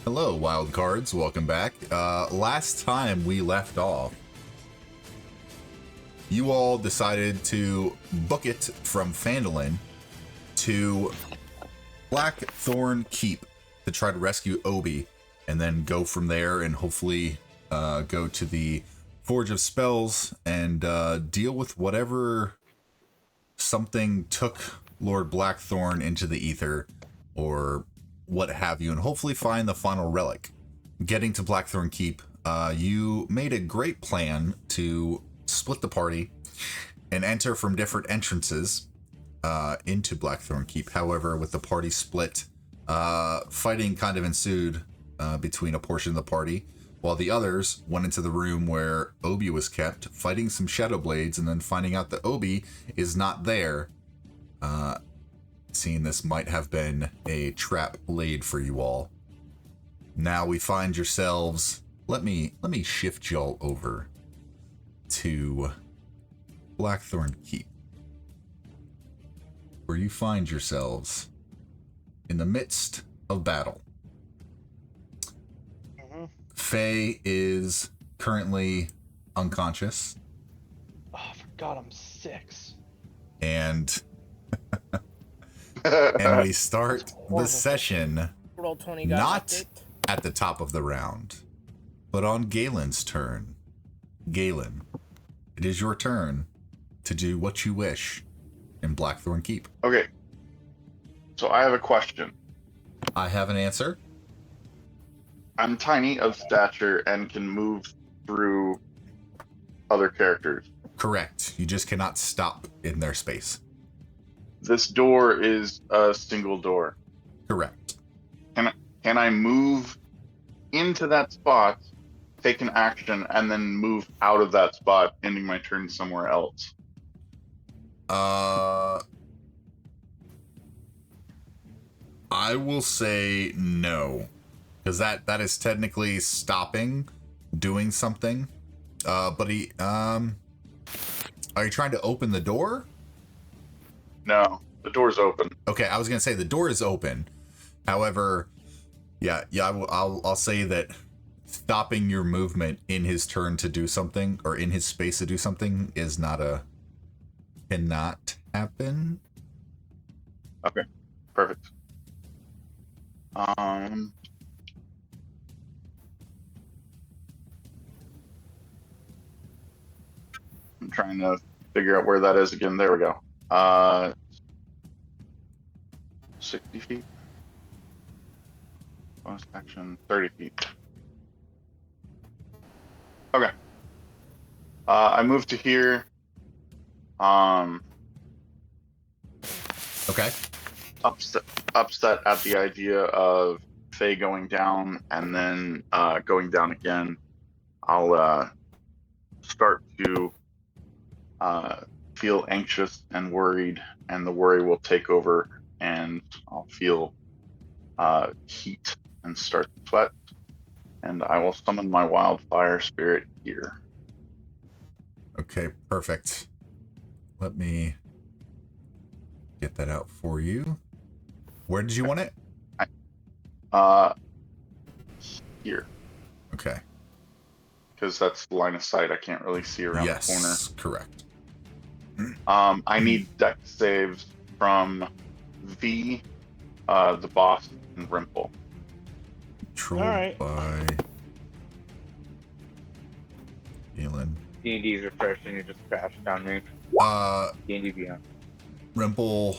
Hello, Wildcards. Welcome back. Last time we left off, you all decided to book it from Phandalin to Blackthorn Keep to try to rescue Obi, and then go from there and hopefully go to the Forge of Spells and deal with whatever something took Lord Blackthorn into the ether, or what have you, and hopefully find the final relic. Getting to Blackthorn Keep, you made a great plan to split the party and enter from different entrances into Blackthorn Keep. However, with the party split, fighting kind of ensued between a portion of the party, while the others went into the room where Obi was kept, fighting some Shadow Blades, and then finding out that Obi is not there. Seeing this might have been a trap laid for you all. Now we find yourselves. Let me shift y'all over to Blackthorn Keep, where you find yourselves in the midst of battle. Faye is currently unconscious. Oh, I forgot I'm 6. And and we start the session not at the top of the round, but on Galen's turn. Galen, it is your turn to do what you wish in Blackthorn Keep. Okay. So I have a question. I have an answer. I'm tiny of stature and can move through other characters. Correct. You just cannot stop in their space. This door is a single door. Correct. Can I move into that spot, take an action, and then move out of that spot, ending my turn somewhere else? I will say no, because that is technically stopping doing something. But are you trying to open the door? No, the door's open. Okay, I was gonna say the door is open. However, yeah, I'll say that stopping your movement in his turn to do something, or in his space to do something, is cannot happen. Okay, perfect. I'm trying to figure out where that is again. There we go. 60 feet. Bonus action, 30 feet. Okay. I moved to here. Okay. Upset at the idea of Faye going down and then going down again. I'll start to feel anxious and worried, and the worry will take over, and I'll feel heat and start to sweat, and I will summon my wildfire spirit here. Okay, perfect. Let me get that out for you. Where did you want it? Here. Okay. Because that's line of sight. I can't really see around the corner. Yes, correct. I need dex saves from V, the boss, and Rimple. Controlled by Galen. D&D's refreshing, you just crashed on me. D&D Beyond. Rimple,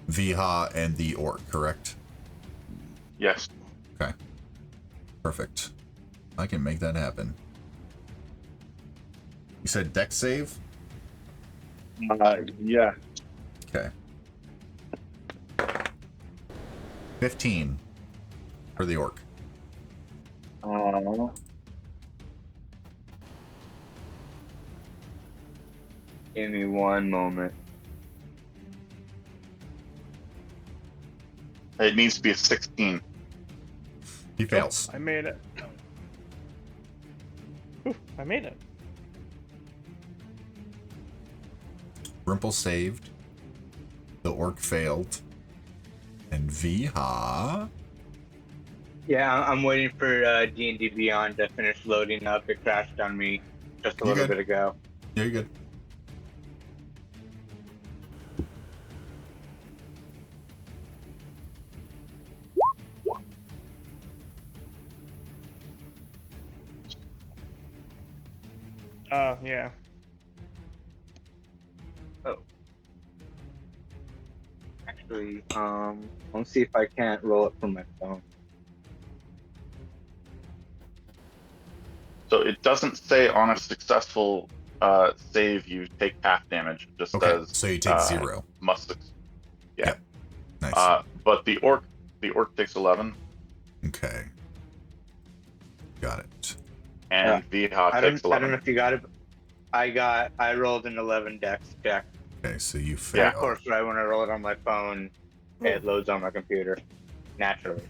Viha, and the Orc, correct? Yes. Okay. Perfect. I can make that happen. You said dex save? Yeah. Okay. 15 for the Orc. Give me one moment. It needs to be a 16. He fails. I made it. Ooh, I made it. Rimple saved. The orc failed. And Viha. Yeah, I'm waiting for D&D Beyond to finish loading up. It crashed on me just a little bit ago. Yeah, you're good. Oh, yeah. Oh. Actually, let's see if I can't roll it from my phone. So it doesn't say on a successful save you take half damage. It just Okay, says so you take 0. Yeah. Yep. Nice. But the orc takes 11. Okay. Got it. And Viha takes 11. I don't know if you got it. I rolled an 11 dex check. Okay, so you And fail. of course, right when I roll it on my phone, it loads on my computer naturally.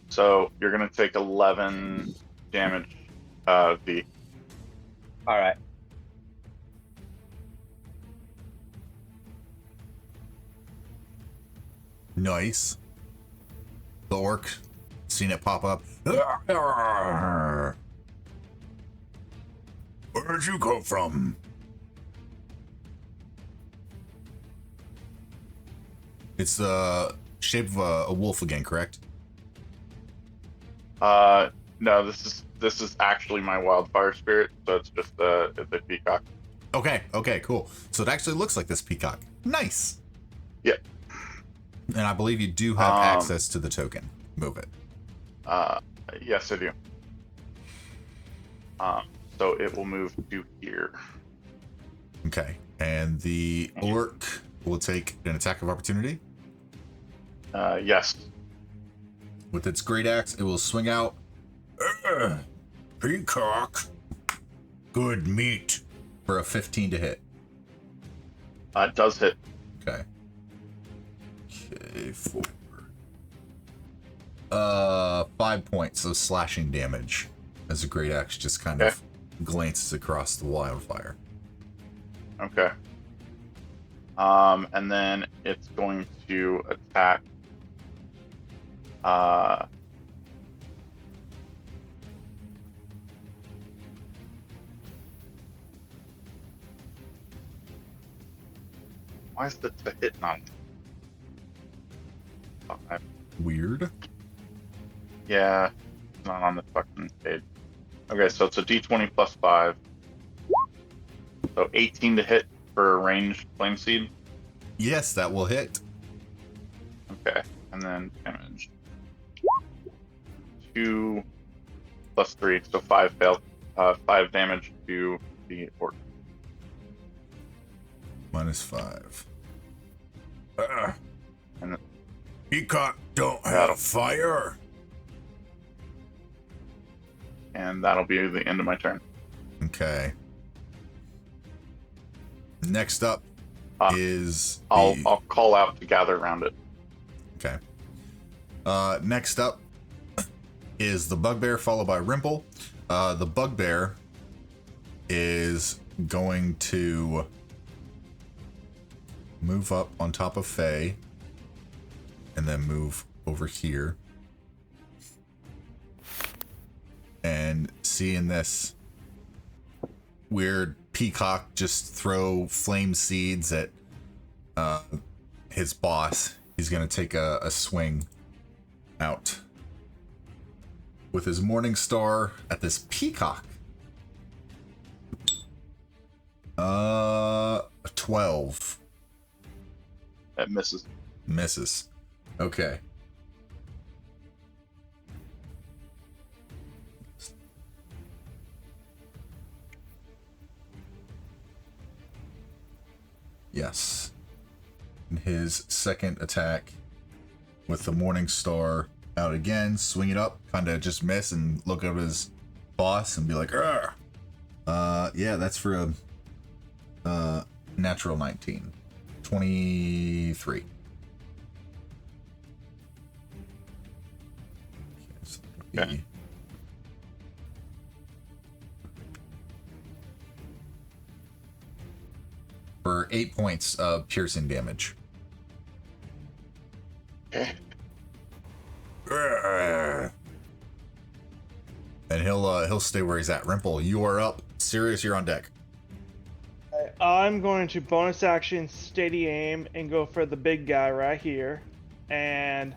So you're gonna take 11 damage, V. All right. Nice. The orc, seen it pop up. Where'd you come from? It's the shape of a wolf again, correct? No, this is actually my wildfire spirit, so it's just it's a peacock. Okay, cool. So it actually looks like this peacock. Nice. Yep. And I believe you do have access to the token. Move it. Yes, I do. So it will move to here. Okay. And the orc will take an attack of opportunity. Yes. With its great axe, it will swing out. Peacock. Good meat. For a 15 to hit. It does hit. Okay. Okay, 5 points of slashing damage as the great axe just kind of glances across the wildfire. Okay. And then it's going to attack. Why is the hit not? Weird. Yeah, it's not on the fucking page. Okay, so it's a d20 plus 5. So 18 to hit for a ranged flame seed. Yes, that will hit. Okay, and then damage. 2 plus 3, so 5 fail. 5 damage to the orc. -5. And Peacock don't have fire. And that'll be the end of my turn. Okay. Next up is I'll call out to gather around it. Okay. Next up is the bugbear, followed by Rimple. The bugbear is going to move up on top of Faye and then move over here. And seeing this weird peacock just throw flame seeds at his boss, he's going to take a swing out with his morning star at this peacock. 12. That misses. Misses. Okay. Yes. And his second attack with the morning star out again, swing it up, kind of just miss and look at his boss and be like, "Arr!" Yeah, that's for a natural 19. 23. Okay, so that'll be for 8 points of piercing damage. And he'll stay where he's at. Rimple, you are up. Sirius, you're on deck. I'm going to bonus action steady aim and go for the big guy right here. And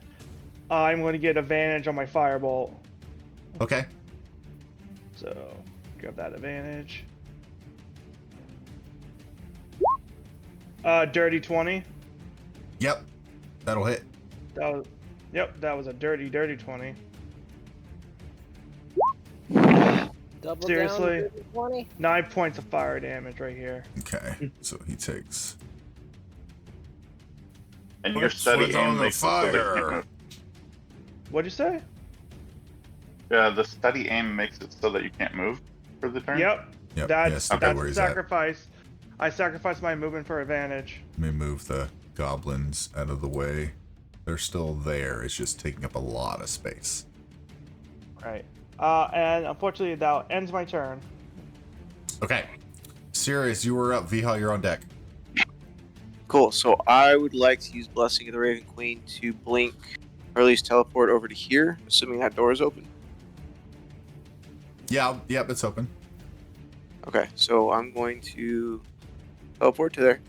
I'm going to get advantage on my firebolt. Okay. So, grab that advantage. Dirty 20. Yep. That'll hit. That was a dirty 20. Double Seriously? down 20. 9 points of fire damage right here. Okay. So he takes. And your Let's steady switch on aim the makes it so that you fire. can't move. What'd you say? Yeah, the steady aim makes it so that you can't move for the turn. Yep. Yep. That's, yeah, stay that's where a he's at. sacrifice. I sacrificed my movement for advantage. Let me move the goblins out of the way. They're still there. It's just taking up a lot of space. Right. And unfortunately, that ends my turn. Okay. Sirius, you were up. Viha, you're on deck. Cool. So I would like to use Blessing of the Raven Queen to blink, or at least teleport over to here, assuming that door is open. Yeah, yep, it's open. Okay, so I'm going to teleport to there.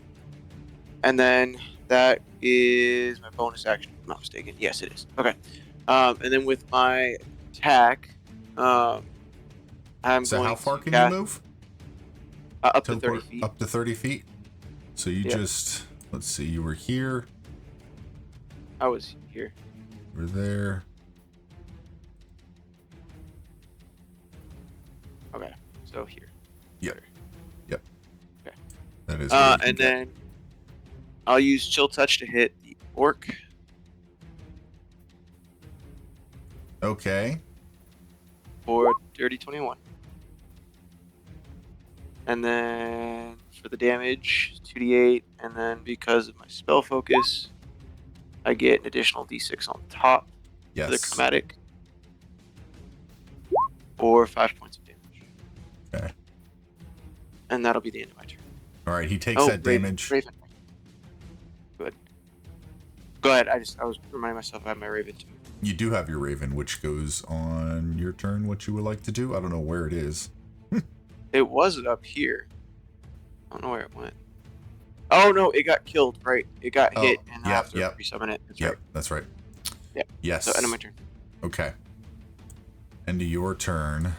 And then that is my bonus action, if I'm not mistaken. Yes, it is. Okay. And then with my attack, I'm So going how far to can cast- you move? up to 30 Teleport feet. Up to 30 feet. So you Yep. just, let's see, you were here, I was here. you were there. Okay, so here. Yep. Yep. Okay. That is. where you can And get. then I'll use Chill Touch to hit the orc. Okay. For dirty 21. And then for the damage, 2d8, and then because of my spell focus, I get an additional d6 on top for the Yes. chromatic. Or 5 points of damage. Okay. And that'll be the end of my turn. All right. He takes that Raven, damage. Raven. Good. Go ahead. I was reminding myself I have my Raven too. You do have your Raven, which goes on your turn. What you would like to do? I don't know where it is. It was up here. I don't know where it went. Oh no, it got killed, right? It got Oh, hit and I yep, have to yep. resummon it. That's Yep, right. that's right. Yep. Yes. So end of my turn. Okay. End of your turn.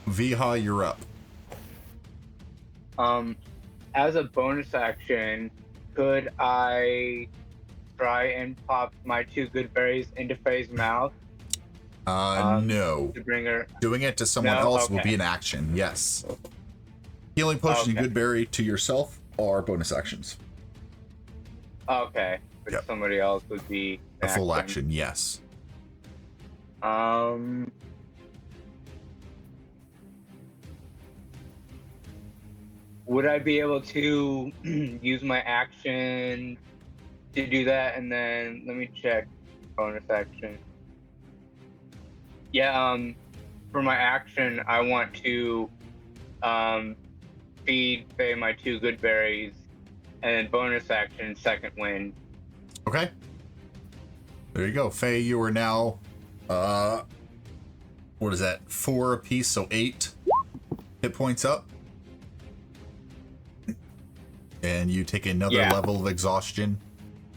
Viha, you're up. As a bonus action, could I try and pop my 2 good berries into Faye's mouth No. to bring her? Doing it to someone No? else will Okay. be an action, yes. Healing potion and Okay. good berry to yourself are bonus actions. Okay, but Yep. somebody else would be A full action, yes. Would I be able to use my action to do that? And then let me check bonus action. Yeah, for my action, I want to feed Faye my 2 good berries, and then bonus action, second wind. Okay. There you go. Faye, you are now, what is that? 4 apiece, so 8 hit points up. And you take another Yeah. level of exhaustion.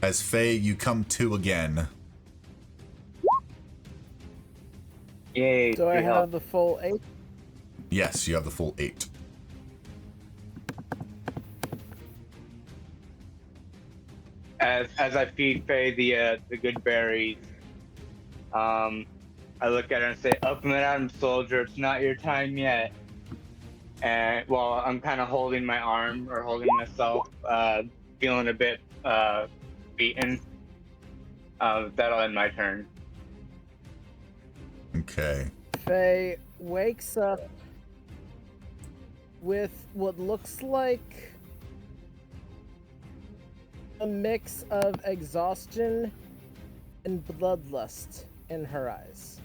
As Faye, you come to again. Yay! Do I good help. have the full 8? Yes, you have the full 8. As I feed Faye the good berries, I look at her and say, "Up and at 'em, soldier! It's not your time yet." And while I'm kind of holding my arm or holding myself, feeling a bit beaten, that'll end my turn. Okay. Faye wakes up with what looks like a mix of exhaustion and bloodlust in her eyes.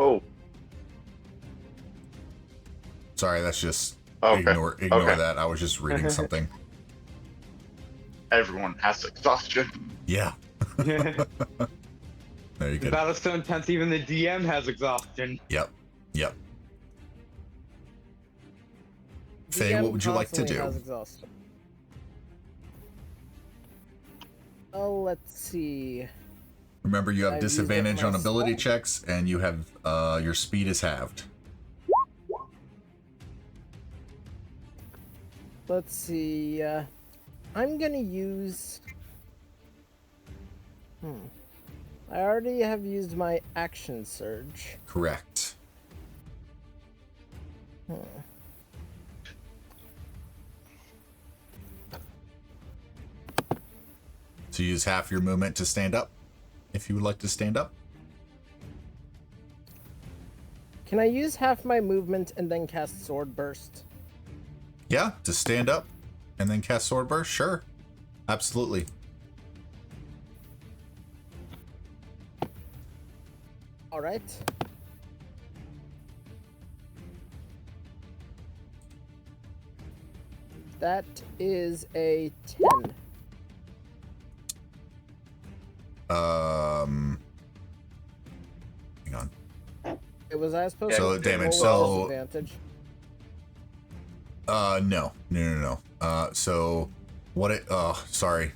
Oh, Sorry, that's just okay. ignore Okay. that. I was just reading something. Everyone has exhaustion. Yeah. There you The go. battle's so intense, even the DM has exhaustion. Yep. Faye, DM what would you like to constantly do? has exhaustion. Oh, let's see. Remember, you have I've used it disadvantage on myself. ability checks, and you have your speed is halved. Let's see. I'm gonna use. I already have used my action surge. Correct. So use half your movement to stand up, if you would like to stand up. Can I use half my movement and then cast Sword Burst? Yeah, to stand up and then cast Sword Burst? Sure. Absolutely. Alright. That is a 10. Hang on. Was I supposed So to damage, roll with so- disadvantage? No. So what it, sorry.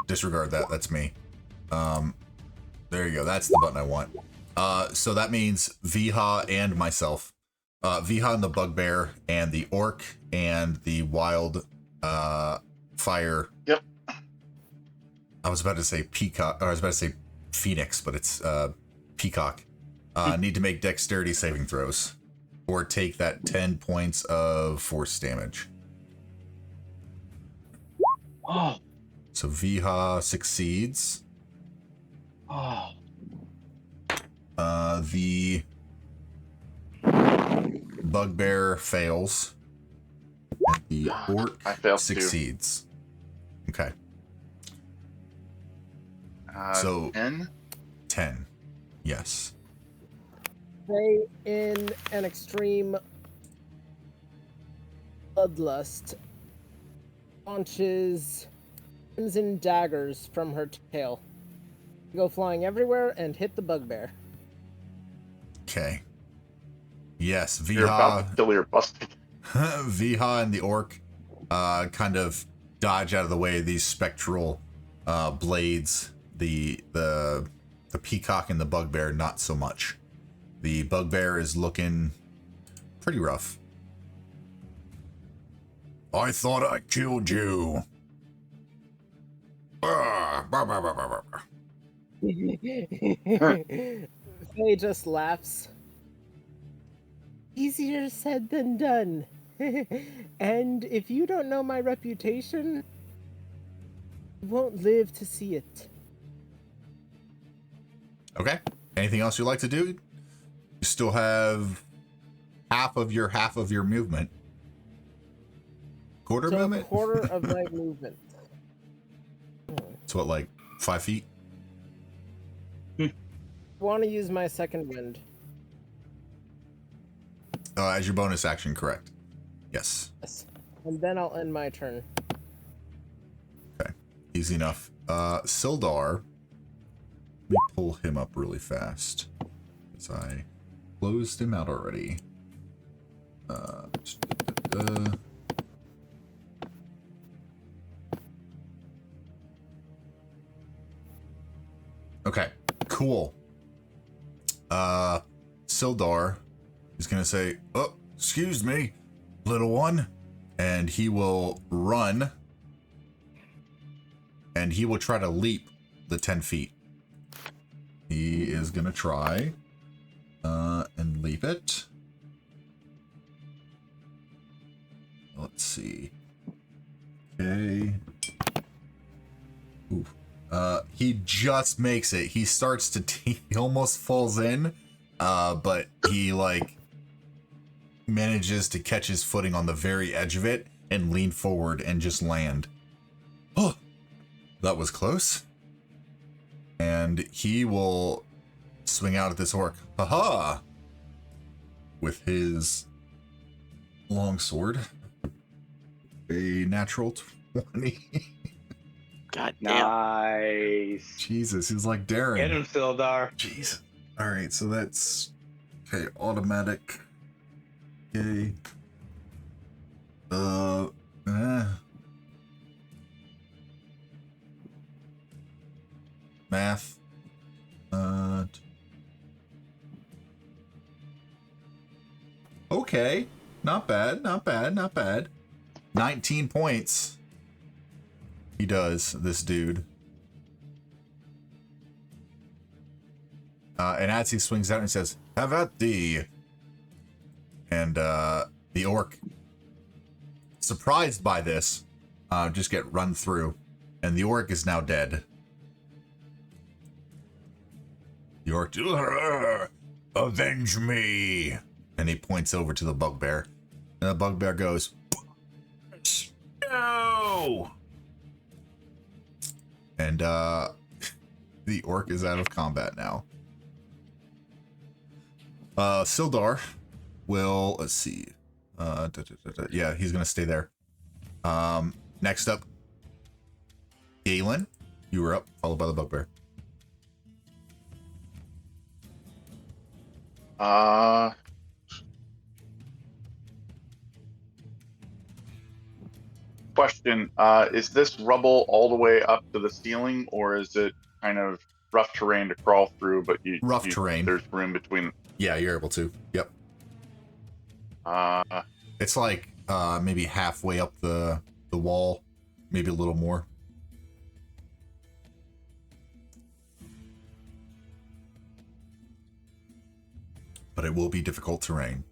Disregard that. That's me. There you go. That's the button I want. So that means Viha and myself. Viha and the bugbear and the orc and the wild, fire. Yep. I was about to say peacock, or I was about to say phoenix, but it's, peacock. Need to make dexterity saving throws. Or take that 10 points of force damage. Oh, So Viha succeeds. oh. The bugbear fails. And the orc I failed too. succeeds. Okay. So- 10. 10. Yes. They, in an extreme bloodlust, launches crimson daggers from her tail. They go flying everywhere and hit the bugbear. Okay. Yes, You're about Viha, to kill your busted. Viha and the orc kind of dodge out of the way of these spectral blades. The peacock and the bugbear, not so much. The bugbear is looking pretty rough. I thought I killed you. Faye just laughs. Easier said than done. And if you don't know my reputation, you won't live to see it. Okay. Anything else you'd like to do? You still have half of your movement. Quarter So a movement? quarter of my movement. So what, like 5 feet? Want to use my second wind. As your bonus action, correct. Yes. Yes. And then I'll end my turn. Okay. Easy enough. Sildar. Let me pull him up really fast. As I closed him out already. Okay, cool. Sildar is gonna say, "Oh, excuse me, little one," and he will run, and he will try to leap the 10 feet. He is gonna try, and leap it. Let's see. Okay. Ooh. He just makes it. He starts to, he almost falls in, but he like manages to catch his footing on the very edge of it and lean forward and just land. Oh, that was close. And he will swing out at this orc. Haha! with his longsword. A natural 20. God damn. Nice. Jesus, he's like Darren. Get him, Sildar. Jeez. All right, so that's okay. Automatic. Okay. Math. Okay. Not bad. Not bad. Not bad. 19 points. He does, this dude. And as he swings out and says, "Have at thee." And the orc, surprised by this, just get run through. And the orc is now dead. The orc, "Avenge me!" And he points over to the bugbear. And the bugbear goes, "No!" And the orc is out of combat now. Sildar will, let's see. Yeah, he's gonna stay there. Next up, Galen, you were up, followed by the bugbear. Question, is this rubble all the way up to the ceiling, or is it kind of rough terrain to crawl through, but Rough terrain. There's room between? Yeah, you're able to. Yep. It's like maybe halfway up the wall, maybe a little more. But it will be difficult terrain.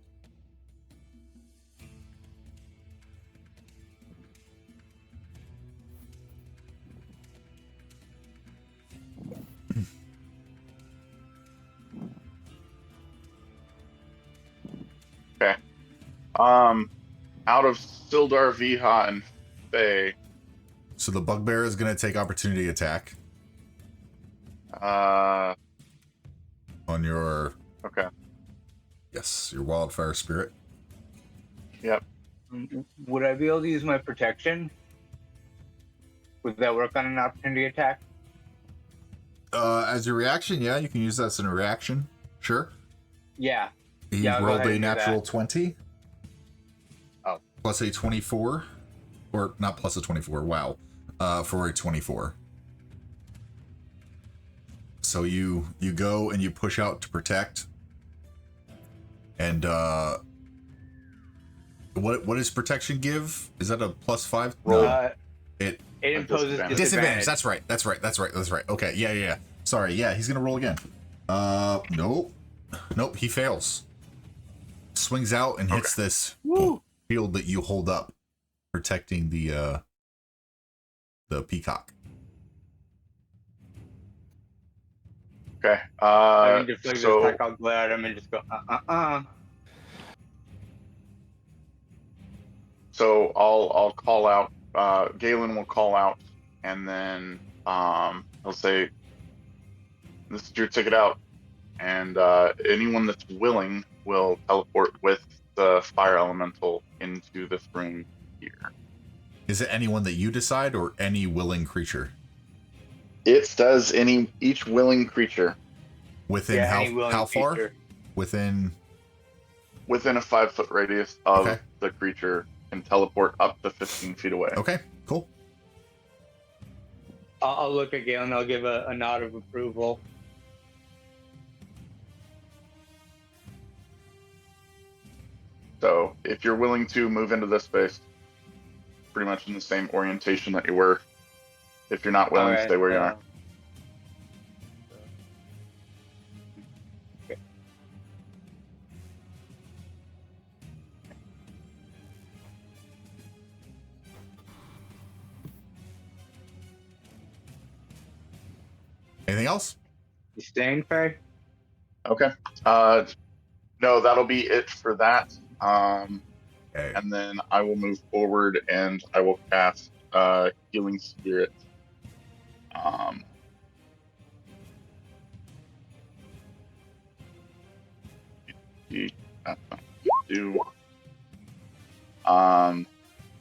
Okay. Out of Sildar, Viha, and Faye. So the bugbear is going to take opportunity attack Uh, on your, okay. yes, your wildfire spirit. Yep. Would I be able to use my protection? Would that work on an opportunity attack? As your reaction, yeah, you can use that as a reaction. Sure. Yeah. He Yeah, I'll go rolled ahead a and do natural that. 20. Oh. Plus a 24. Or not plus a 24, wow. For a 24. So you go and you push out to protect. And what does protection give? Is that a +5? No. It imposes disadvantage. disadvantage. That's right. Okay, yeah. Sorry, yeah, he's gonna roll again. Nope, he fails. Swings out and hits this shield that you hold up, protecting the peacock. Okay. I can deflect this So attack. I'll glare at him and just go, So I'll call out. Galen will call out, and then he'll say, "This is your ticket out." And anyone that's willing will teleport with the fire elemental into this room here. Is it anyone that you decide, or any willing creature? It says each willing creature Within any willing how far? creature. Within within a 5-foot radius of Okay. the creature can teleport up to 15 feet away. Okay, cool. I'll look at Galen. I'll give a nod of approval. So if you're willing to move into this space, pretty much in the same orientation that you were. If you're not willing, Alright, stay where you are. Okay. Anything else? You staying, Faye? Okay. No, that'll be it for that. Okay. And then I will move forward and I will cast Healing Spirit. do.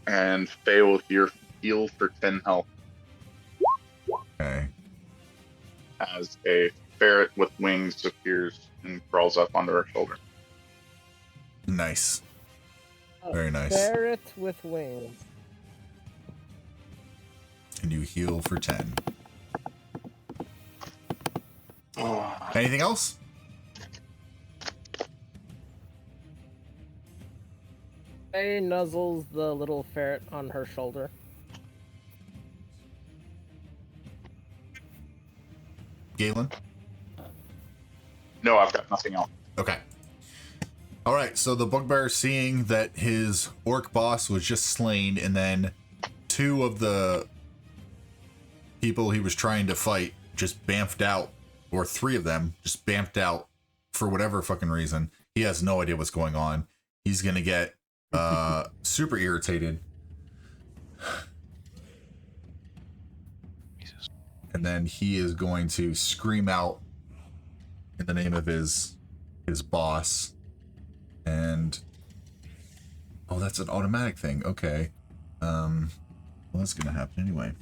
And Faye will heal for 10 health Okay. as a ferret with wings appears and crawls up onto her shoulder. Nice. Very nice. Ferret with wings. And you heal for 10. Anything else? Faye nuzzles the little ferret on her shoulder. Galen? No, I've got nothing else. Okay. All right, so the bugbear, seeing that his orc boss was just slain, and then 2 of the people he was trying to fight just bamfed out, or 3 of them just bamfed out for whatever fucking reason. He has no idea what's going on. He's gonna get super irritated. And then he is going to scream out in the name of his boss. And oh, that's an automatic thing. Okay. Well, that's gonna happen anyway.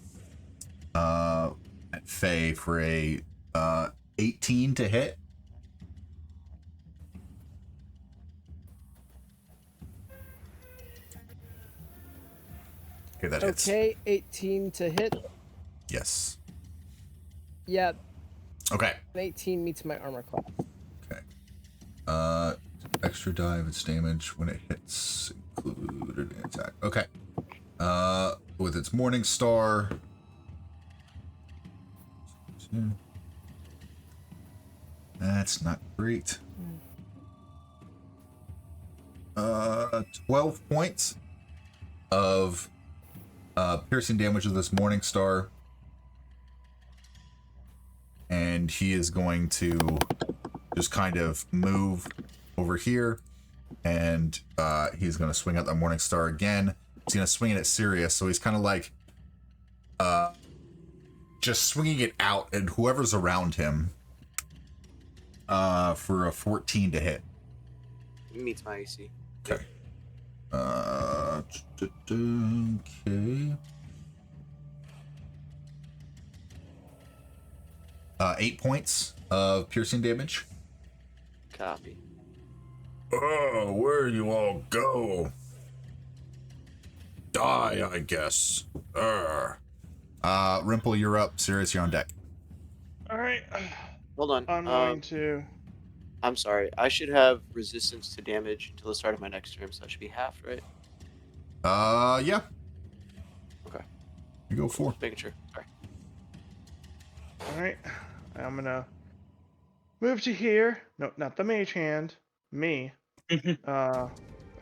At Faye for a 18 to hit. Okay, that hits. Okay, 18 to hit. Yes. Yeah, Okay. 18 meets my armor class. Okay. Extra die of its damage when it hits included in attack. Okay. With its Morning Star. That's not great. 12 points of piercing damage with this Morning Star. And he is going to just kind of move over here, and he's going to swing at the Morning Star again. He's going to swing it at Sirius, so he's kind of like just swinging it out at whoever's around him for a 14 to hit. Meets my AC. Okay. Okay. 8 points of piercing damage. Copy. Oh, where you all go? Die, I guess. Rimple, you're up. Sirius, you're on deck. Alright. Hold on. I'm going to. I'm sorry. I should have resistance to damage until the start of my next turn, so that should be half, right? Yeah. Okay. You go 4. Just making sure. Sorry. Alright. I'm gonna move to here. No, not the mage hand. Me. I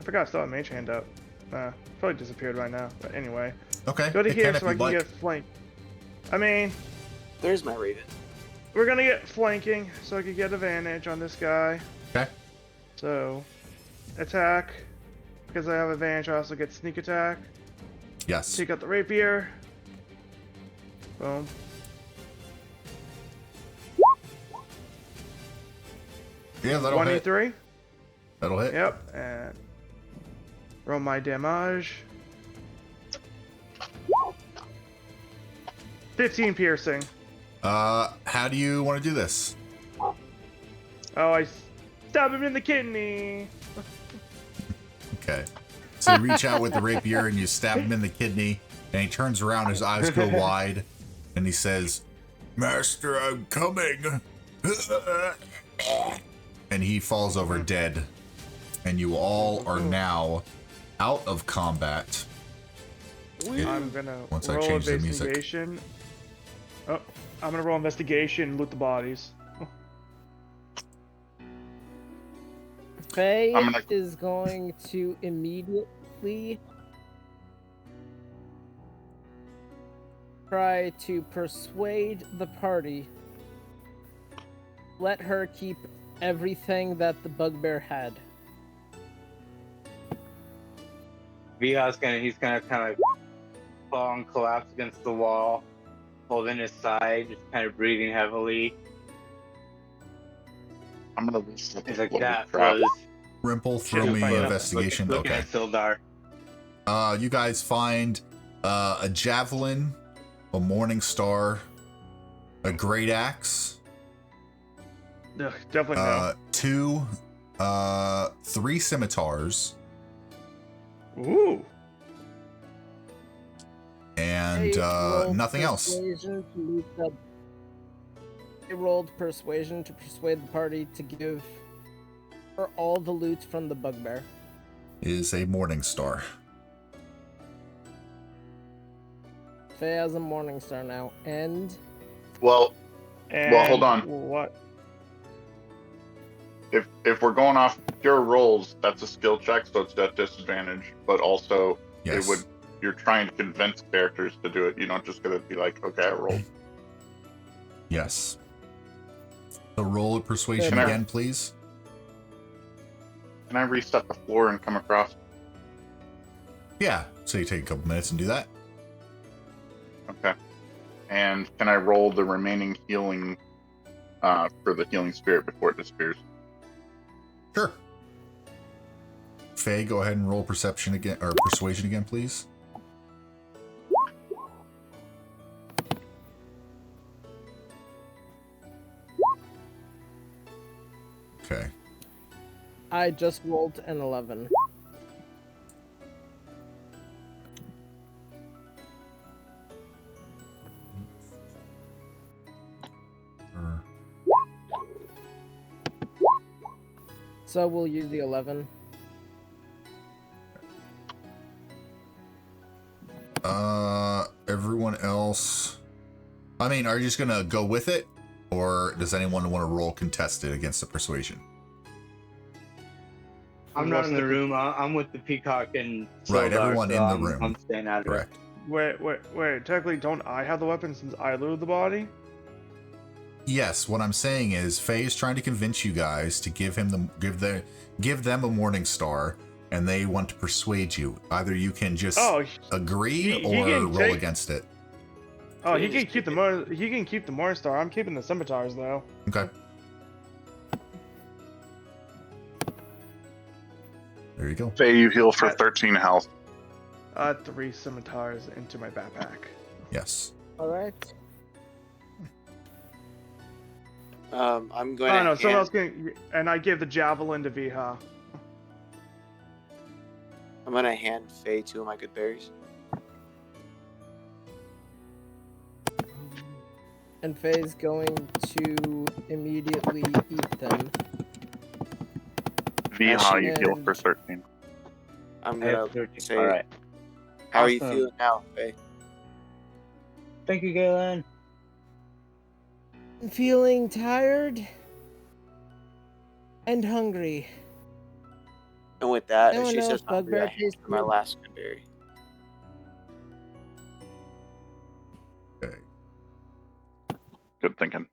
forgot I still have mage hand up. Probably disappeared right now. But anyway. Okay. Go to it here can so I if can you'd get like. flanked. I mean, There's my raven. we're gonna get flanking so I can get advantage on this guy. Okay. So, attack. Because I have advantage, I also get sneak attack. Yes. Take out the rapier. Boom. Yeah, that'll hit. 23. That'll hit. Yep, and roll my damage. 15 piercing. How do you want to do this? Oh, I stab him in the kidney. Okay. So you reach out with the rapier and you stab him in the kidney, and he turns around, his eyes go wide, and he says, "Master, I'm coming." And he falls over dead. And you all are now out of combat. I'm gonna Once I roll change the music. investigation. Oh, I'm gonna roll investigation and loot the bodies. Faye I'm gonna- is going to immediately try to persuade the party. Let her keep everything that the bugbear had. He's gonna kind of fall and collapse against the wall, holding his side, just kind of breathing heavily. I'm gonna reset He's the like, floating that trap. was Rimple, throw me investigation. Looking Okay. at Sildar. You guys find a javelin, a morning star, a great axe, Ugh, definitely no. 3 scimitars, Ooh. and nothing else. I rolled persuasion to persuade the party to give her all the loot from the bugbear. Is a morning star. Faye has a morning star now, and Well, And hold on. What? If we're going off pure rolls, that's a skill check, so it's at disadvantage. But also, Yes. you're trying to convince characters to do it. You don't just gonna be like, okay, I rolled. Yes. So roll a persuasion Can I- again, please. Can I reset the floor and come across? Yeah. So you take a couple minutes and do that. Okay. And can I roll the remaining healing for the healing spirit before it disappears? Sure. Faye, go ahead and roll perception again, or persuasion again, please. Okay. I just rolled an 11. So we'll use the 11. Everyone else. I mean, are you just gonna go with it, or does anyone want to roll contested against the persuasion? I'm not in the room. I'm with the peacock and Sildar, Right, everyone so in the I'm- room. I'm staying out of Correct. Wait. Technically, don't I have the weapon since I looted the body? Yes, what I'm saying is Faye is trying to convince you guys to give them a morning star, and they want to persuade you. Either you can just agree he or can roll against it. Oh, he can keep the morning star. I'm keeping the scimitars though. Okay. There you go. Say you heal for 13 health. 3 scimitars into my backpack. Yes. All right. I'm going Oh to no, someone else can, and I give the javelin to Viha. I'm going to hand Faye 2 of my good berries. And Faye's going to immediately eat them. Viha, you heal And- for 13. I'm I have going to 13. say, All right. how are you Awesome. feeling now, Faye? Thank you, Galen. I'm feeling tired and hungry. And with that, No as one she knows says, hungry, bugbear I hand tastes her my good. last good berry. Okay. Good thinking.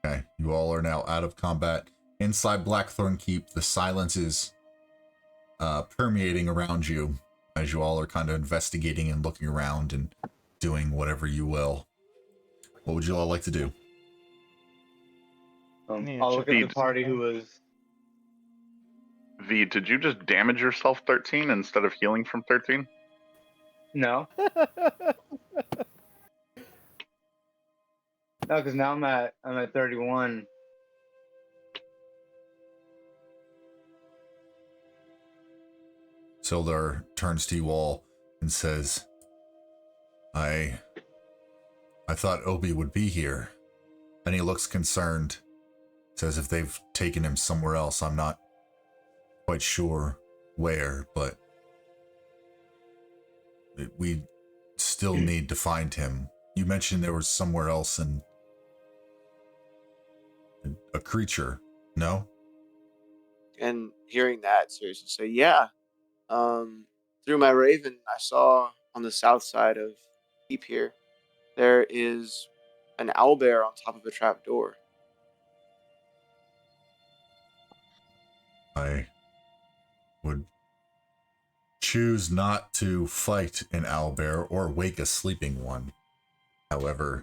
Okay. You all are now out of combat. Inside Blackthorn Keep, the silence is permeating around you as you all are kind of investigating and looking around and doing whatever you will. What would you all like to do? Yeah, I'll look at the check- party who was. V, did you just damage yourself 13 instead of healing from 13? No, because now I'm at 31. Sildar turns to you all and says, I thought Obi would be here. And he looks concerned. Says if they've taken him somewhere else, I'm not quite sure where, but we still need to find him. You mentioned there was somewhere else and a creature, no? And hearing that, Sirius will say, yeah. Through my raven, I saw on the south side of Keep here, there is an owlbear on top of a trapdoor. I would choose not to fight an owlbear or wake a sleeping one. However,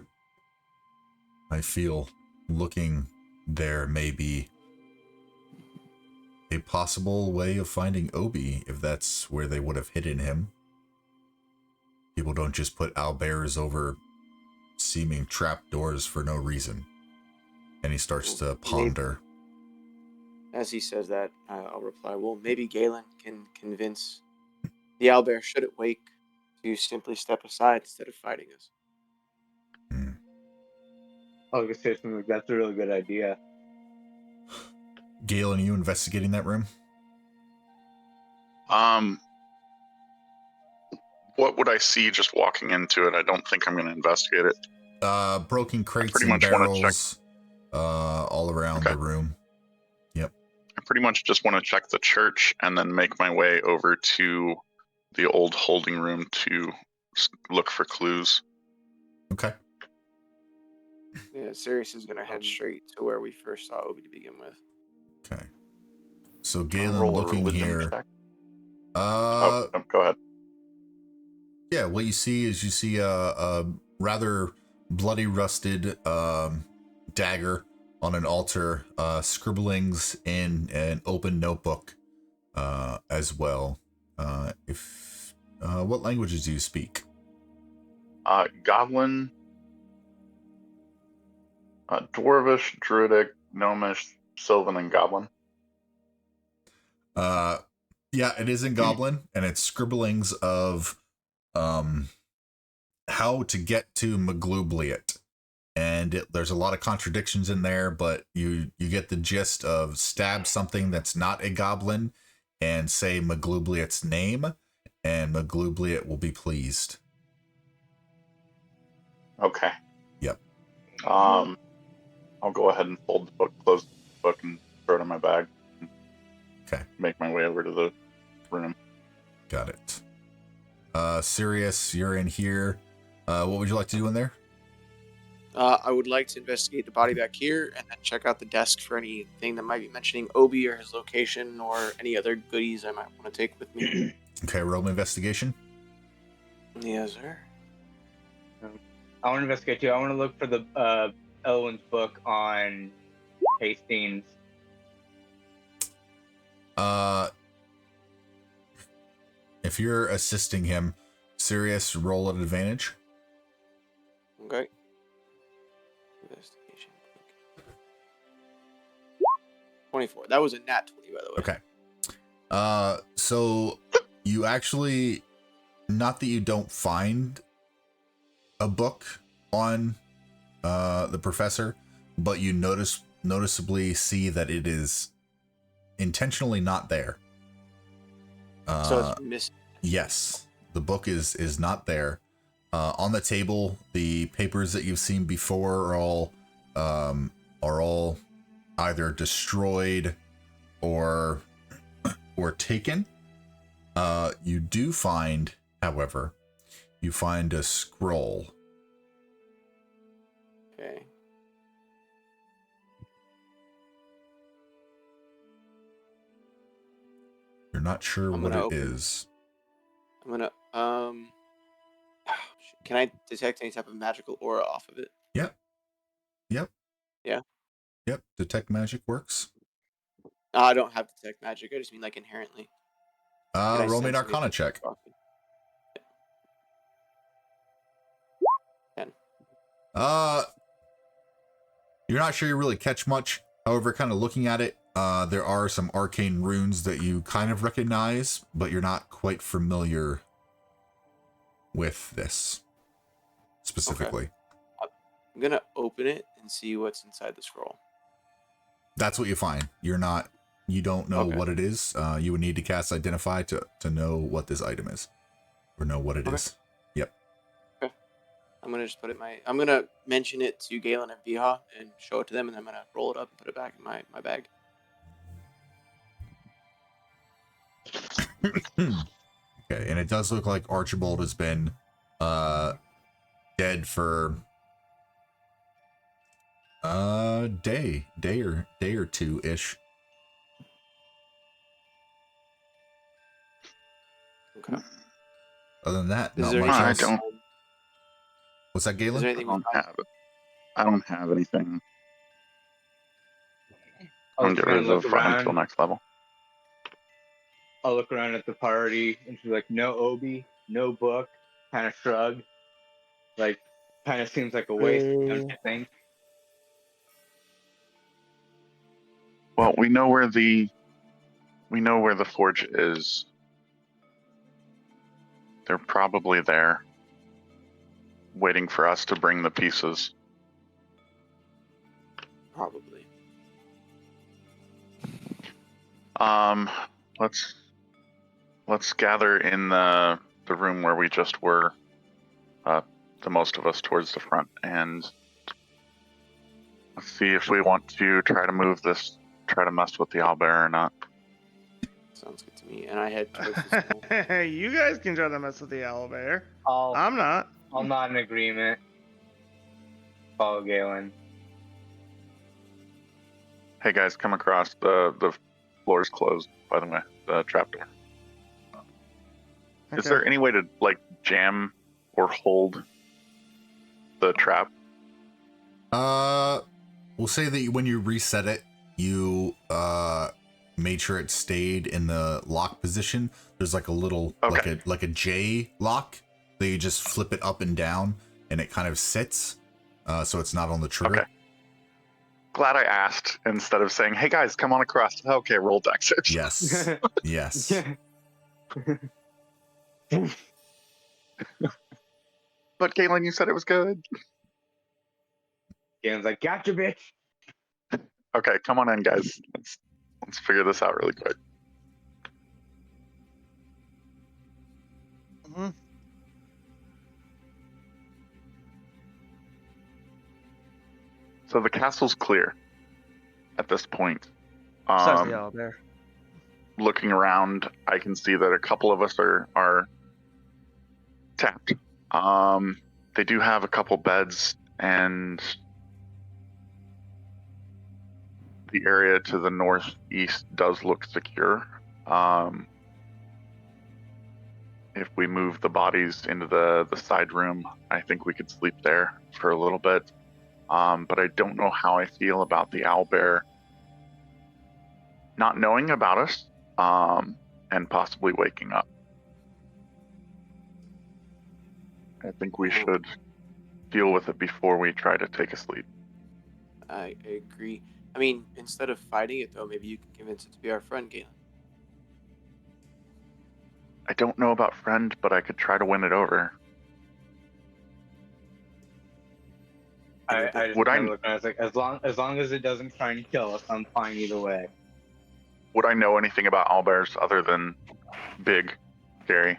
I feel looking there may be a possible way of finding Obi if that's where they would have hidden him. People don't just put owlbears over seeming trapdoors for no reason. And he starts to ponder. As he says that, I'll reply, well, maybe Galen can convince the owlbear, should it wake, to simply step aside instead of fighting us. I was gonna say something like that's a really good idea. Galen, are you investigating that room? What would I see just walking into it? I don't think I'm going to investigate it. Broken crates pretty and much wanna barrels all around the room. Yep. I pretty much just want to check the church and then make my way over to the old holding room to look for clues. Okay. Yeah, Sirius is going to head straight to where we first saw Obi to begin with. Okay. So Galen Roll a looking wisdom here. check. Go ahead. Yeah, what you see is a rather bloody, rusted dagger on an altar, scribblings in an open notebook as well. What languages do you speak? Goblin, Dwarvish, Druidic, Gnomish, Sylvan, and Goblin. Yeah, it is in Goblin, and it's scribblings of how to get to Maglubliet. And there's a lot of contradictions in there, but you get the gist of stab something that's not a goblin and say Maglubliet's name, and Maglubliet will be pleased. Okay. Yep. I'll go ahead and fold the book, close the book, and throw it in my bag. Okay. Make my way over to the room. Got it. Sirius, you're in here. What would you like to do in there? I would like to investigate the body back here and then check out the desk for anything that might be mentioning Obi or his location or any other goodies I might want to take with me. Okay, roll investigation. Yes, sir. I want to investigate too. I want to look for the Owen's book on Hastings. If you're assisting him, Sirius, roll at advantage. Okay. Investigation. 24. That was a nat 20, by the way. Okay. So you actually, not that you don't find a book on the professor, but you noticeably see that it is intentionally not there. So it's missing. Yes, the book is not there. On the table, the papers that you've seen before are all either destroyed or taken. You do find, however, a scroll. Okay. You're not sure what it is. I'm gonna can I detect any type of magical aura off of it? Yep. Yeah. Yep. Detect magic works. I don't have detect magic. I just mean like inherently. Roll me an sense Arcana anything check. off it? 10. You're not sure you really catch much. However, kind of looking at it, there are some arcane runes that you kind of recognize, but you're not quite familiar with this specifically. Okay. I'm gonna open it and see what's inside the scroll. That's what you find. You don't know what it is. You would need to cast Identify to know what this item is, or know what it is. Yep. Okay. I'm gonna just put it I'm gonna mention it to Galen and Viha and show it to them, and then I'm gonna roll it up and put it back in my bag. Okay, and it does look like Archibald has been dead for day or two ish. Okay. Other than that, Is not there much I else. don't- What's that, Is Galen? there I anything don't have anything. I I don't was get gonna rid look of fight until around. next level. I'll look around at the party, and she's like, "No Obi, no book." Kind of shrug. Like, kind of seems like a waste. Don't you think? Well, we know where the forge is. They're probably there, waiting for us to bring the pieces. Probably. Let's gather in the room where we just were. The most of us towards the front, and let's see if we want to try to move this, try to mess with the owlbear or not. Sounds good to me. And I head towards the school. You guys can try to mess with the owlbear. I'll I'm not. nod in agreement. Follow Galen. Hey guys, come across. The floor's closed, by the way. The trapdoor. Is Okay. there any way to like jam or hold the trap? We'll say that when you reset it, you made sure it stayed in the lock position. There's like a little like a J lock that you just flip it up and down, and it kind of sits, so it's not on the trigger. Okay. Glad I asked instead of saying, "Hey guys, come on across." Okay, roll dex saves. Yes. Yes. But Galen, you said it was good. Galen's like, "Gotcha, bitch." Okay, come on in, guys. Let's figure this out really quick. Mm-hmm. So the castle's clear at this point. Besides the owlbear. Looking around, I can see that a couple of us are tapped. They do have a couple beds, and the area to the northeast does look secure. If we move the bodies into the side room, I think we could sleep there for a little bit. But I don't know how I feel about the owlbear not knowing about us, and possibly waking up. I think we should deal with it before we try to take a sleep. I agree. I mean, instead of fighting it, though, maybe you can convince it to be our friend, Galen. I don't know about friend, but I could try to win it over. I just Would I- kinda look and I was like, as long as it doesn't try and kill us, I'm fine either way. Would I know anything about owlbears other than big, scary,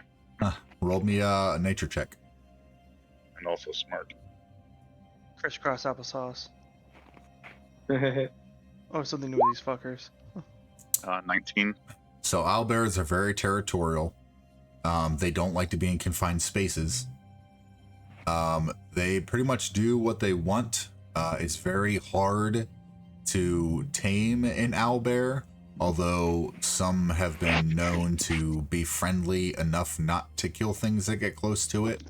Roll me a nature check. and also smart? Crisscross applesauce. Oh, something new with these fuckers. 19. So owlbears are very territorial. They don't like to be in confined spaces. They pretty much do what they want. It's very hard to tame an owlbear, although some have been known to be friendly enough not to kill things that get close to it.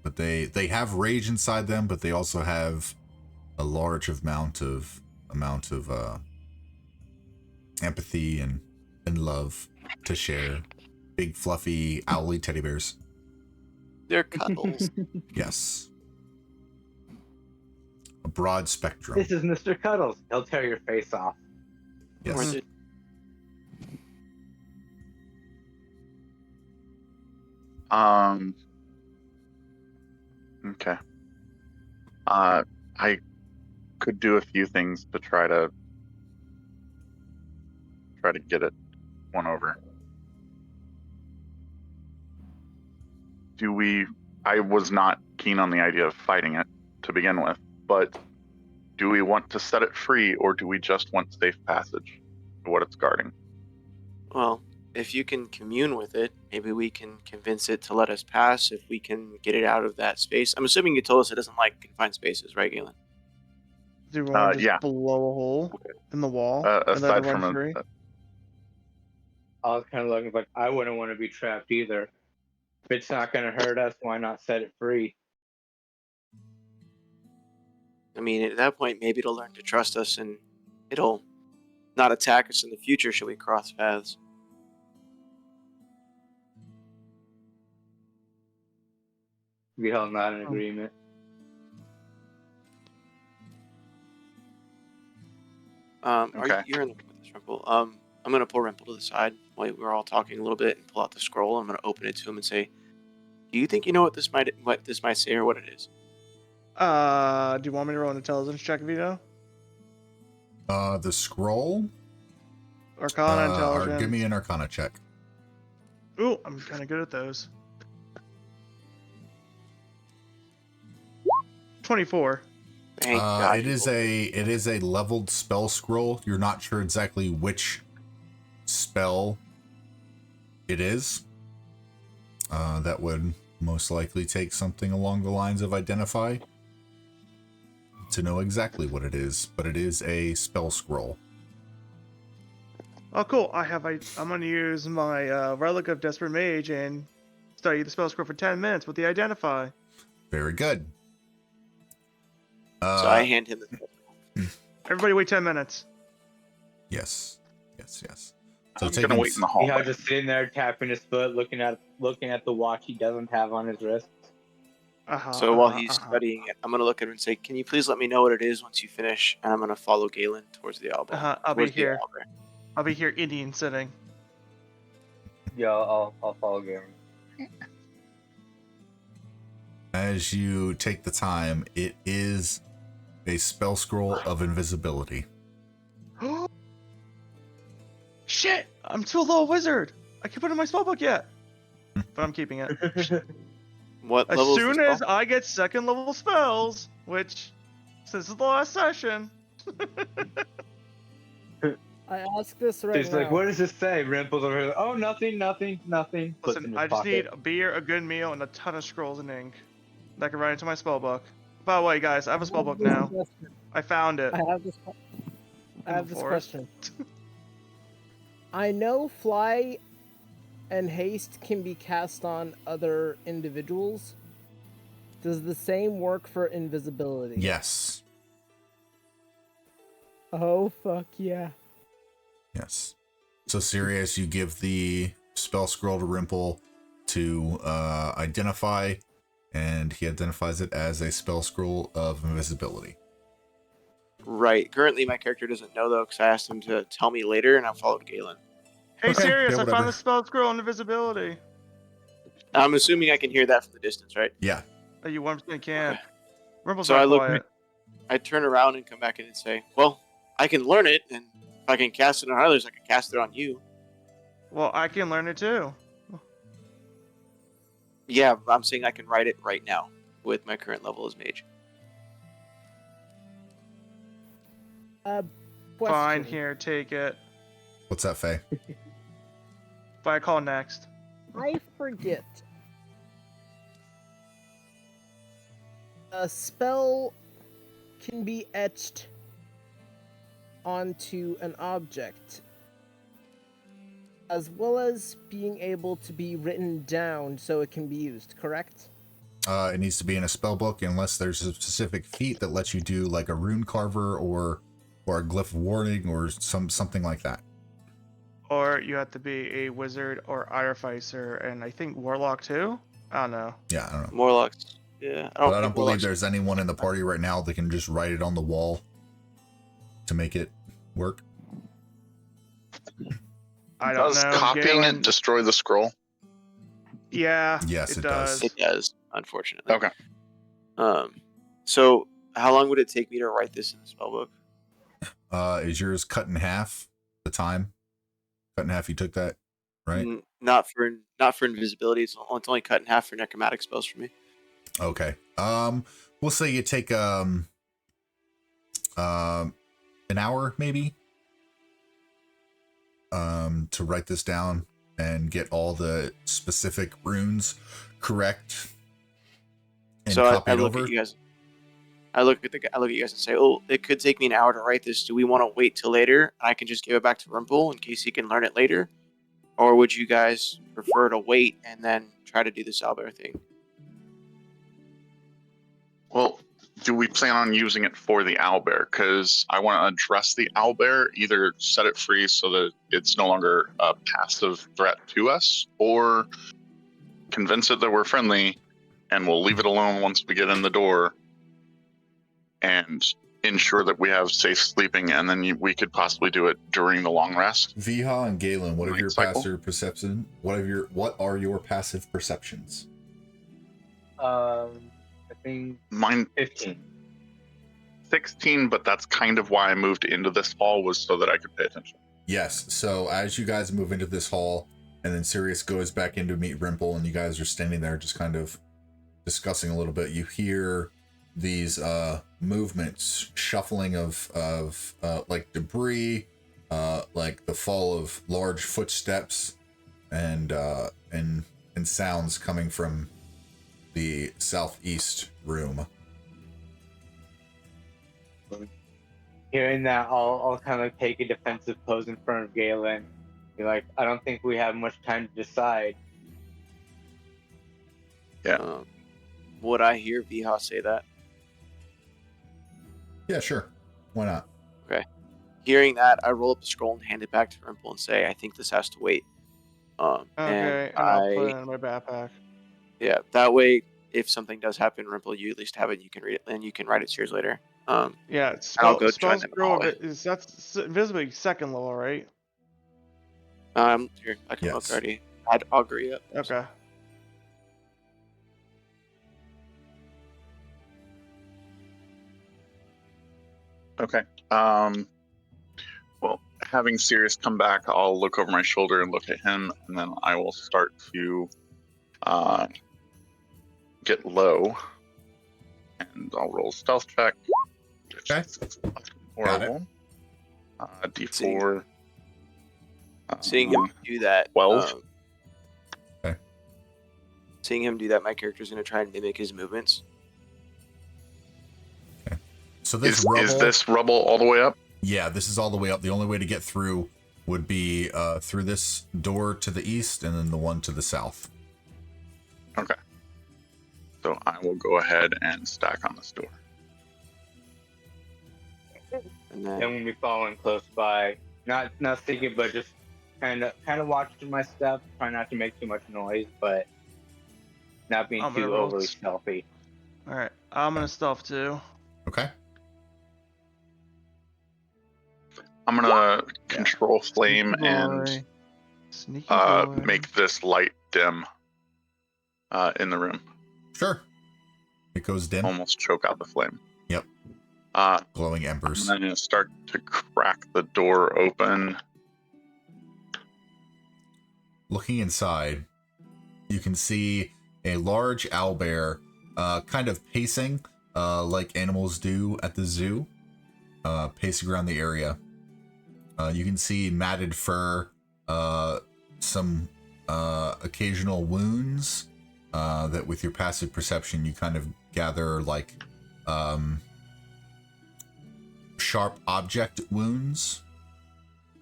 But they have rage inside them, but they also have a large amount of empathy and love to share. Big fluffy owly teddy bears. They're cuddles. Yes. A broad spectrum. This is Mr. Cuddles. He'll tear your face off. Or Yes. the- Okay. I could do a few things to try to get it won over. I was not keen on the idea of fighting it to begin with, but do we want to set it free, or do we just want safe passage to what it's guarding? Well, if you can commune with it, maybe we can convince it to let us pass if we can get it out of that space. I'm assuming you told us it doesn't like confined spaces, right, Galen? Do you want to just yeah. blow a hole in the wall and let Aside it run from free? I was kind of looking like I wouldn't want to be trapped either. If it's not going to hurt us, why not set it free? I mean, at that point, maybe it'll learn to trust us and it'll not attack us in the future should we cross paths. We all not in agreement. Okay. You're in the room with this, Rimple. I'm gonna pull Rimple to the side while we're all talking a little bit and pull out the scroll. I'm gonna open it to him and say, "Do you think you know what this might say or what it is?" Do you want me to roll an intelligence check, Vito? The scroll? Arcana, Or intelligence. give me an Arcana check. Ooh, I'm kind of good at those. 24. Thank God. It is a leveled spell scroll. You're not sure exactly which spell it is. That would most likely take something along the lines of identify to know exactly what it is, but it is a spell scroll. Oh, cool. I'm going to use my Relic of Desperate Mage and study the spell scroll for 10 minutes with the Identify. Very good. So I hand him the scroll. Everybody wait 10 minutes. Yes. So I'm gonna wait in the hallway. He's just sitting there tapping his foot, looking at the watch he doesn't have on his wrist. So while he's studying it, I'm gonna look at him and say, "Can you please let me know what it is once you finish?" And I'm gonna follow Galen towards the Owlbear. I'll be here. I'll be here, Indian sitting. Yeah, I'll follow Galen. As you take the time, it is a spell scroll of invisibility. Shit! I'm too low wizard. I can't put it in my spellbook yet. But I'm keeping it. What As level soon is the as spell? I get second level spells, which since it's the last session. I ask this right It's now. like, what does this say? Rimples over here. Oh, nothing. Puts it in Listen, his I just pocket. need a beer, a good meal, and a ton of scrolls and ink that I can write into my spellbook. By the way, guys, I have a spellbook now. I found it. I have this forest. question. I know fly and haste can be cast on other individuals. Does the same work for invisibility? Yes. Oh, fuck yeah. Yes. So Sirius, you give the spell scroll to Rimple to identify, and he identifies it as a spell scroll of invisibility. Right. Currently, my character doesn't know though, because I asked him to tell me later, and I followed Galen. Hey, Okay, Sirius, yeah, I found whatever. the spell scroll on invisibility. I'm assuming I can hear that from the distance, right? Yeah. Oh, you 100% can't. Okay. Rimple's So not I look. quiet. I turn around and come back in and say, "Well, I can learn it, and if I can cast it on others, I can cast it on you." Well, I can learn it too. Yeah, I'm saying I can write it right now with my current level as mage. Question. Fine, here, take it. What's that, Faye? But I call next. I forget. A spell can be etched onto an object, as well as being able to be written down so it can be used, correct? It needs to be in a spell book unless there's a specific feat that lets you do like a rune carver or a glyph of warning or something like that. Or you have to be a wizard or artificer, and I think warlock too? I don't know. Yeah, I don't know. Warlocks. Yeah, But I don't think believe warlocks- there's anyone in the party right now that can just write it on the wall to make it work. I don't Does know. copying Galen- it destroy the scroll? Yeah, Yes, it it does. It does, unfortunately. Okay. So how long would it take me to write this in the spellbook? Is yours cut in half? The time cut in half? You took that, right? Not for invisibility. It's only cut in half for necromantic spells for me. Okay. We'll say you take an hour maybe to write this down and get all the specific runes correct and So copy I it look over. at you guys. I look at you guys and say, "Oh, it could take me an hour to write this. Do we want to wait till later? I can just give it back to Rimple in case he can learn it later, Or would you guys prefer to wait and then try to do this Owlbear thing? Well, do we plan on using it for the owlbear? Because I want to address the owlbear, either set it free so that it's no longer a passive threat to us, or convince it that we're friendly and we'll leave it alone once we get in the door and ensure that we have safe sleeping, and then we could possibly do it during the long rest. Viha and Galen, what are Night your cycle? passive perception? What are your passive perceptions? I think Mine 15. 16, but that's kind of why I moved into this hall, was so that I could pay attention. Yes. So as you guys move into this hall, and then Sirius goes back in to meet Rimple, and you guys are standing there just kind of discussing a little bit, you hear these movements, shuffling of like debris, like the fall of large footsteps, and sounds coming from the southeast room. Hearing that, I'll kind of take a defensive pose in front of Galen. Be like, I don't think we have much time to decide. Yeah. Would I hear Viha say that? Yeah, sure. Why not? Hearing that, I roll up the scroll and hand it back to Rimple and say, I think this has to wait. Okay, and I'll put it in my backpack. Yeah, that way, if something does happen, Rimple, you at least have it. You can read it, and you can write it to yours later. Yeah, and I'll go spell join them in the scroll hallway. that's visibly second level, right? Here, I can Yes. look already. I'd augury it. Okay. Okay. Well, having Sirius come back, I'll look over my shoulder and look at him, and then I will start to get low, and I'll roll a stealth check. Okay. Horrible. D4. Seeing him do that. 12. Okay. Seeing him do that, my character's going to try and mimic his movements. So this Is rubble, this rubble all the way up? yeah, this is all the way up. The only way to get through would be through this door to the east, and then the one to the south. Okay. So I will go ahead and stack on this door. And then, Then we'll be following close by, not thinking, but just kind of watching my step, try not to make too much noise, but not being I'm gonna too roll overly stealthy. All right, I'm gonna stealth too. Okay. I'm gonna control flame and Sneaky boy. make this light dim in the room. Sure. It goes dim. Almost choke out the flame. Yep. Glowing I'm embers. gonna start to crack the door open. Looking inside, you can see a large owlbear kind of pacing like animals do at the zoo, pacing around the area. You can see matted fur, some occasional wounds that with your passive perception you kind of gather like sharp object wounds,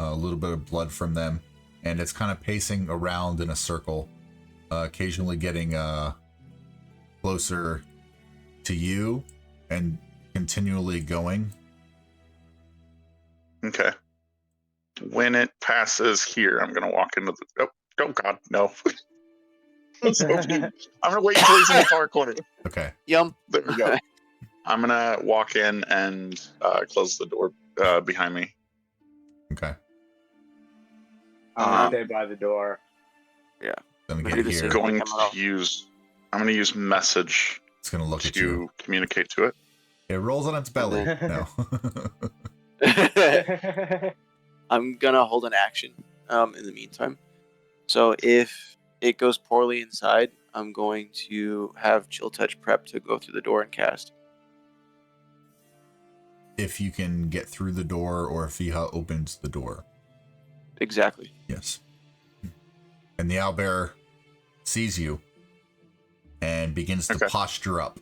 a little bit of blood from them, and it's kind of pacing around in a circle, occasionally getting closer to you and continually going. Okay. When it passes here, I'm gonna walk into the. Oh God, no! It's opening. I'm gonna wait until he's in the far corner. Okay. yum. There we go. I'm gonna walk in and close the door behind me. Okay. I'm gonna stay by the door. Then Ready again to here, say- Going Camera. to use. I'm gonna use message it's gonna look at you. to communicate to it. It rolls on its belly. No. I'm gonna hold an action in the meantime. So if it goes poorly inside, I'm going to have Chill Touch prep to go through the door and cast. If you can get through the door, or if Viha opens the door. Exactly. Yes. And the owlbear sees you and begins to Okay. posture up.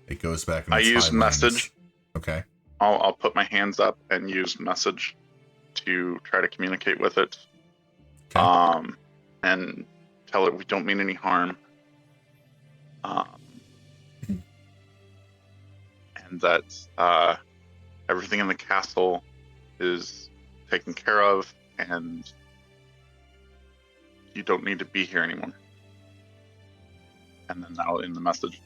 It goes back. In I its use hind limbs. message. Okay. I'll put my hands up and use message to try to communicate with it. And tell it we don't mean any harm. And that everything in the castle is taken care of, and you don't need to be here anymore. And then I'll end the message.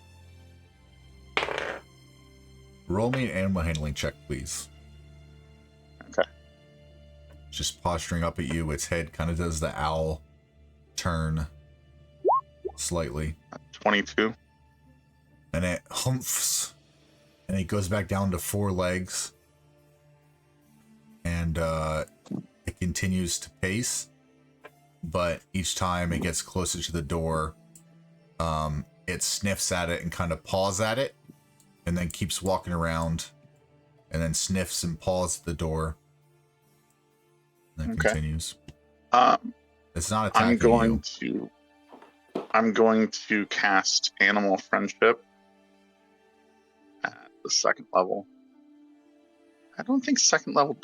Roll me an animal handling check, please. Okay. Just posturing up at you, its head kind of does the owl turn slightly. 22. And it humphs, and it goes back down to 4 legs. And it continues to pace, but each time it gets closer to the door, it sniffs at it and kind of paws at it, and then keeps walking around, and then sniffs and paws at the door. And then continues. It's not attacking you. I'm going to cast Animal Friendship at the 2nd level. I don't think second level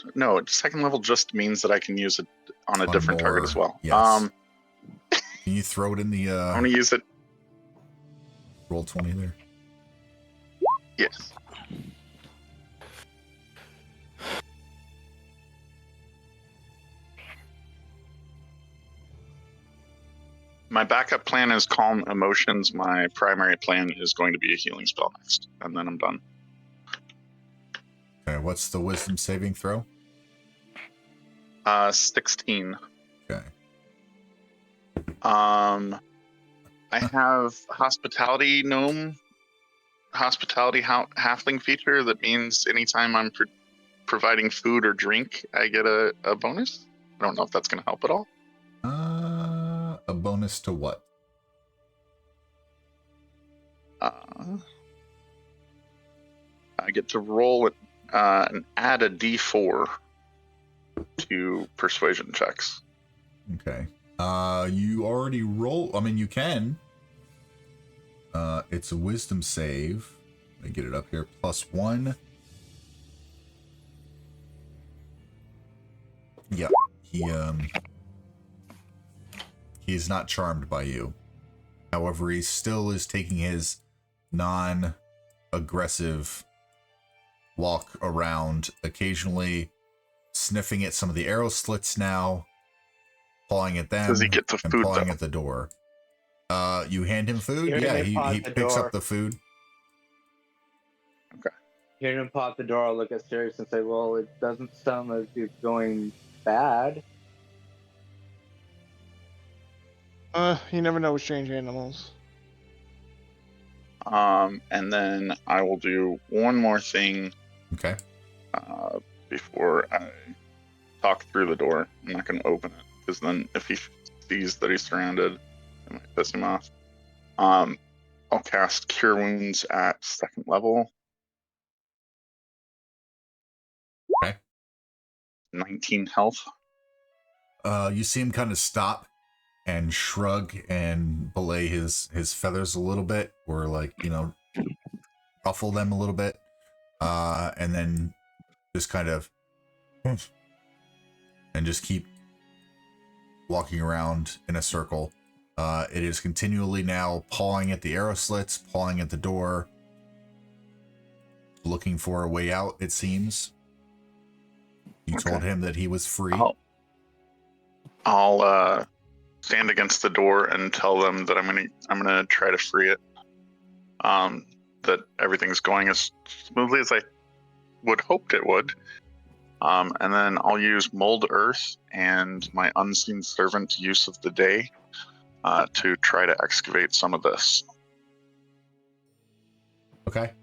just means that I can use it on a different target as well. Yes. Can you throw it in the I'm gonna use it. Roll 20 there. Yes. My backup plan is Calm Emotions. My primary plan is going to be a healing spell next, and then I'm done. Okay, what's the wisdom saving throw? 16. Okay. I have Hospitality Gnome, Hospitality Halfling feature that means anytime I'm providing food or drink, I get a bonus. I don't know if that's going to help at all. A bonus to what? I get to roll it and add a d4 to persuasion checks. Okay. You already roll. I mean, you can. It's a wisdom save. Let me get it up here. +1. Yeah. He's not charmed by you. However, he still is taking his non-aggressive walk around, occasionally sniffing at some of the arrow slits now, pawing at them, Does he get the and food, pawing though? at the door. You hand him food? Hearing Yeah, him paw he at the picks door. up the food. Hearing him pop the door, I'll look at Sirius and say, well, it doesn't sound like it's going bad. You never know with strange animals. And then I will do one more thing Okay. before I talk through the door. I'm not going to open it, because then if he sees that he's surrounded, it might piss him off. I'll cast Cure Wounds at 2nd level. Okay. 19 health. You see him kind of stop and shrug and belay his feathers a little bit, or ruffle them a little bit, and then just kind of and just keep walking around in a circle. It is continually now pawing at the arrow slits, pawing at the door, looking for a way out, it seems. You told him that he was free. I'll stand against the door and tell them that I'm gonna try to free it. That everything's going as smoothly as I would hoped it would. And then I'll use Mold Earth and my Unseen Servant use of the day to try to excavate some of this. Okay.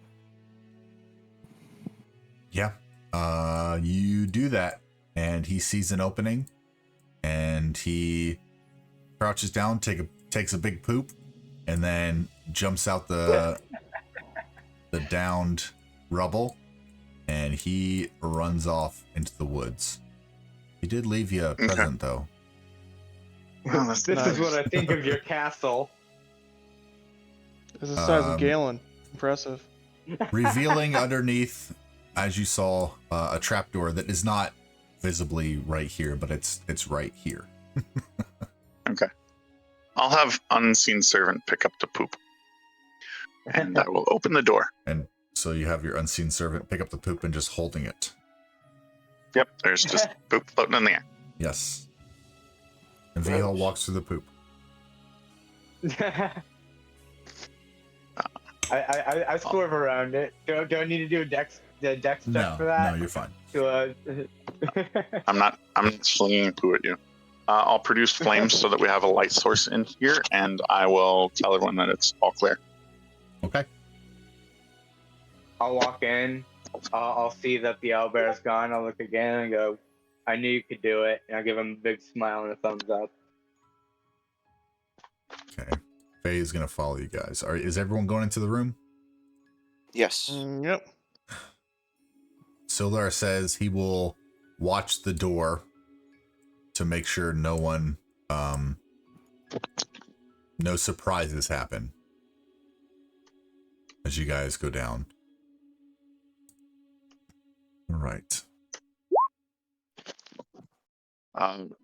Yeah. You do that, and he sees an opening, and he crouches down, takes a big poop, and then jumps out the downed rubble, and he runs off into the woods. He did leave you a present, though. Oh, that's This nice. is what I think of your castle. It's the size of Galen. Impressive. Revealing underneath, as you saw, a trapdoor that is not visibly right here, but it's right here. I'll have unseen servant pick up the poop, and I will open the door. And so you have your unseen servant pick up the poop and just holding it. Yep, there's just poop floating in the air. Yes. And Vihal walks through the poop. I swerve around it. Do I need to do a dex check for that? No, you're fine. I'm not slinging poo at you. I'll produce flames so that we have a light source in here, and I will tell everyone that it's all clear. Okay. I'll walk in. I'll see that the owlbear's gone. I'll look again and go, I knew you could do it. And I'll give him a big smile and a thumbs up. Okay. Faye is going to follow you guys. Is everyone going into the room? Yes. Yep. Solar says he will watch the door to make sure no one, no surprises happen as you guys go down. All right.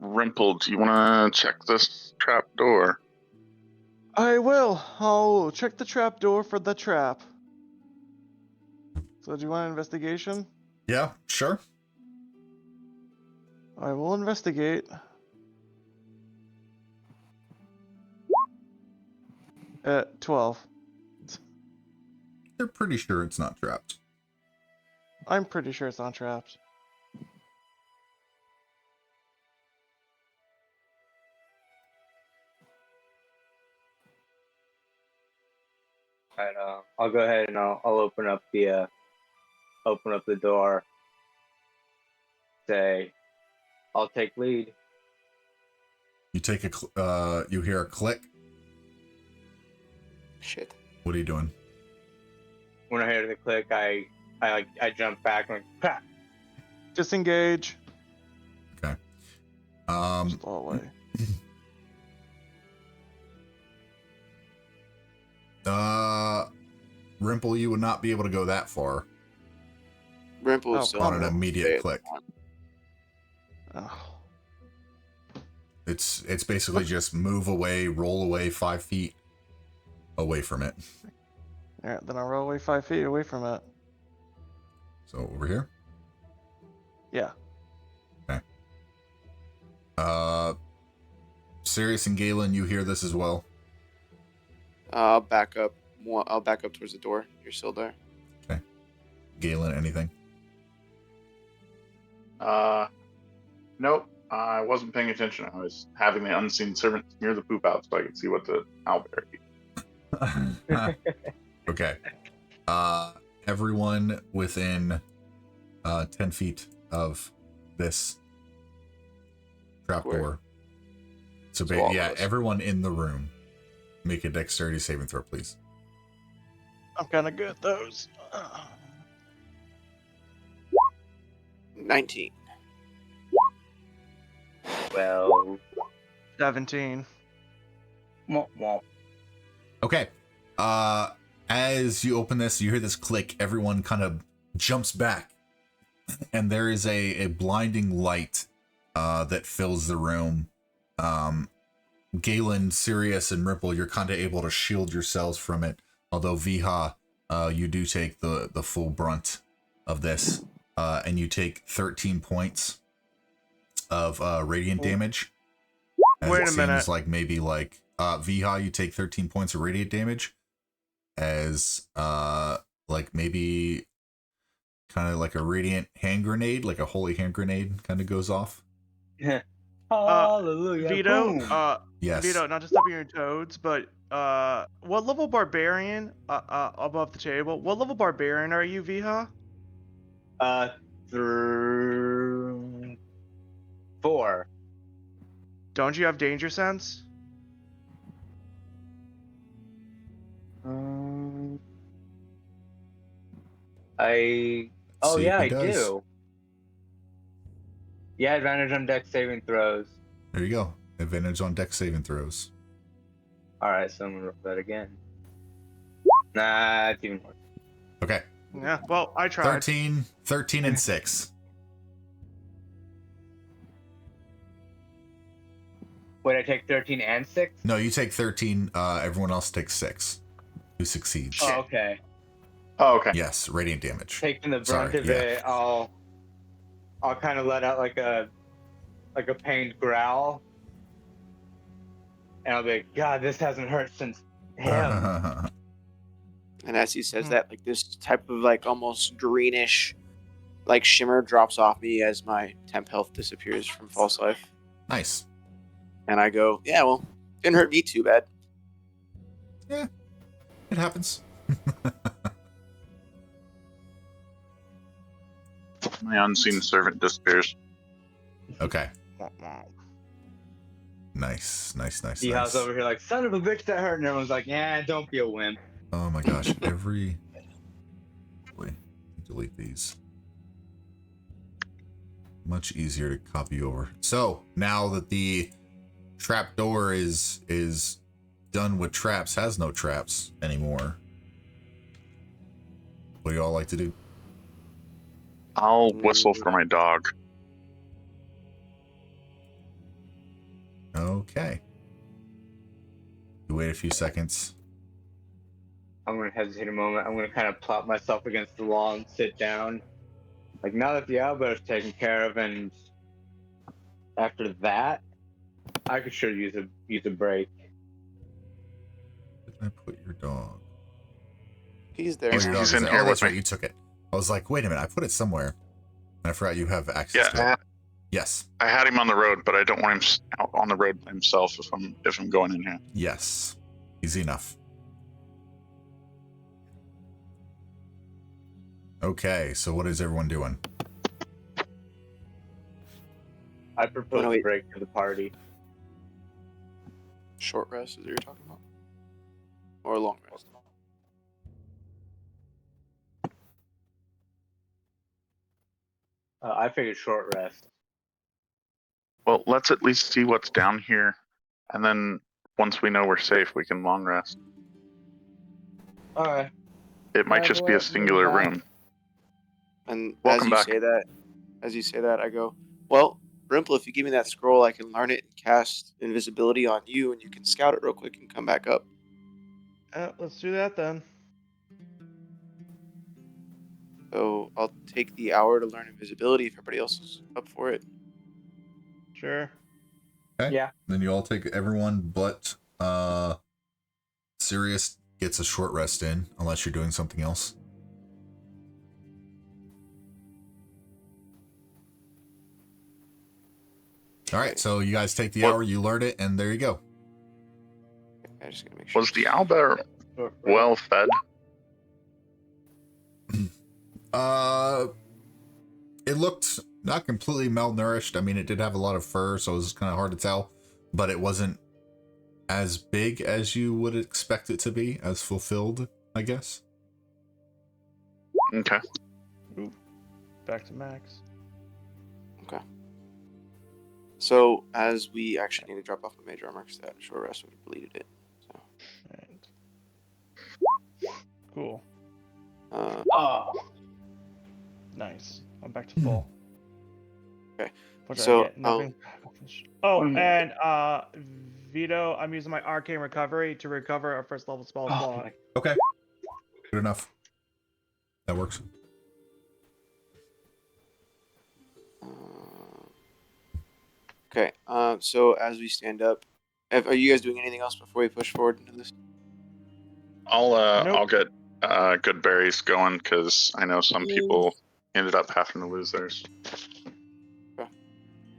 Rimple, do you want to check this trap door? I will. I'll check the trap door for the trap. So do you want an investigation? Yeah, sure. I will investigate. At 12. They're pretty sure it's not trapped. I'm pretty sure it's not trapped. Alright, I'll go ahead and I'll open up the door. Say, I'll take lead. You take you hear a click. Shit. What are you doing? When I hear the click, I jump back and like, Disengage. Okay. Just all the way. Rimple, you would not be able to go that far Rimple is still on an immediate click. Oh. It's basically just move away, roll away 5 feet away from it. Alright, then I'll roll away 5 feet away from it. So over here. Yeah. Okay. Sirius and Galen, you hear this as well. I'll back up. I'll back up towards the door. You're still there. Okay. Galen, anything? Nope. I wasn't paying attention. I was having the unseen servant smear the poop out so I could see what the owlbear eat. Okay. Everyone within 10 feet of this trapdoor. So yeah, everyone in the room. Make a dexterity saving throw, please. I'm kind of good at those. 19. well, 17. Okay. As you open this, you hear this click. Everyone kind of jumps back, and there is a blinding light that fills the room. Galen, Sirius, and Ripple, you're kind of able to shield yourselves from it. Although Viha, you do take the full brunt of this, and you take 13 points of radiant damage. As Wait it a minute. seems like maybe like Viha, you take 13 points of radiant damage. As like maybe kind of like a radiant hand grenade, like a holy hand grenade kind of goes off. hallelujah. Vito, boom. Yes. Vito, not to step on your toes, but what level barbarian above the table? What level barbarian are you, Viha? Through 4. Don't you have danger sense? Oh See yeah, if I he does. do. Yeah, advantage on dex saving throws. There you go. Advantage on dex saving throws. All right, so I'm gonna roll that again. Nah, it's even worse. Okay. Yeah, well, I tried. 13 and 6. Would I take 13 and 6? No, you take 13. Everyone else takes 6. Who succeeds? Oh, okay. Oh, okay. Yes, radiant damage. Taking the brunt Sorry, of yeah. it, I'll kind of let out like a pained growl, and I'll be like, God, this hasn't hurt since him. And as he says that, like this type of like almost greenish, like shimmer drops off me as my temp health disappears from false life. Nice. And I go, yeah, well, didn't hurt me too bad. Yeah, it happens. My unseen servant disappears. Okay. Nice. D-House over here like, son of a bitch, that hurt. And everyone's like, yeah, don't be a wimp. Oh my gosh, Wait, delete these. Much easier to copy over. So, now that the trapdoor is done with traps, has no traps anymore, what do y'all like to do? I'll whistle for my dog. Okay. You wait a few seconds. I'm going to hesitate a moment. I'm going to kind of plop myself against the wall and sit down. Like, now that the owlbear is taken care of, and after that, I could sure use a break. Did I put your dog? He's there. He's your in dog's there. here Oh, that's with right, me. you took it. I was like, wait a minute, I put it somewhere. And I forgot you have access to it. Yeah, Yes. I had him on the road, but I don't want him out on the road by himself if I'm going in here. Yes. Easy enough. Okay, so what is everyone doing? I propose Oh, a wait. break to the party. Short rest is what you're talking about? Or a long rest? I figured short rest. Well, let's at least see what's down here, and then once we know we're safe, we can long rest. Alright. It might By just the be way, a singular move back. room. And Welcome back. as you say that, I go, well, Brimple, if you give me that scroll, I can learn it and cast invisibility on you, and you can scout it real quick and come back up. Let's do that then. So I'll take the hour to learn invisibility if everybody else is up for it. Sure. Okay. Yeah. Then you all take everyone but Sirius gets a short rest in, unless you're doing something else. Alright, so you guys take the hour, you learn it, and there you go. I just gotta make sure. Was the owlbear Short rest. well fed? It looked not completely malnourished. I mean, it did have a lot of fur, so it was kind of hard to tell, but it wasn't as big as you would expect it to be, as fulfilled, I guess. Okay. Back to max. Okay. So as we actually need to drop off my major armor because that short rest would have deleted it. So Right. Cool. Oh. Nice. I'm back to full. Okay. What did So, I get? Nothing. Oh, and Vito, I'm using my arcane recovery to recover a first level spell Oh, slot. my- Okay. Good enough. That works. Okay. So as we stand up, are you guys doing anything else before we push forward into this? I'll get good berries going because I know some people ended up having to lose theirs.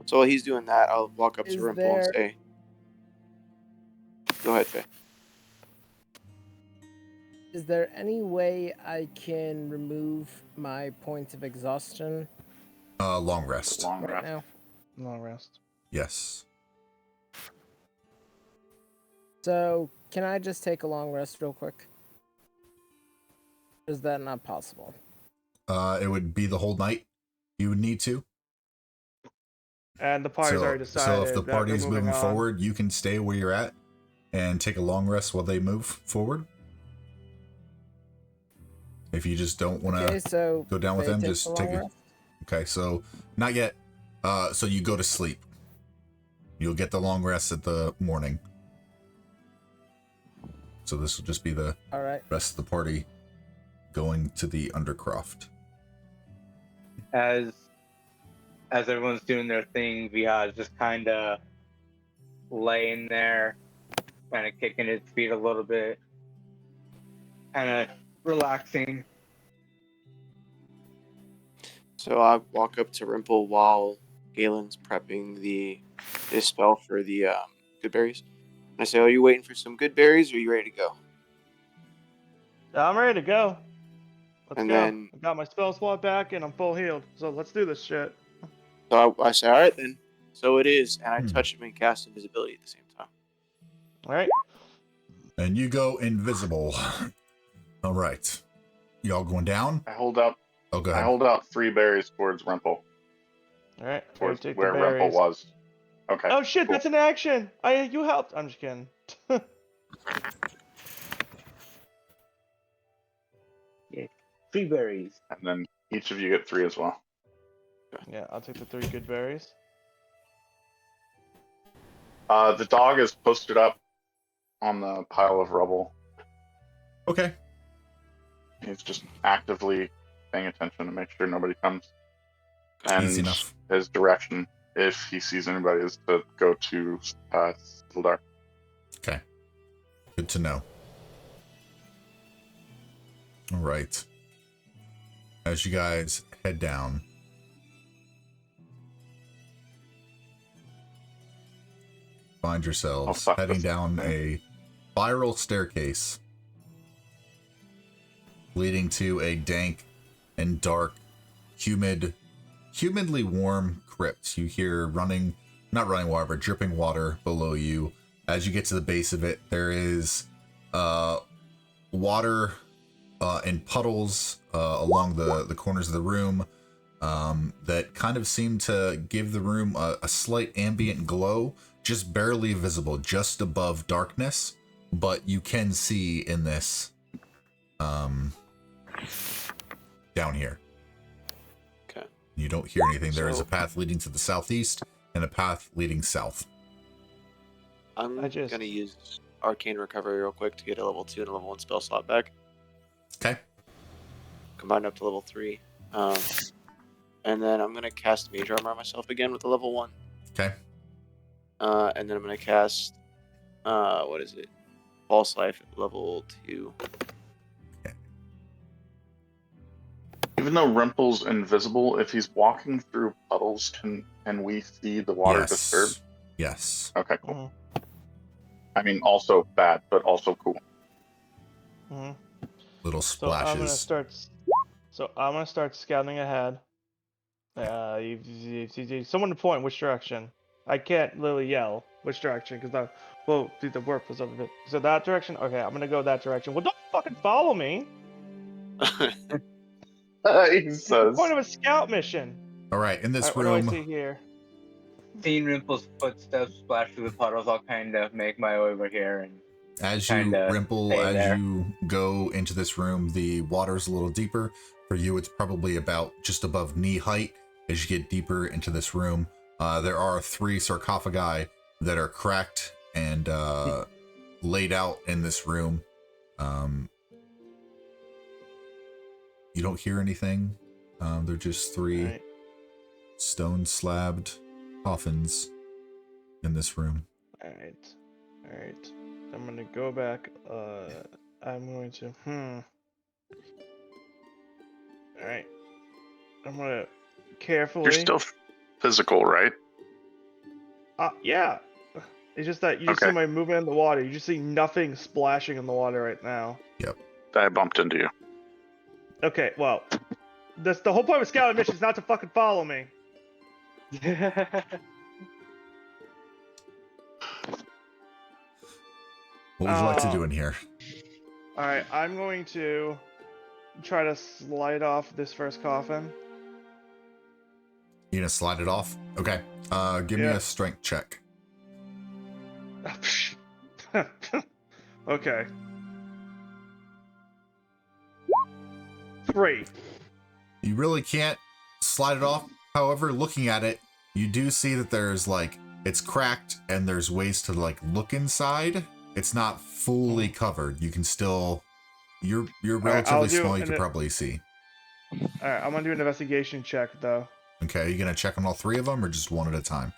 So while he's doing that, I'll walk up to Is Rimple there- and say, "Go ahead, Faye." Is there any way I can remove my points of exhaustion Long rest. Long right rest. now? Long rest. Yes. So, can I just take a long rest real quick? Is that not possible? It would be the whole night. You would need to. And the party's already decided. So if the that we're party's moving on. forward, you can stay where you're at and take a long rest while they move forward. If you just don't want to Okay, so go down with Faye them, takes just a take long it. rest? Okay, so not yet. So you go to sleep. You'll get the long rest at the morning. So this will just be the All right. rest of the party going to the Undercroft. As everyone's doing their thing, Vihad's just kind of laying there, kind of kicking his feet a little bit, kind of relaxing. So I walk up to Rimple while Galen's prepping his spell for the good berries. And I say, "Are you waiting for some good berries, or are you ready to go?" I'm ready to go. Let's And go. then- I got my spell slot back and I'm full healed. So let's do this shit. So I say, "All right then." So it is, and I touch him and cast invisibility at the same time. All right. And you go invisible. All right. Y'all going down? I hold out. Oh, go I ahead. hold out 3 berries towards Rimple, All right. towards Take where the Rimple berries. was. Okay. Oh shit, cool. that's an action. You helped. I'm just kidding. 3 berries. And then each of you get 3 as well. Yeah, I'll take the 3 good berries. The dog is posted up on the pile of rubble. Okay. He's just actively paying attention to make sure nobody comes. And Easy enough. his direction, if he sees anybody, is to go to Sildar. Okay. Good to know. All right. As you guys head down, find yourselves fuck, heading that's down okay. a spiral staircase leading to a dank and dark, humidly warm crypt. You hear not running water, but dripping water below you. As you get to the base of it, there is water in puddles along the corners of the room that kind of seem to give the room a slight ambient glow, just barely visible, just above darkness, but you can see in this down here. Okay. You don't hear anything. There is So- a path leading to the southeast and a path leading south. I'm I just- gonna use Arcane Recovery real quick to get a level 2 and a level 1 spell slot back. Okay. Combined up to level 3. And then I'm gonna cast Mage Armor on myself again with a level 1. Okay. And then I'm gonna cast what is it? False Life at level 2. Even though Rimple's invisible, if he's walking through puddles, can we see the water disturbed? Yes. Okay, cool. Mhm. I mean, also bad, but also cool. Mhm. Little So I'm gonna splashes. start scouting ahead. Someone to point which direction. I can't literally yell which direction because the work was of it. So that direction. Okay, I'm gonna go that direction. Well, don't fucking follow me. He It's the says. point of a scout mission. All right. In this Alright, what do I room, see here? Seeing Rimple's footsteps splash through the puddles, I'll kind of make my way over here and as you kinda Rimple, stay as there. you go into this room, the water's a little deeper. For you, it's probably about just above knee height. As you get deeper into this room, there are 3 sarcophagi that are cracked and laid out in this room. You don't hear anything. They're just 3 Alright. stone slabbed coffins in this room. Alright. I'm gonna go back. I'm going to. Alright. I'm gonna carefully. You're still physical, right? Yeah. It's just that you just see Okay. my movement in the water. You just see nothing splashing in the water right now. I bumped into you. Okay, well, that's the whole point of scouting mission is not to fucking follow me. What would you like to do in here? All right, I'm going to try to slide off this first coffin. You gonna slide it off? Okay. Give me Yeah. a strength check. Okay. 3. You really can't slide it off. However, looking at it, you do see that there's like it's cracked and there's ways to like look inside. It's not fully covered. You can still, you're relatively small. You can probably see. All right, I'm gonna do an investigation check though. Okay, are you gonna check on all three of them or just one at a time?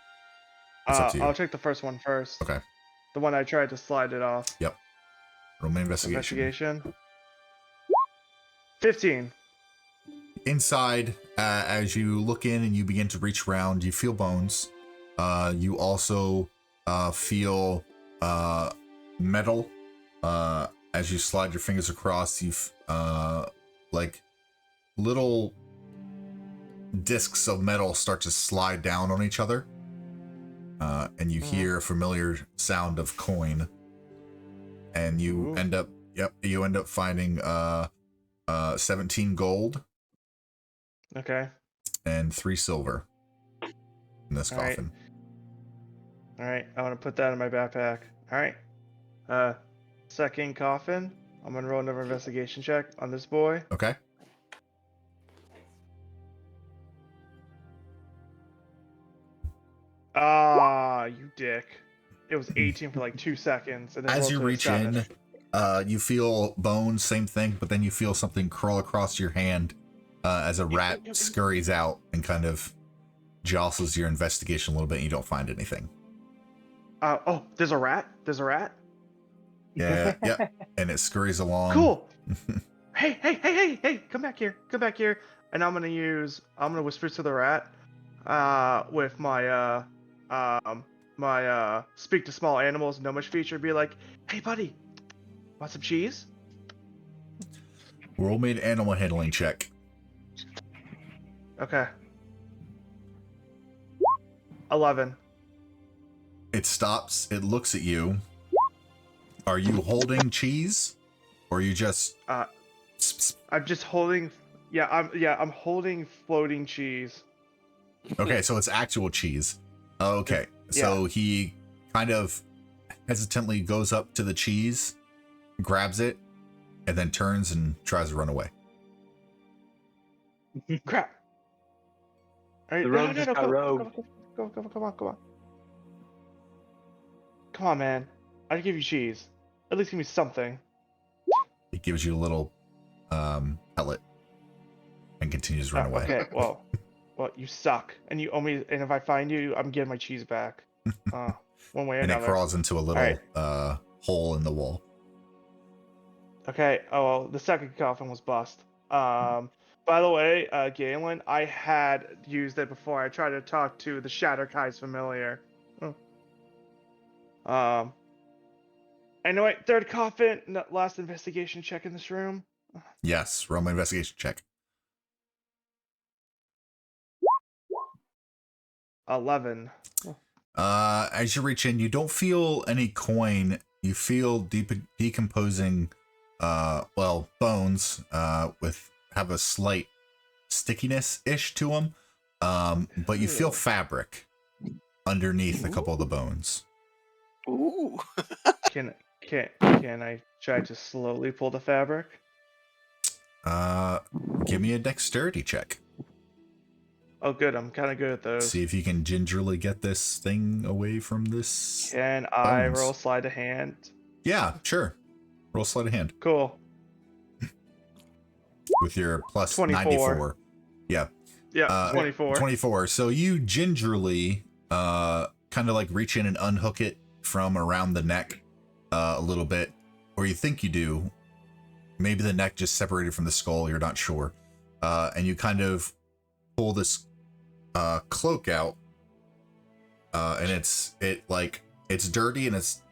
It's up to you. I'll check the first one first. Okay. The one I tried to slide it off. Yep. Roll me investigation. 15. Inside, as you look in and you begin to reach around, you feel bones. You also feel metal. As you slide your fingers across, you like little discs of metal start to slide down on each other. And you hear a familiar sound of coin. And you end up finding 17 gold. Okay. And 3 silver in this coffin. All right, I want to put that in my backpack. All right. Second coffin. I'm gonna roll another investigation check on this boy. Okay. Ah, you dick. It was 18 for like 2 seconds. And then as you rolled to a reach 7. in, you feel bones, same thing, but then you feel something crawl across your hand as a rat scurries out and kind of jostles your investigation a little bit and you don't find anything. Oh, there's a rat? There's a rat? Yeah, yeah. And it scurries along. Cool. Hey, come back here. Come back here. And I'm gonna whisper to the rat with my speak to small animals gnomish feature, be like, hey buddy, want some cheese? Roll me an animal handling check. Okay. 11. It stops, it looks at you. Are you holding cheese? Or are you just I'm just holding I'm holding floating cheese. Okay, so it's actual cheese. Okay. So he kind of hesitantly goes up to the cheese, grabs it, and then turns and tries to run away. Crap. All right, The rogue just got rogue. Come on. Come on, man. I give you cheese. At least give me something. He gives you a little pellet and continues to run away. Okay, well, you suck, and you owe me. And if I find you, I'm getting my cheese back. One way or and another. it crawls into a little hole in the wall. Okay. Oh, well, the second coffin was bust. By the way, Galen, I had used it before. I tried to talk to the Shatterkai's familiar. Anyway, third coffin. Last investigation check in this room. Yes, roll my investigation check. 11. As you reach in, you don't feel any coin. You feel decomposing, bones, have a slight stickiness-ish to them. But you feel fabric underneath a couple of the bones. Ooh. Can I try to slowly pull the fabric? Give me a dexterity check. Oh, good. I'm kind of good at those. See if you can gingerly get this thing away from this. Can I roll sleight of hand? Yeah, sure. Roll sleight of hand. Cool. With your plus 24. 94. Yeah. Yeah, 24. 24. So you gingerly kind of like reach in and unhook it from around the neck a little bit. Or you think you do. Maybe the neck just separated from the skull. You're not sure. And you kind of pull this cloak out. And it's dirty and it's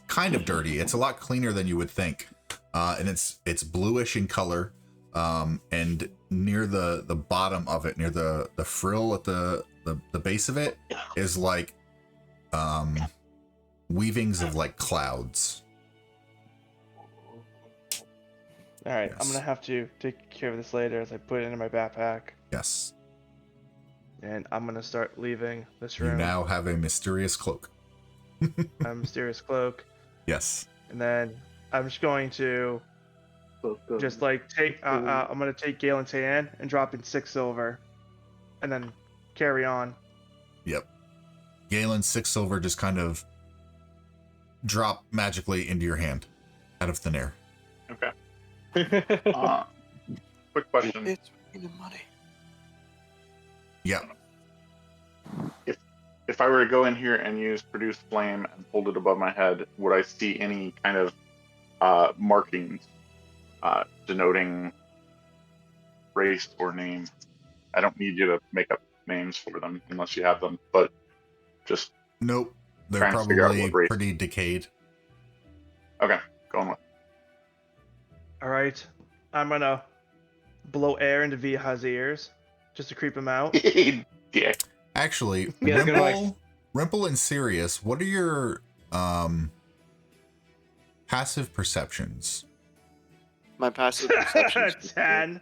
kind of dirty. It's a lot cleaner than you would think. And it's bluish in color. And near the bottom of it, near the frill at the base of it, is like weavings of like clouds. All right, Yes. I'm gonna have to take care of this later as I put it into my backpack, Yes. and I'm gonna start leaving this You room. now have a mysterious cloak. A mysterious cloak, Yes. and then I'm just going to just like take. I'm gonna take Galen's hand and drop in 6 silver, and then carry on. Yep. Galen, 6 silver just kind of drop magically into your hand out of thin air. Okay. Quick question. It's the money. Yeah. If I were to go in here and use produce flame and hold it above my head, would I see any kind of markings denoting race or name? I don't need you to make up names for them unless you have them, but just Nope. They're trying to figure out probably what race. pretty decayed. Okay, going with. All right, I'm gonna blow air into Viha's ears just to creep him out. Yeah. Actually, Yeah, good Rimple and Sirius, what are your passive perceptions? My passive perception is 10.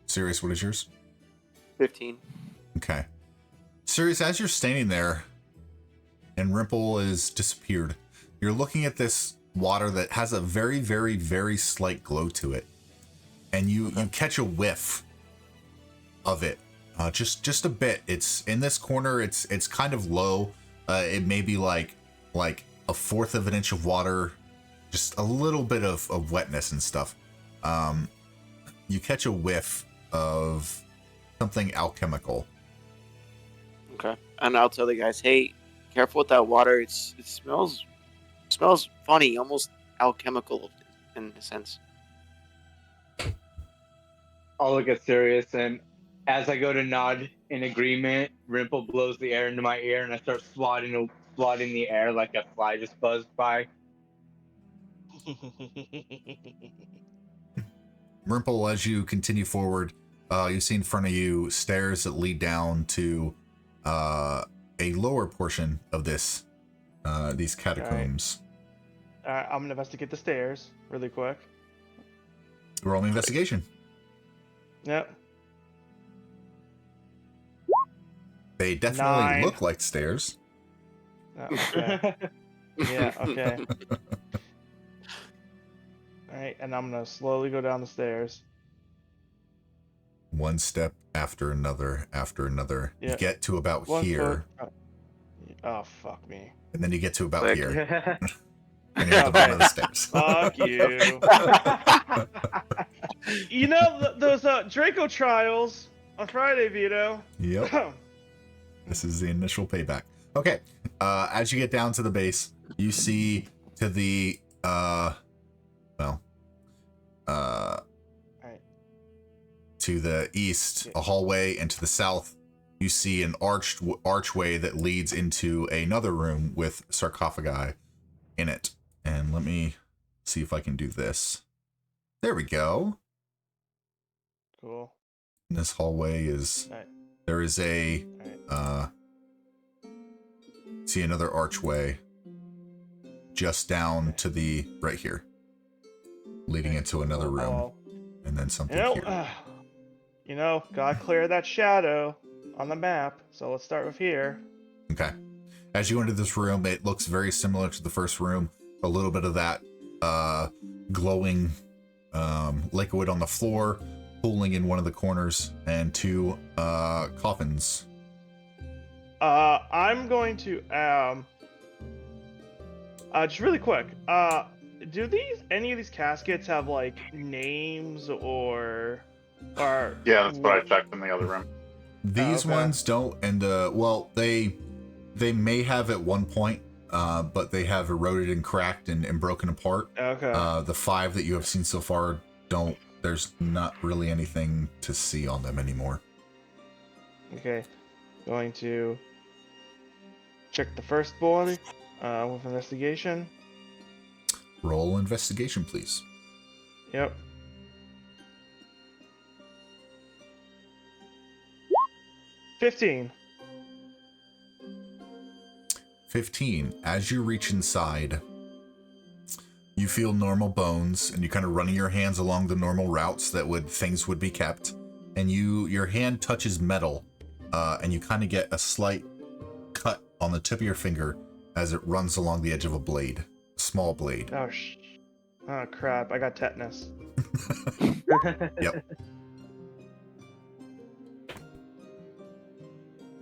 Sirius, what is yours? 15. Okay. Sirius, as you're standing there and Rimple is disappeared, you're looking at this water that has a very, very, very slight glow to it. And you catch a whiff of it. Just a bit. It's in this corner, it's kind of low. It may be like a fourth of an inch of water, just a little bit of wetness and stuff. You catch a whiff of something alchemical. Okay. And I'll tell the guys, hey, careful with that water. It smells funny, almost alchemical in a sense. I'll look at Sirius, and as I go to nod in agreement, Rimple blows the air into my ear, and I start swatting the air like a fly just buzzed by. Rimple, as you continue forward, you see in front of you stairs that lead down to a lower portion of these catacombs. I'm gonna investigate the stairs really quick. Roll an investigation. Yep. They definitely 9. look like stairs. Oh, okay. Yeah. Okay. All right, and I'm gonna slowly go down the stairs. One step after another after another. Yeah. You get to about One here, foot. Oh fuck me. and then you get to about Click. here, and you're at the bottom of the stairs. Fuck you. You know those Draco trials on Friday, Vito. Yep. This is the initial payback. Okay. As you get down to the base, you see to the to the east a hallway, and to the south you see an archway that leads into another room with sarcophagi in it. And let me see if I can do this. There we go. Cool. And this hallway is Alright. there is a Alright. see another archway just down to the right here, leading into another room, Oh, and then something well. here. Gotta clear that shadow on the map. So let's start with here. Okay. As you enter this room, it looks very similar to the first room. A little bit of that glowing liquid on the floor, pooling in one of the corners, and 2 coffins. I'm going to just really quick. Do any of these caskets have like names or Yeah, that's what I checked in the other room. These okay. ones don't, and well, they may have at one point, but they have eroded and cracked and broken apart. Okay. The 5 that you have seen so far don't. There's not really anything to see on them anymore. Okay. Going to check the first one with investigation. Roll investigation, please. Yep. $15. 15. As you reach inside, you feel normal bones, and you kind of running your hands along the normal routes that things would be kept, and your hand touches metal, and you kind of get a slight cut on the tip of your finger as it runs along the edge of a blade, a small blade. Oh crap! I got tetanus. Yep.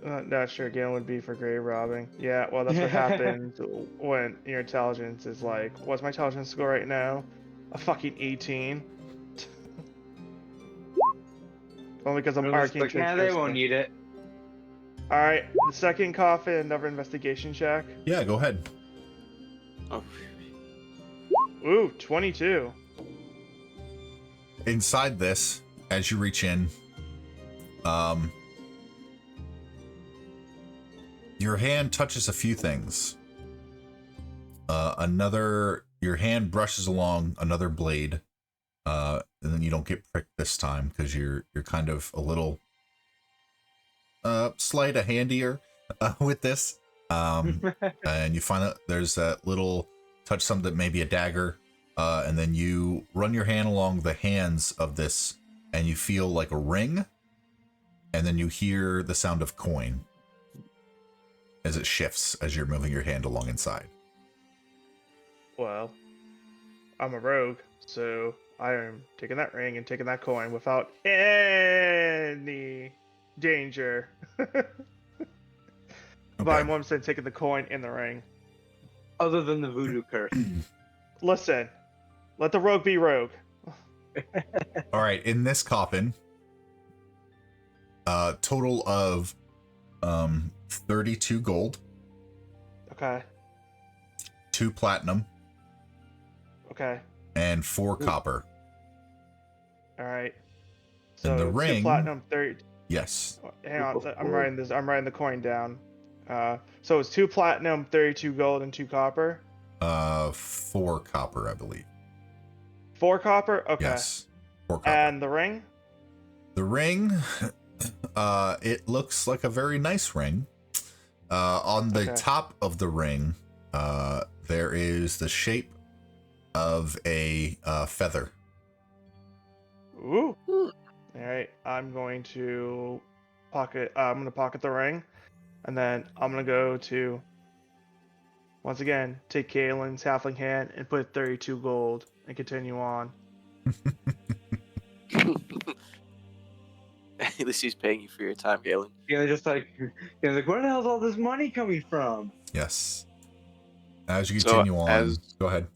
Not sure Galen would be for grave robbing. Yeah, well, that's what happens when your intelligence is like, what's my intelligence score right now? A fucking 18. Only because I'm arcane Like, nah, they won't need it. Alright, the second coffin, another investigation check. Yeah, go ahead. Oh, Ooh, 22. Inside this, as you reach in, your hand touches a few things. Your hand brushes along another blade, and then you don't get pricked this time because you're kind of a little slight a handier with this. And you find out there's that little touch, something that may be a dagger, and then you run your hand along the hands of this, and you feel like a ring, and then you hear the sound of coin as it shifts as you're moving your hand along inside. Well, I'm a rogue, so I am taking that ring and taking that coin without any danger. But I'm 100% taking the coin in the ring. Other than the voodoo curse. Listen, let the rogue be rogue. All right, in this coffin, total of 32 gold, Okay. 2 platinum, Okay. and 4 copper. All right. And the 2 ring- platinum, 30. Yes. Hang on, I'm writing this. I'm writing the coin down. So it's 2 platinum, 32 gold, and 2 copper. 4 copper, I believe. 4 copper. Okay. Yes. 4 copper. And the ring. The ring, it looks like a very nice ring. On the Okay. top of the ring, there is the shape of a feather. Ooh. All right. I'm going to pocket. I'm going to pocket the ring, and then I'm going to go to. Once again, take Galen's halfling hand and put 32 gold and continue on. At least he's paying you for your time, Galen. Just like, where the hell's all this money coming from? Yes. As you So, continue on, go ahead.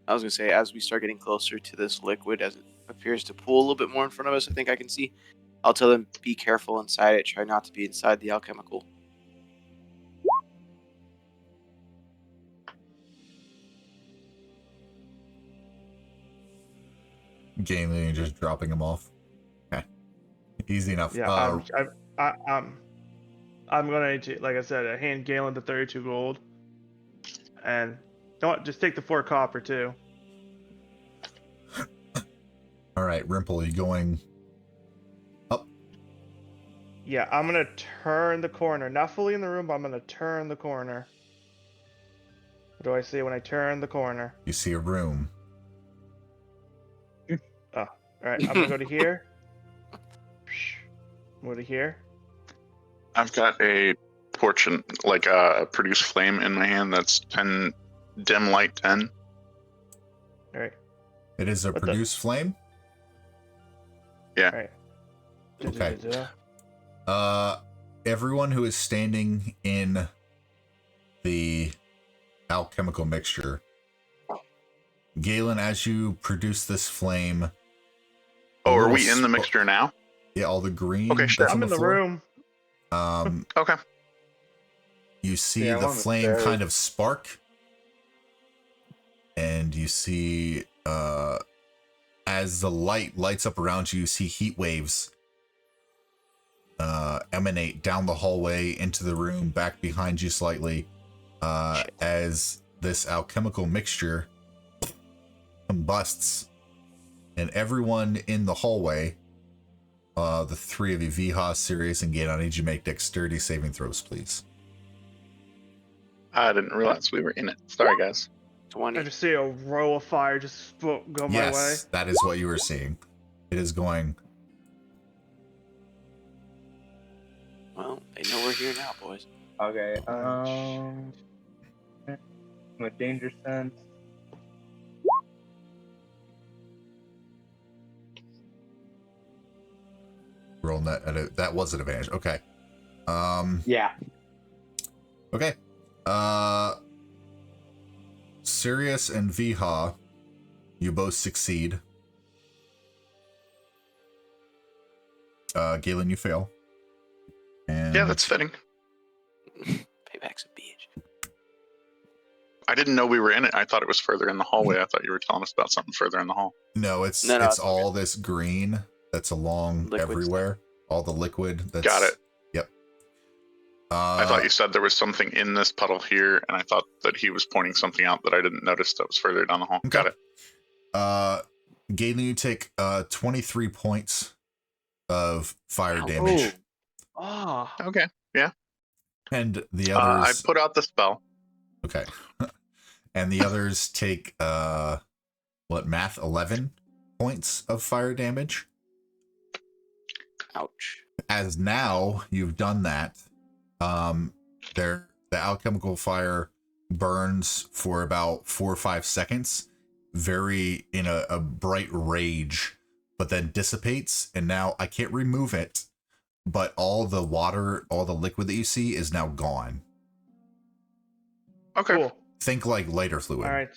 I was gonna say, as we start getting closer to this liquid, as it appears to pool a little bit more in front of us, I think I can see. I'll tell them, be careful inside it. Try not to be inside the alchemical. Game, you're just dropping them off. Okay. Easy enough. Yeah, I'm gonna, like I said, hand Galen the 32 gold, and don't just take the 4 copper too. All right, Rimple, you going up? Yeah, I'm gonna turn the corner, not fully in the room, but I'm gonna turn the corner. What do I see when I turn the corner? You see a room. All right, I'm gonna go to here. Go to here. I've got a torch and like a produce flame in my hand. That's 10 dim light 10. All right. It is a What the- produce flame. All right. Okay. Everyone who is standing in the alchemical mixture, Galen, as you produce this flame. Oh, are little we in the mixture now? Yeah, all the green. Okay, sure. that's on I'm in the floor. room. Okay. You see Yeah, the I'm on the flame stairs. kind of spark, and you see as the light lights up around you, you see heat waves emanate down the hallway into the room, back behind you slightly, as this alchemical mixture combusts, and everyone in the hallway, the 3 of you, Viha, Sirius, and Galen, I need you to make dexterity saving throws, please. I didn't realize we were in it. Sorry, guys. 20. I just see a row of fire just go my way. Yes, that is what you were seeing. It is going. Well, they know we're here now, boys. Okay, with danger sense. Rolling that. That was an advantage. Okay. Yeah. Okay. Sirius and Viha, you both succeed. Galen, you fail. And Yeah, that's fitting. Payback's a bitch. I didn't know we were in it. I thought it was further in the hallway. I thought you were telling us about something further in the hall. No, it's No, it's it's all this green that's along Liquid everywhere. All the liquid that's Got it. Yep. I thought you said there was something in this puddle here, and I thought that he was pointing something out that I didn't notice that was further down the hall. Okay. Got it. Galen, you take 23 points of fire damage. Ah. Okay. Yeah. And the I others put out the spell. Okay. And the others take math 11 points of fire damage. Ouch. As now you've done that, the alchemical fire burns for about 4 or 5 seconds, very in a bright rage, but then dissipates, and now I can't remove it, but all the water, all the liquid that you see is now gone. Okay. Cool. Think like lighter fluid. All right.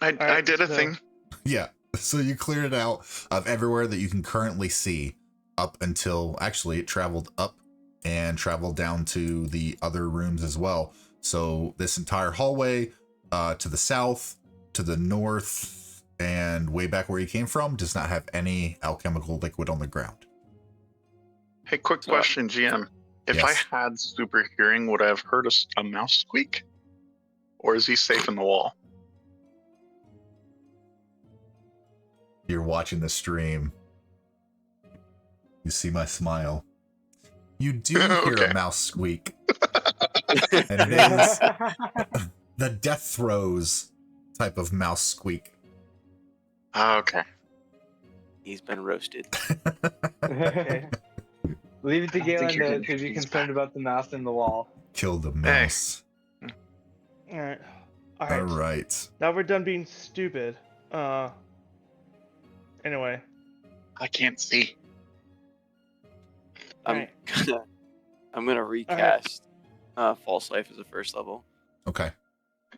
I right, did a so- thing. Yeah. So you cleared it out of everywhere that you can currently see up until actually it traveled up and traveled down to the other rooms as well. So this entire hallway to the south, to the north, and way back where you came from does not have any alchemical liquid on the ground. Hey, quick So- question, GM. If Yes. I had super hearing, would I have heard a mouse squeak? Or is he safe in the wall? You're watching the stream. You see my smile. You do hear Okay. a mouse squeak. And it is the death throes type of mouse squeak. Okay. He's been roasted. Okay. Leave it to I don't think Galen you're to gonna be get these concerned back. about the mouse in the wall. Kill the mouse. All right. All right. All right. Now we're done being stupid. Anyway. I can't see. I'm gonna recast False Life as a first level. Okay.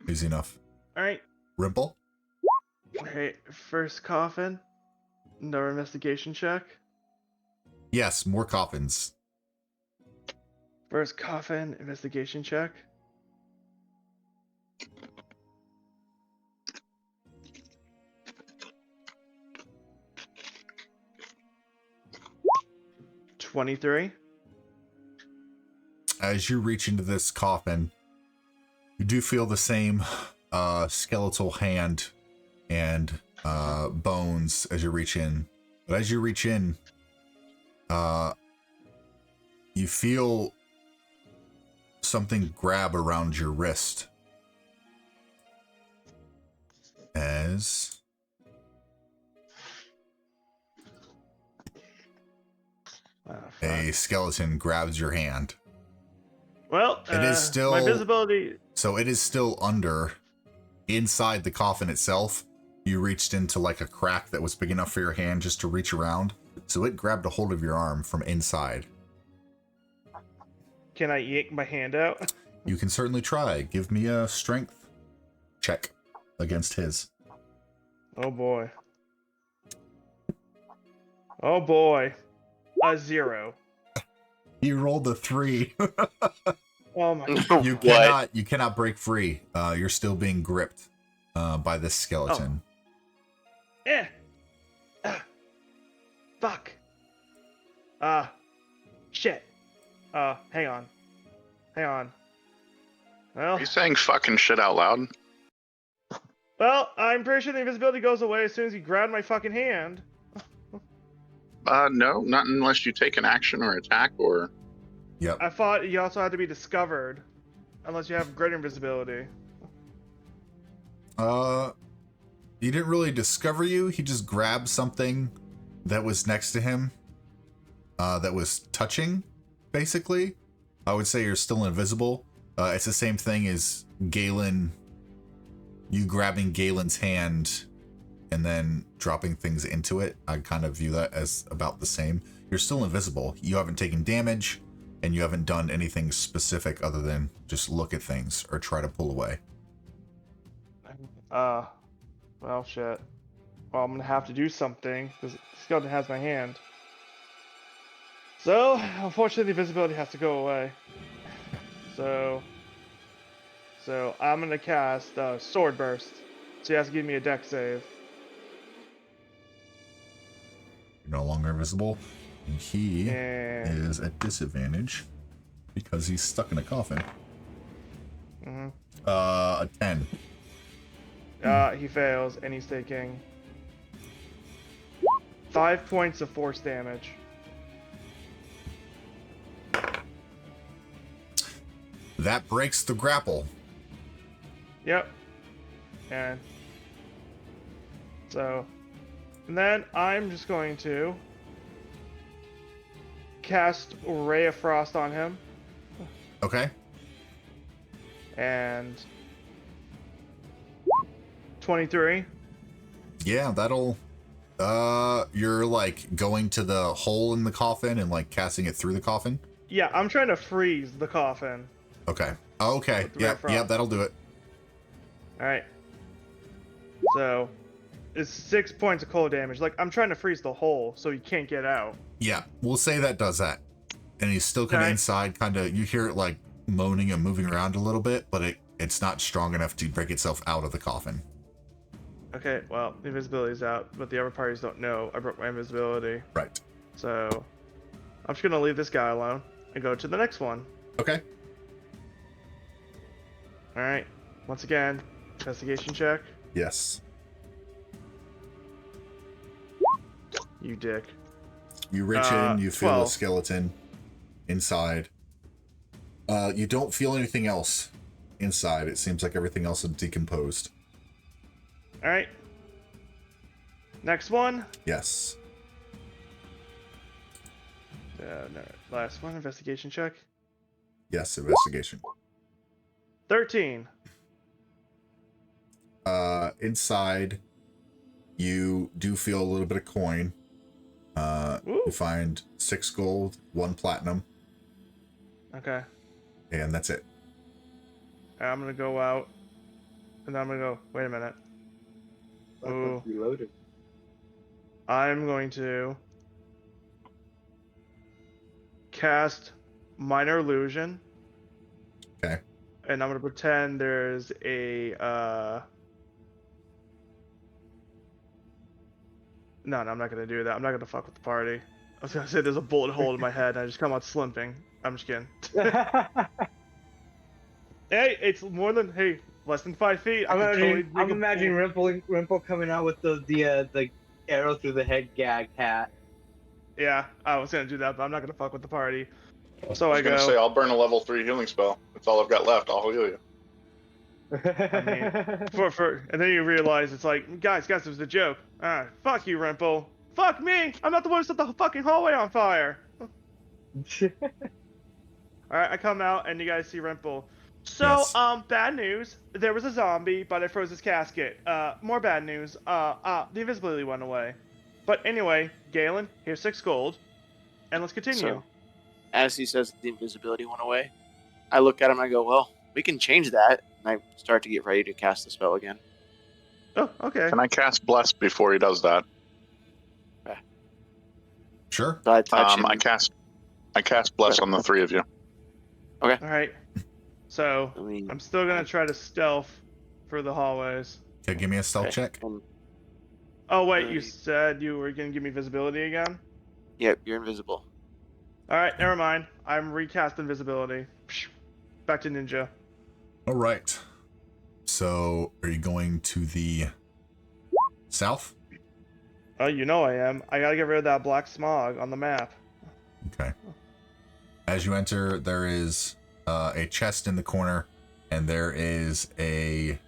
Easy enough. All right. Rimple? Okay. First coffin. No investigation check. Yes, more coffins. First coffin. Investigation check. $23. As you reach into this coffin, you do feel the same skeletal hand and bones as you reach in. But as you reach in, you feel something grab around your wrist. As a skeleton grabs your hand. Well, It is still- my visibility. So it is still under, inside the coffin itself. You reached into like a crack that was big enough for your hand just to reach around. So it grabbed a hold of your arm from inside. Can I yank my hand out? You can certainly try. Give me a strength check against his. Oh boy. Oh boy. A 0. You rolled a 3. Oh my. You What? cannot break free. You're still being gripped by this skeleton. Eh. Fuck. Shit. Hang on. Well, Are you saying fucking shit out loud? I'm pretty sure the invisibility goes away as soon as you grab my fucking hand. No, not unless you take an action or attack or. Yep. I thought you also had to be discovered, unless you have greater invisibility. He didn't really discover you. He just grabbed something that was next to him, that was touching, basically. I would say you're still invisible. It's the same thing as Galen, you grabbing Galen's hand and then dropping things into it. I kind of view that as about the same. You're still invisible. You haven't taken damage. and you haven't done anything specific other than just look at things or try to pull away. Well, shit. Well, I'm gonna have to do something because the skeleton has my hand. So, unfortunately, the visibility has to go away. So I'm gonna cast Sword Burst. So he has to give me a deck save. You're no longer visible. And he is at disadvantage because he's stuck in a coffin. Mm-hmm. A 10. He fails, and he's taking 5 points of force damage. That breaks the grapple. Yep. And then I'm just going to cast Ray of Frost on him. Okay. And 23. Yeah, that'll... you're like going to the hole in the coffin and like casting it through the coffin? Yeah, I'm trying to freeze the coffin. Okay. Okay. Yeah, that'll do it. Alright. So, it's 6 points of cold damage. Like, I'm trying to freeze the hole so he can't get out. Yeah, we'll say that does that. And he's still kind of inside, kind of, you hear it like moaning and moving around a little bit, but it's not strong enough to break itself out of the coffin. Okay, well, the invisibility's out, but the other parties don't know I broke my invisibility. Right. So, I'm just gonna leave this guy alone and go to the next one. Okay. Alright, once again, investigation check. Yes. You dick. You reach in, you feel 12. a skeleton inside. You don't feel anything else inside. It seems like everything else is decomposed. Alright. Next one. Yes. No, last one, investigation check. Yes, investigation. 13. Inside, you do feel a little bit of coin. You find 6 gold, 1 platinum, Okay. and that's it. I'm gonna go out, and then I'm gonna go, wait a minute. Ooh. Reloaded. I'm going to cast Minor Illusion. Okay. And I'm gonna pretend there's a No, I'm not gonna do that. I'm not gonna fuck with the party. I was gonna say there's a bullet hole in my head and I just come out slimping. I'm just kidding. Hey, it's more than less than 5 feet. I'm totally imagining Rimple coming out with the arrow through the head gag hat. Yeah, I was gonna do that, but I'm not gonna fuck with the party. So I was gonna say I'll burn a level 3 healing spell. That's all I've got left. I'll heal you. I mean, and then you realize it's like, guys, it was a joke. Fuck you, Rimple. Fuck me. I'm not the one who set the fucking hallway on fire. All right, I come out and you guys see Rimple. So, Yes. Bad news. There was a zombie, but I froze his casket. More bad news. The invisibility went away. But anyway, Galen, here's 6 gold, and let's continue. So, as he says the invisibility went away, I look at him and I go, well, we can change that. And I start to get ready to cast the spell again. Oh, okay. Can I cast Bless before he does that? Sure. So I touch him. I cast Bless on the 3 of you. All right. So, I mean, I'm still going to try to stealth for the hallways. Okay, give me a stealth okay. check. Oh, wait, you said you were going to give me visibility again? Yep, you're invisible. All right, never mind. I'm recast invisibility. Back to ninja. All right. So, are you going to the south? Oh, you know I am. I gotta get rid of that black smog on the map. Okay. As you enter, there is a chest in the corner, and there is a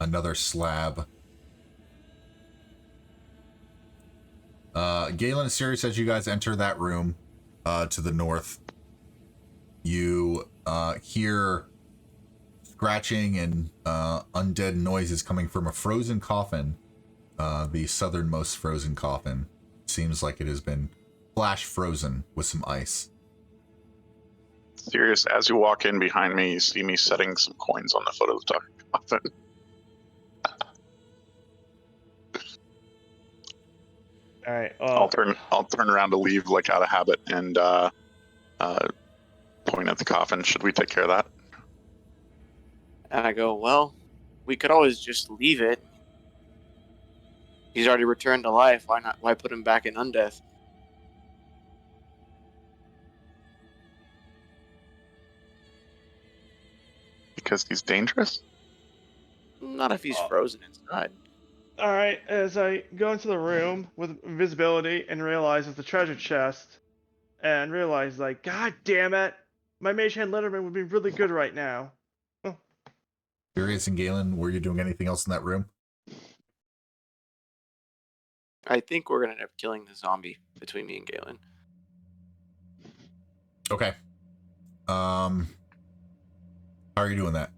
another slab. Galen and Sirius, as you guys enter that room to the north, you hear scratching and undead noises coming from a frozen coffin, the southernmost frozen coffin. Seems like it has been flash frozen with some ice. Sirius, as you walk in behind me, you see me setting some coins on the foot of the coffin. All right. I'll turn around to leave, like out of habit, and point at the coffin. Should we take care of that? And I go, well, we could always just leave it. He's already returned to life. Why not? Why put him back in undeath? Because he's dangerous? Not if he's frozen inside. All right. As I go into the room with invisibility and realize it's the treasure chest, and realize like, God damn it, my Mage Hand Letterman would be really good right now. Sirius and Galen, were you doing anything else in that room? I think we're gonna end up killing the zombie between me and Galen. Okay. How are you doing that?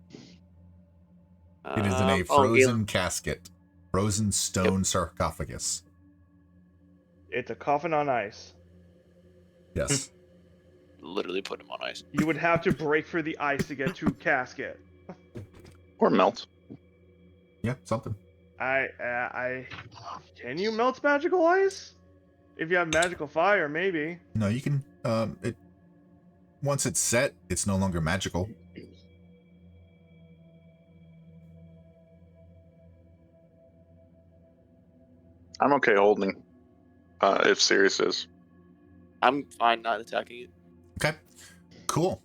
It is in a frozen casket. Frozen stone sarcophagus. It's a coffin on ice. Yes. Literally put him on ice. You would have to break through the ice to get to casket. Or melt. Yeah, something. Can you melt magical ice? If you have magical fire, maybe. No, you can, once it's set, it's no longer magical. I'm okay holding, if Sirius is. I'm fine not attacking it. Okay. Cool.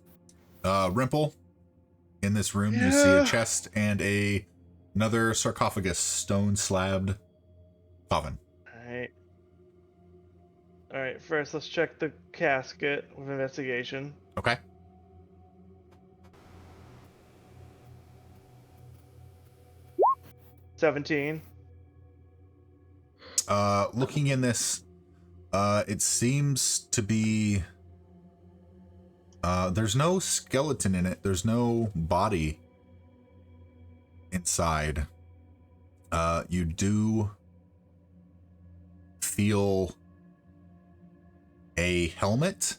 Rimple, in this room, you see a chest and another sarcophagus, stone slabbed coffin. Alright, first let's check the casket with investigation. Okay. $17. Looking in this, it seems to be, there's no skeleton in it. There's no body inside. You do feel a helmet,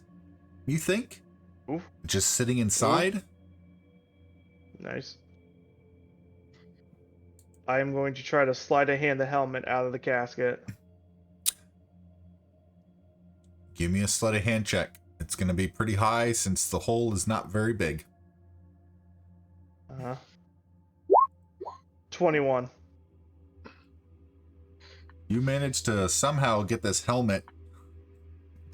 you think? Ooh. Just sitting inside? Nice. I am going to try to slide a hand the helmet out of the casket. Give me a sleight of hand check. It's going to be pretty high since the hole is not very big. 21. You managed to somehow get this helmet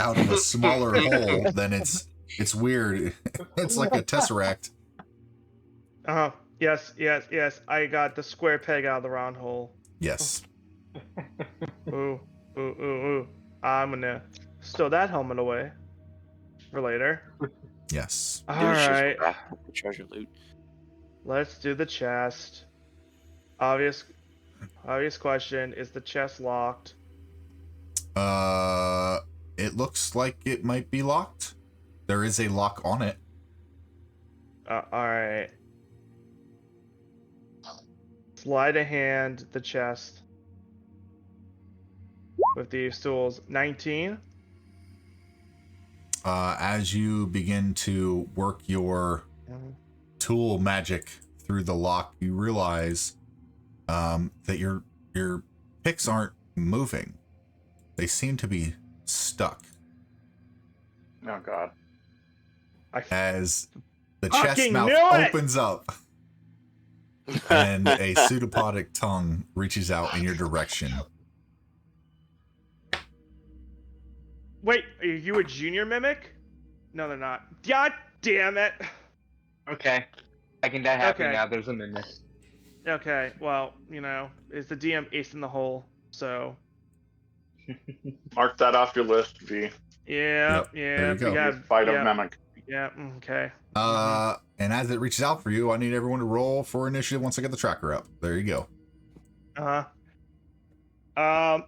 out of a smaller hole than it's weird. It's like a tesseract. Yes. I got the square peg out of the round hole. Yes. Ooh. I'm gonna stow that helmet away for later. Yes. Alright. Treasure loot. Let's do the chest. Obvious question, is the chest locked? It looks like it might be locked. There is a lock on it. Alright. Slide a hand the chest with these tools. 19. As you begin to work your tool magic through the lock, you realize that your picks aren't moving. They seem to be stuck. Oh God. As the chest fucking mouth knew it! opens up and a pseudopodic tongue reaches out in your direction. Wait, are you a junior mimic? No, they're not. God damn it! Okay. I can die happy Okay. now. There's a mimic. Okay, well, it's the DM ace in the hole, so. Mark that off your list, V. Yeah, there you go. Fight a mimic. Yeah, okay. And as it reaches out for you, I need everyone to roll for initiative once I get the tracker up. There you go. Am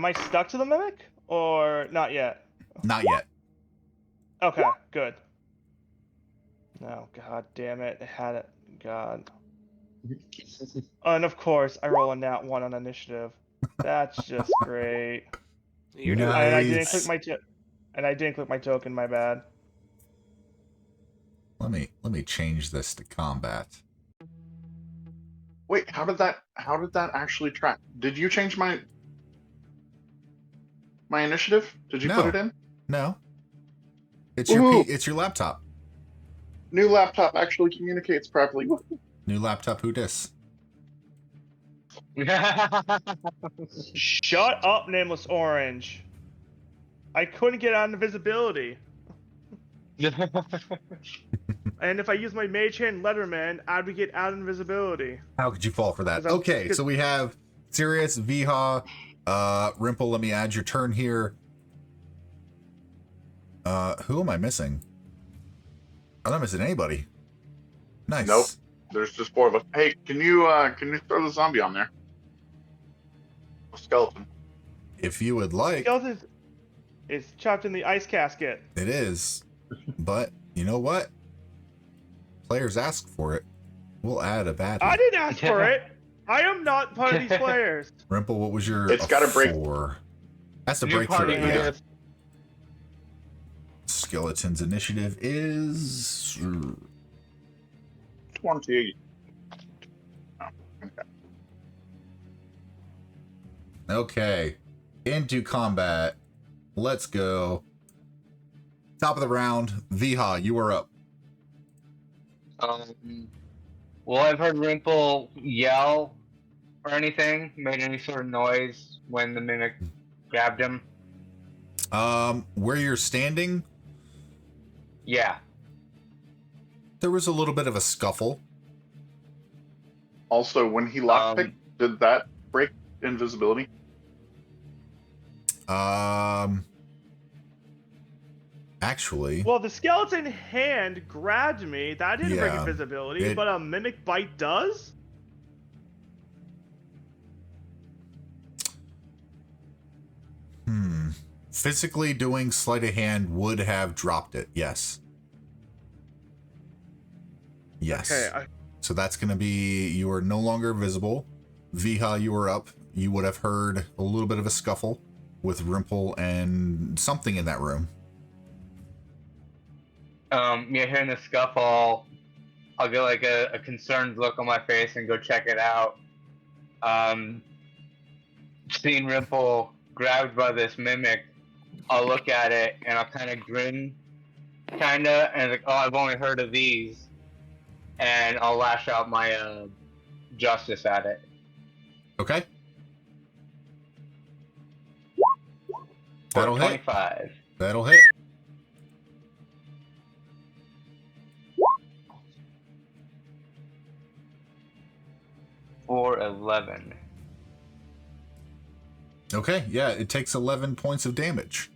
I stuck to the mimic? Or not yet? Not yet. Okay, good. No, god damn it. I had it. God. And of course, I roll a nat 1 on initiative. That's just great. You're doing Nice. And I didn't click my token, my bad. Let me change this to combat. Wait, how did that actually track? Did you change my initiative? Did you put No. it in? No. It's Woohoo! it's your laptop. New laptop actually communicates properly. New laptop, who dis? Shut up, Nameless Orange. I couldn't get out of invisibility. And if I use my Mage Hand Letterman, I'd get out of invisibility. How could you fall for that? 'Cause I'm- Okay, so we have Sirius, Viha, Rimple, let me add your turn here. Who am I missing? I'm not missing anybody. Nice. Nope. There's just 4 of us. Hey, can you throw the zombie on there? A skeleton. If you would like. Skeleton is trapped in the ice casket. It is. But, you know what? Players ask for it. We'll add a baddie. I didn't ask for it. I am not part of these players. Rimple, what was your It's gotta break. 4? That's a New breakthrough, party yeah. list. Skeleton's initiative is 20. Oh, okay. okay. Into combat. Let's go. Top of the round. Viha, you are up. Well, I've heard Rimple yell or anything, made any sort of noise when the mimic grabbed him. Where you're standing, Yeah. there was a little bit of a scuffle. Also, when he lockpicked, did that break invisibility? Actually, Well, the skeleton hand grabbed me. That didn't break Yeah, invisibility, it- but a mimic bite does? physically doing sleight of hand would have dropped it. Yes. Yes. Okay, So that's going to be, you are no longer visible. Viha, you are up. You would have heard a little bit of a scuffle with Rimple and something in that room. Yeah, hearing the scuffle, I'll get like a concerned look on my face and go check it out. Seeing Rimple grabbed by this mimic, I'll look at it and I'll kind of grin, and like, oh, I've only heard of these, and I'll lash out my justice at it. Okay. For That'll hit. 25. That'll hit. For 11. Okay, yeah, it takes 11 points of damage.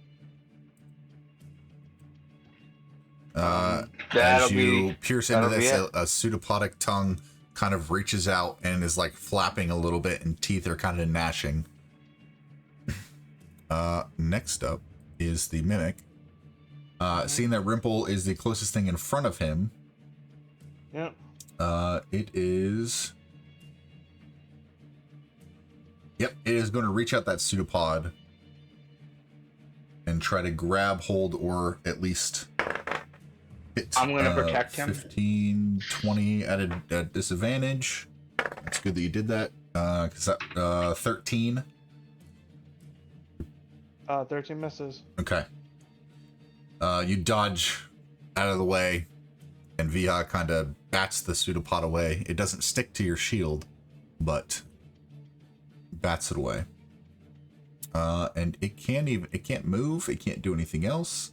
As you pierce into that'll be this, it. a pseudopodic tongue kind of reaches out and is like flapping a little bit, and teeth are kind of gnashing. Next up is the mimic. Seeing that Rimple is the closest thing in front of him, Yep. it is... Yep, it is going to reach out that pseudopod and try to grab hold, or at least hit. I'm going to protect him. 15, 20 at a disadvantage. It's good that you did that. 13. 13 misses. Okay. You dodge out of the way, and Viha kind of bats the pseudopod away. It doesn't stick to your shield, but bats it away. And it can't move, it can't do anything else.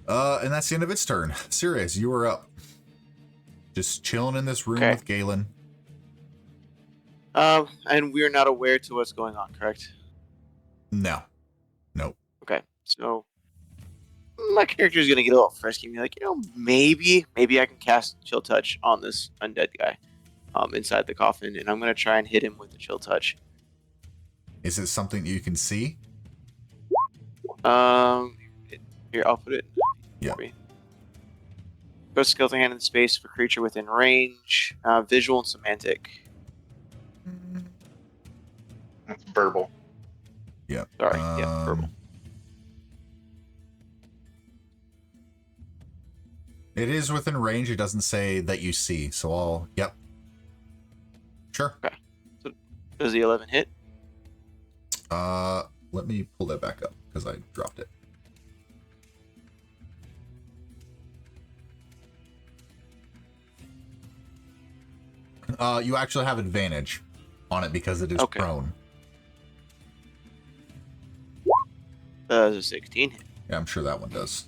And that's the end of its turn. Sirius, you are up. Just chilling in this room Okay. with Galen. And we're not aware to what's going on, correct? No. Nope. Okay, so my character is gonna get a little frisky and be like, maybe I can cast Chill Touch on this undead guy, inside the coffin, and I'm gonna try and hit him with the Chill Touch. Is it something that you can see? Here, I'll put it. Yeah. For me. Ghost skeleton hand in space for creature within range. Visual and semantic. That's verbal. Yeah. Sorry, yeah, verbal. It is within range. It doesn't say that you see, so I'll... Yep. Sure. Okay. So does the 11 hit? Let me pull that back up, because I dropped it. You actually have advantage on it because it is prone. Does a 16 hit? Yeah, I'm sure that one does.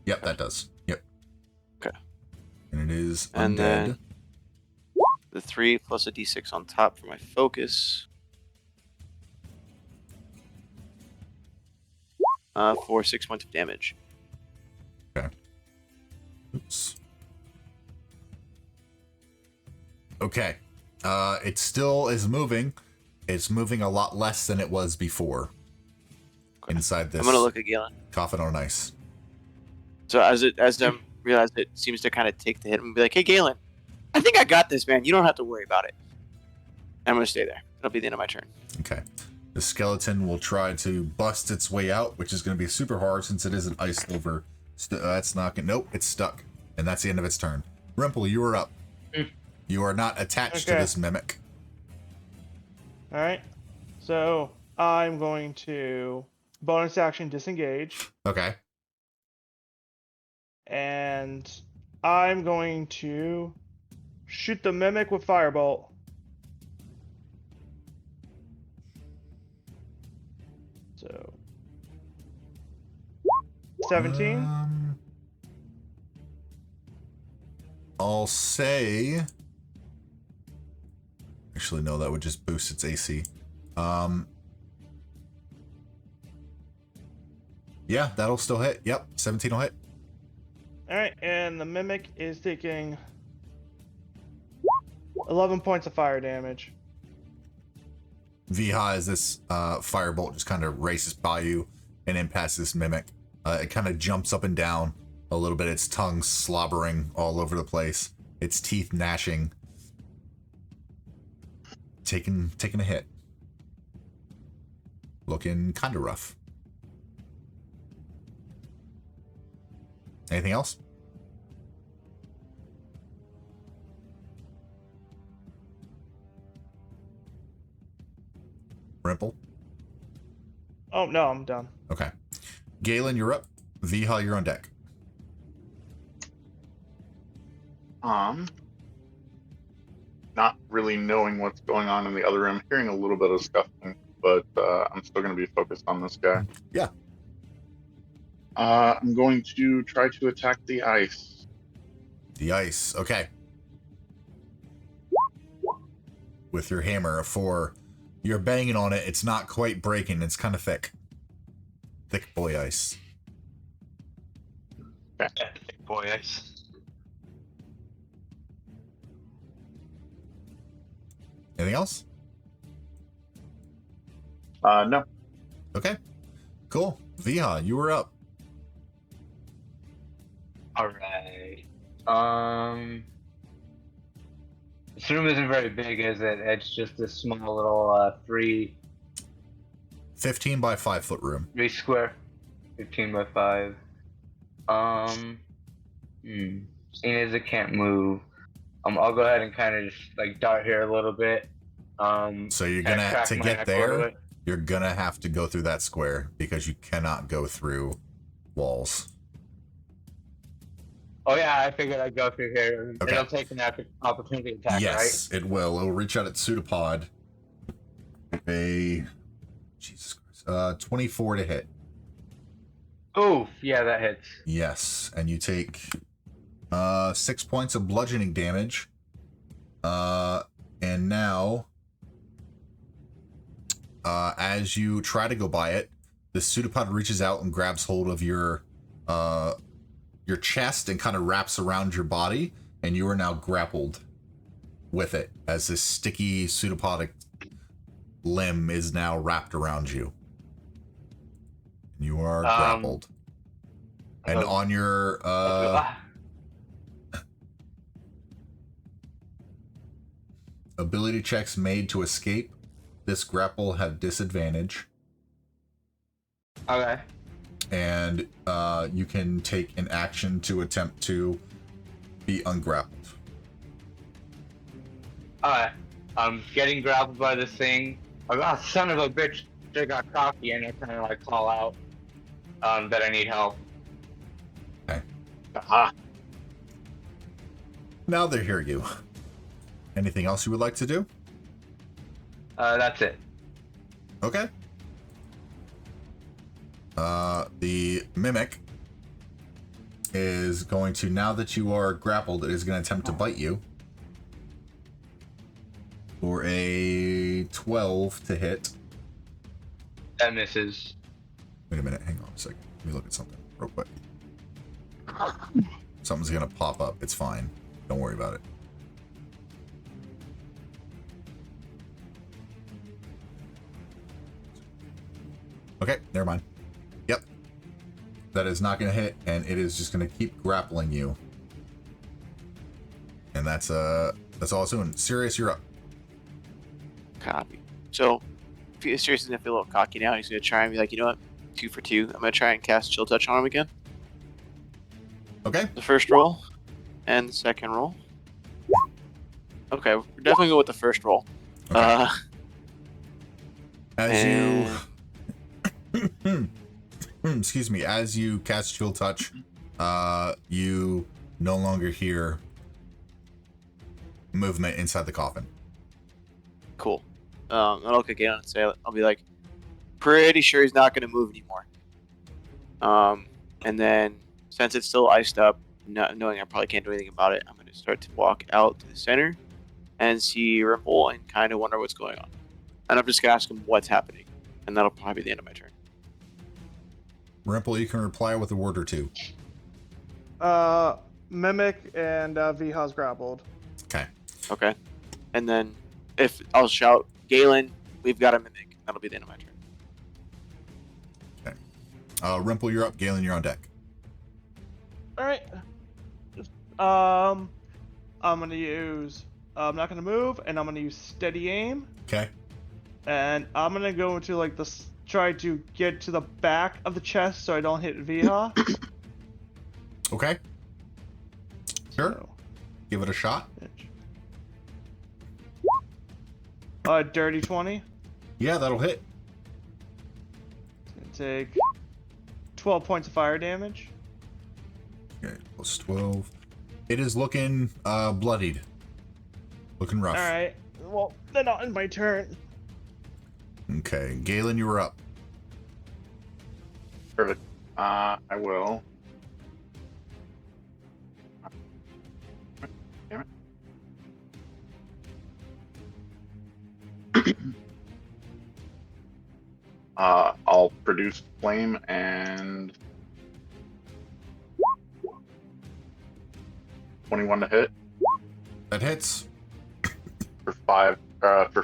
Yep, that does. Yep. Okay. And it is undead. And then the 3 plus a d6 on top for my focus. For 6 points of damage. Okay. Oops. Okay. It still is moving. It's moving a lot less than it was before. Okay. Inside this. I'm gonna look at Galen. Coffin on ice. So as I realize it seems to kind of take the hit and be like, "Hey, Galen, I think I got this, man. You don't have to worry about it." I'm gonna stay there. That'll be the end of my turn. Okay. The skeleton will try to bust its way out, which is going to be super hard since it is an ice silver. That's not going to... Nope, it's stuck. And that's the end of its turn. Rimple, you are up. You are not attached to this mimic. Alright. So, I'm going to bonus action disengage. Okay. And I'm going to shoot the mimic with firebolt. So 17. I'll say... Actually, no, that would just boost its AC. Yeah, that'll still hit. Yep, 17 will hit. Alright, and the mimic is taking 11 points of fire damage. Viha, as this firebolt just kind of races by you and then past this mimic. It kind of jumps up and down a little bit, its tongue slobbering all over the place, its teeth gnashing. Taking a hit. Looking kind of rough. Anything else? Rimple? Oh, no, I'm done. Okay. Galen, you're up. Viha, you're on deck. Not really knowing what's going on in the other room, hearing a little bit of scuffling, but I'm still going to be focused on this guy. Yeah. I'm going to try to attack the ice. The ice. Okay. With your hammer, a 4. You're banging on it. It's not quite breaking. It's kind of thick. Thick boy ice. Okay. Thick boy ice. Anything else? No. Okay. Cool. Viha, you were up. Alright. This room isn't very big, is it? It's just a small little 15 by 5 foot room. 3 square. 15 by 5. Seeing as it can't move, I'll go ahead and kind of just like dart here a little bit. So you're gonna, to get there, you're gonna have to go through that square because you cannot go through walls. Oh yeah, I figured I'd go through here. Okay. It'll take an opportunity attack, Yes, it will. It'll reach out its pseudopod. Jesus Christ. 24 to hit. Oh, yeah, that hits. Yes, and you take 6 points of bludgeoning damage. And now, as you try to go by it, the pseudopod reaches out and grabs hold of your chest and kind of wraps around your body, and you are now grappled with it as this sticky pseudopodic limb is now wrapped around you. You are grappled. And on your ability checks made to escape, this grapple have disadvantage. Okay. and you can take an action to attempt to be ungrappled. I'm getting grappled by this thing. Oh, son of a bitch! I got cocky, and I kind of like call out that I need help. Okay. Aha. Now they hear you. Anything else you would like to do? That's it. Okay. The mimic is going to, now that you are grappled, it is going to attempt to bite you. For a 12 to hit. That misses. Wait a minute, hang on a second. Let me look at something real quick. Something's gonna pop up. It's fine. Don't worry about it. Okay, never mind. Yep. That is not gonna hit, and it is just gonna keep grappling you. And that's all it's doing. Sirius, you're up. Copy. So, Sirius is gonna feel a little cocky now. He's gonna try and be like, you know what? 2 for 2. I'm gonna try and cast Chill Touch on him again. Okay. The first roll and the second roll. Okay, we're definitely going with the first roll. Okay. And- Excuse me, as you cast Chill Touch, you no longer hear movement inside the coffin. Cool. I'll look at Galen and say, I'll be like, pretty sure he's not going to move anymore. And then, since it's still iced up, knowing I probably can't do anything about it, I'm going to start to walk out to the center and see Ripple and kind of wonder what's going on. And I'm just going to ask him what's happening. And that'll probably be the end of my turn. Rimple, you can reply with a word or two. Mimic and Viha's grappled. Okay. Okay. And then, if I'll shout, Galen, we've got a Mimic. That'll be the end of my turn. Rimple, you're up. Galen, you're on deck. Alright. I'm gonna use. I'm not gonna move, and I'm gonna use steady aim. Okay. And I'm gonna go into like this. Try to get to the back of the chest so I don't hit Viha. Okay. Sure. So, Give it a shot. Dirty 20. Yeah, that'll hit. It's gonna take 12 points of fire damage. Okay, plus 12. It is looking bloodied. Looking rough. Alright. Well, then not in my turn. Okay, Galen, you were up. Perfect. I will. Damn it. I'll produce flame and 21 to hit That hits. for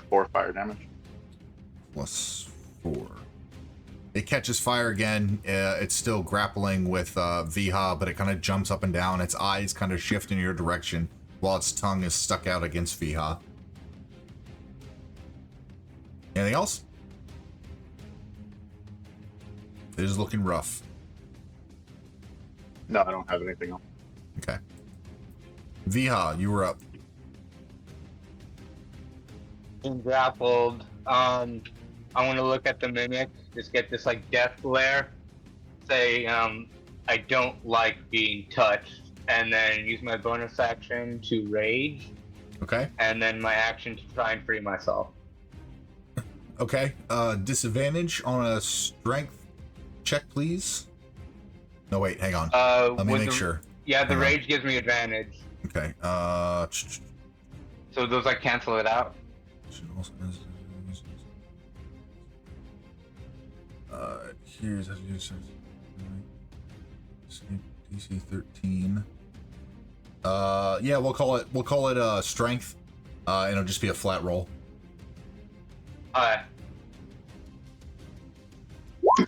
4 fire damage. Plus 4. It catches fire again. It's still grappling with Viha, but it kind of jumps up and down. Its eyes kind of shift in your direction while its tongue is stuck out against Viha. Anything else? It is looking rough. No, I don't have anything else. Okay. Viha, you were up. Being grappled. I want to look at the mimic. Just get this like death glare. Say, I don't like being touched, and then use my bonus action to rage, Okay. and then my action to try and free myself. Okay. Disadvantage on a strength check, please. No, wait, hang on. Let me with make the- sure. Yeah, the Hang on. rage gives me advantage. Okay. So those like cancel it out. Here's how to do DC 13. Yeah, we'll call it strength. And it'll just be a flat roll.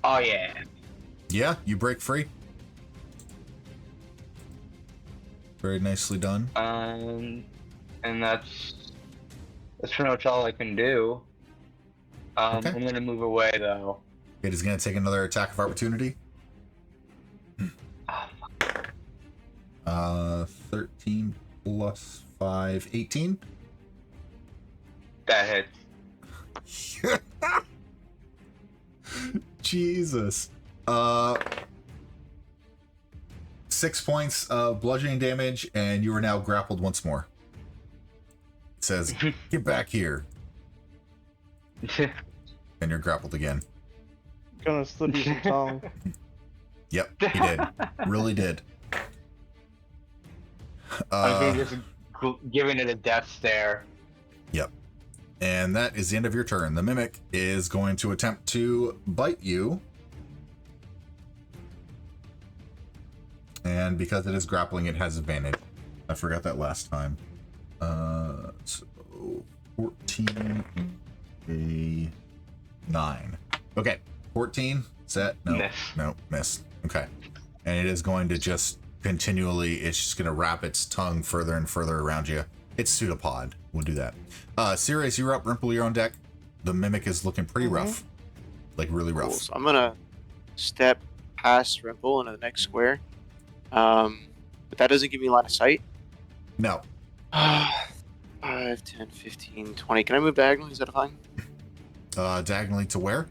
Oh yeah. Yeah, you break free. Very nicely done. And that's pretty much all I can do. Okay. I'm gonna move away though. It is going to take another attack of opportunity. 13 plus 5, 18. That hits. Jesus. 6 points of bludgeoning damage, and you are now grappled once more. It says, get back here. And you're grappled again. Gonna slip you some tongue. Yep, he did. Really did. I'm just giving it a death stare. Yep. And that is the end of your turn. The Mimic is going to attempt to bite you. And because it is grappling, it has advantage. I forgot that last time. So 14, a 9. Okay, 14. Set. No, Miss. no, missed. Okay. And it is going to just continually, it's just going to wrap its tongue further and further around you. It's pseudopod. We'll do that. Sirius, you're up. Rimple, you're on deck. The Mimic is looking pretty rough. Like really rough. Cool. So I'm gonna step past Rimple into the next square. But that doesn't give me a lot of sight. No. 5, 10, 15, 20. Can I move diagonally? Is that fine? Diagonally to where?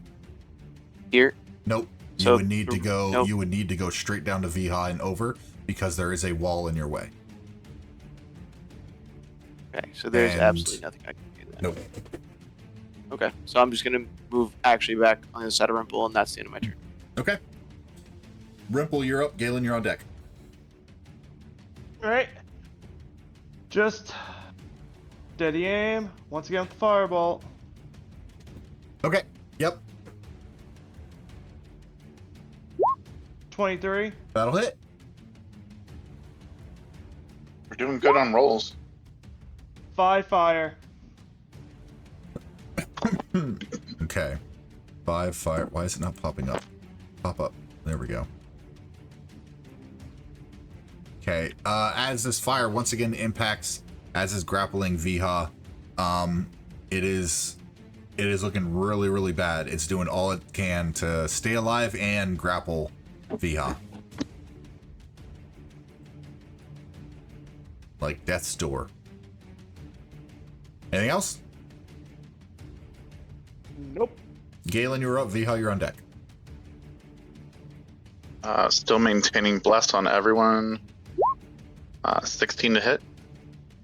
Here. Nope. So- you would need to go. nope. You would need to go straight down to Viha and over because there is a wall in your way. Okay, so there's And- absolutely nothing I can do then. Nope. Okay, so I'm just gonna move actually back on the side of Rimple, and that's the end of my turn. Okay. Rimple, you're up. Galen, you're on deck. Alright. Just steady aim. Once again with the firebolt. Okay. Yep. 23. That'll hit. We're doing good on rolls. 5 fire. Okay. 5 fire. Why is it not popping up? Pop up. There we go. Okay. As this fire once again impacts, as is grappling Viha, it is looking really, really bad. It's doing all it can to stay alive and grapple Viha. Like death's door. Anything else? Nope. Galen, you're up. Viha, you're on deck. Still maintaining bless on everyone. 16 to hit.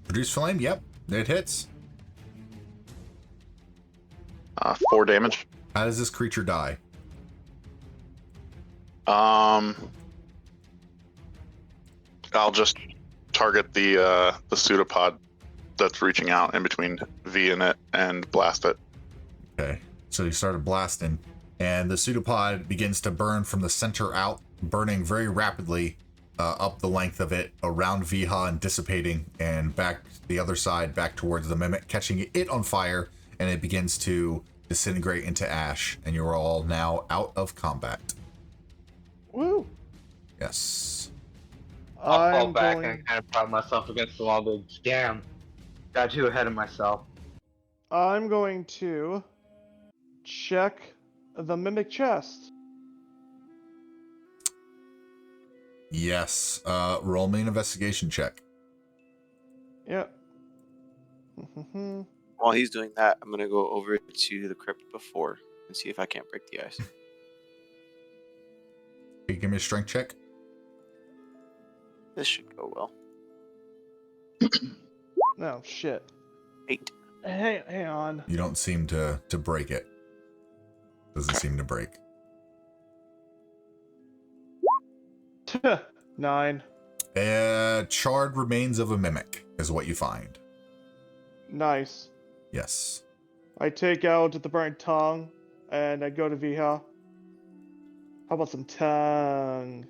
Produce flame. Yep, it hits. 4 damage. How does this creature die? I'll just target the pseudopod that's reaching out in between V and it and blast it. Okay, so you started blasting, and the pseudopod begins to burn from the center out, burning very rapidly up the length of it, around Viha and dissipating, and back the other side, back towards the Mimic, catching it on fire, and it begins to disintegrate into ash, and you're all now out of combat. Woo. Yes. I'll fall I'm back going, and kind of prop myself against the wall. But damn, got too ahead of myself. I'm going to check the Mimic chest. Yes. Roll me an investigation check. Yep. While he's doing that, I'm gonna go over to the crypt before and see if I can't break the ice. Can you give me a strength check? This should go well. No, shit. 8. Hang on. You don't seem to break it. Doesn't seem to break. 9. Charred remains of a mimic is what you find. Nice. Yes. I take out the burnt tongue and I go to Viha. How about some tongue?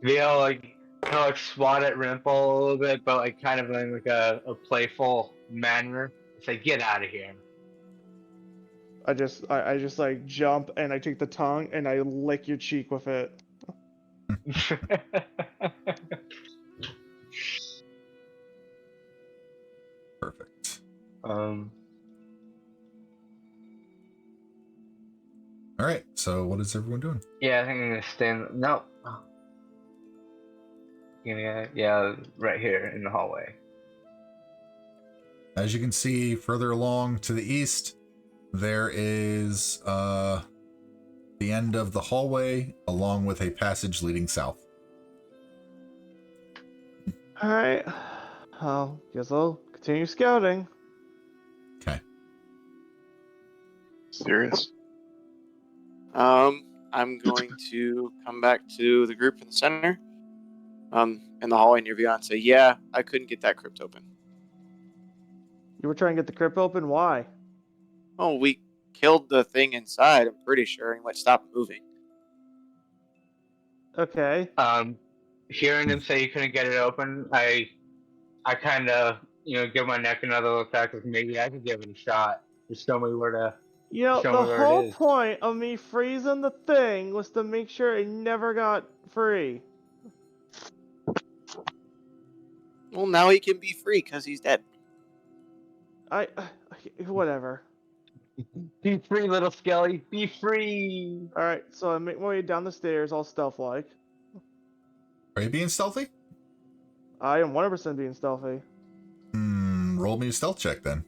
He'll like swat at Rimple a little bit, but like kind of in like a playful manner. Say, get out of here. I just like jump and I take the tongue and I lick your cheek with it. Perfect. um. All right. So what is everyone doing? Yeah, I think I'm gonna stand. No. Yeah, right here in the hallway. As you can see further along to the east, there is the end of the hallway along with a passage leading south. All right. Well, guess I'll continue scouting. Okay. Serious? I'm going to come back to the group in the center, in the hallway near Beyond, and say, yeah, I couldn't get that crypt open. You were trying to get the crypt open? Why? Oh, we killed the thing inside, I'm pretty sure, and stopped moving. Okay. Hearing him say you couldn't get it open, I kind of, give my neck another little crack, because maybe I could give it a shot. Just show me where to. You know, Show the me where it whole is. point of me freezing the thing was to make sure it never got free. Well, now he can be free because he's dead. Whatever. Be free, little Skelly. Be free. Alright, so I make my way down the stairs all stealth-like. Are you being stealthy? I am 100% being stealthy. Roll me a stealth check then.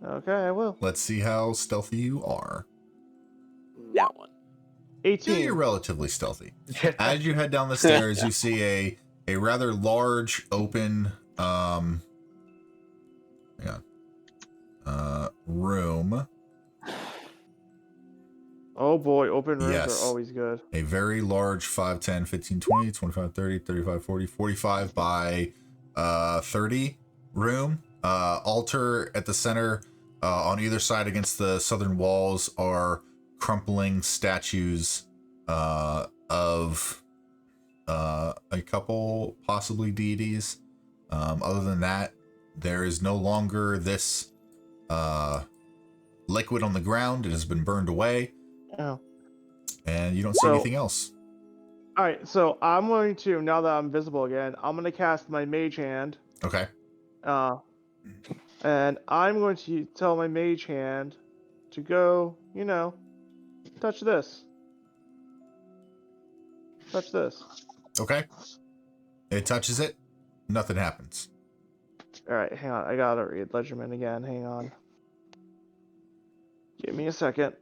Okay, I will. Let's see how stealthy you are. That one. 18. Yeah, you're relatively stealthy. As you head down the stairs, you see a rather large open room. Oh boy, open rooms Yes. are always good. A very large 5, 10, 15, 20, 25, 30, 35, 40, 45 by 30 room. Altar at the center. On either side against the southern walls are crumpling statues of a couple possibly deities. Other than that, there is no longer this liquid on the ground. It has been burned away. Oh. And you don't see anything else. Alright, so I'm going to, now that I'm visible again, I'm going to cast my mage hand. Okay. And I'm going to tell my mage hand to go, touch this. Touch this. Okay. It touches it. Nothing happens. Alright, hang on. I gotta read Ledgerman again. Hang on. Give me a second.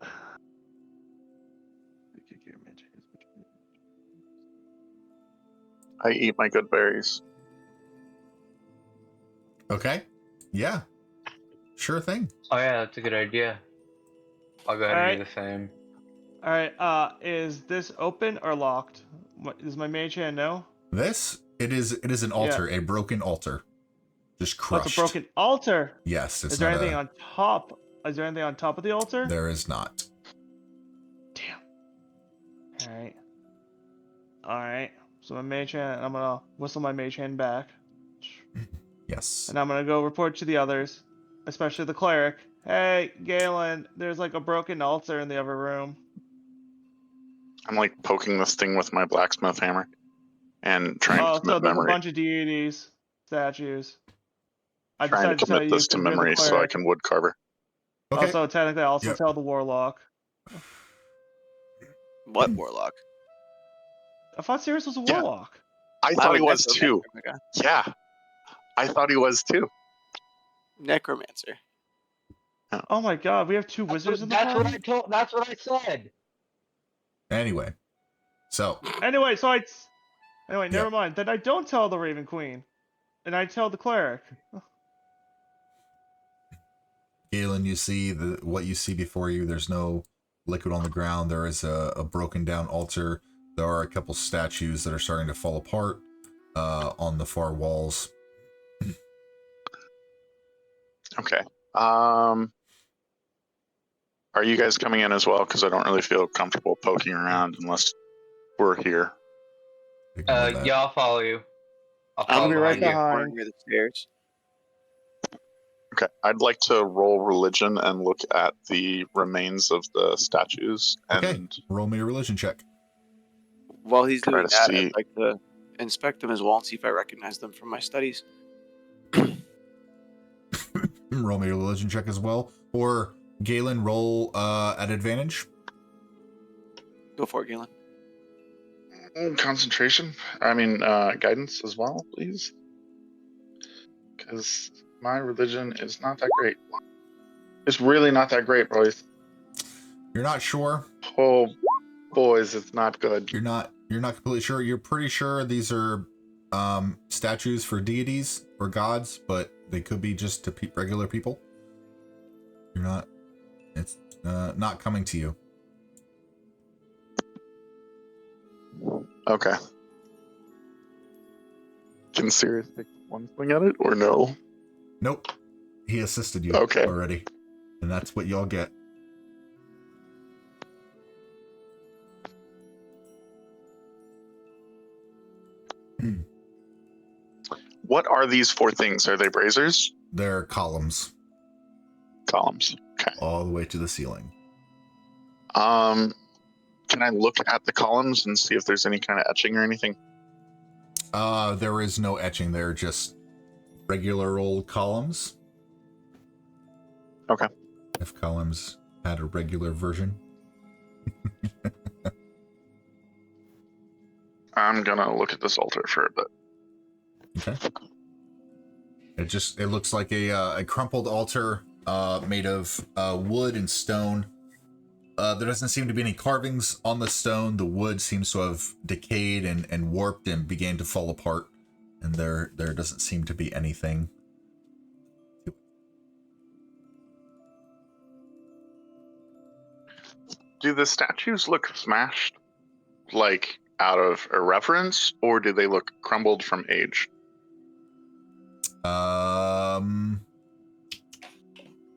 I eat my good berries. Okay. Yeah. Sure thing. Oh yeah, that's a good idea. I'll go ahead and do the same. Alright, is this open or locked? Does my mage hand know? It is an altar, a broken altar. Just crushed. It's a broken altar. Yes, it's Is there not anything on top? Is there anything on top of the altar? There is not. Damn. Alright. Alright. So my mage hand, I'm gonna whistle my mage hand back. Yes. And I'm gonna go report to the others, especially the cleric. Hey, Galen, there's like a broken altar in the other room. I'm like poking this thing with my blacksmith hammer and trying to So commit there's a memory. bunch of deities, statues. I Trying decided to tell commit you this to 'cause you're the memory so I cleric. can wood carver. Okay. Also, technically, I also Yep. tell the warlock. What warlock? I thought Sirius was a Yeah. warlock. I thought he I'm a was too. necromancer, Yeah. I thought he was too. Necromancer. Oh my god, we have two wizards in the That's what party? I told. That's what I said. Anyway. So, Anyway, Yep. never mind. Then I don't tell the Raven Queen. And I tell the cleric. Galen, you see what you see before you. There's no liquid on the ground. There is a broken down altar. There are a couple statues that are starting to fall apart on the far walls. Okay. Are you guys coming in as well? Because I don't really feel comfortable poking around unless we're here. Ignore that. Yeah, I'll follow you. I'll I'm follow be right behind you. behind. near the stairs. Okay. I'd like to roll religion and look at the remains of the statues. Okay. And Roll me a religion check. While he's Try doing to that, see- I'd like to inspect them as well and see if I recognize them from my studies. Roll me a religion check as well. Or Galen, roll at advantage. Go for it, Galen. Concentration. Guidance as well, please. Because my religion is not that great. It's really not that great, boys. You're not sure? Oh, boys, it's not good. You're not completely sure. You're pretty sure these are statues for deities or gods, but they could be just to regular people. You're not. It's not coming to you. Okay. Can Sirius take one swing at it or no? Nope. He assisted you Okay. already, and that's what y'all get. What are these 4 things? Are they braziers? They're columns Columns. Okay. all the way to the ceiling. Can I look at the columns and see if there's any kind of etching or anything? There is no etching. They're just regular old columns. Okay. If columns had a regular version. I'm gonna look at this altar for a bit. Okay. It looks like a crumpled altar made of wood and stone. There doesn't seem to be any carvings on the stone. The wood seems to have decayed and warped and began to fall apart. And there doesn't seem to be anything. Do the statues look smashed, like out of irreverence, or do they look crumbled from age?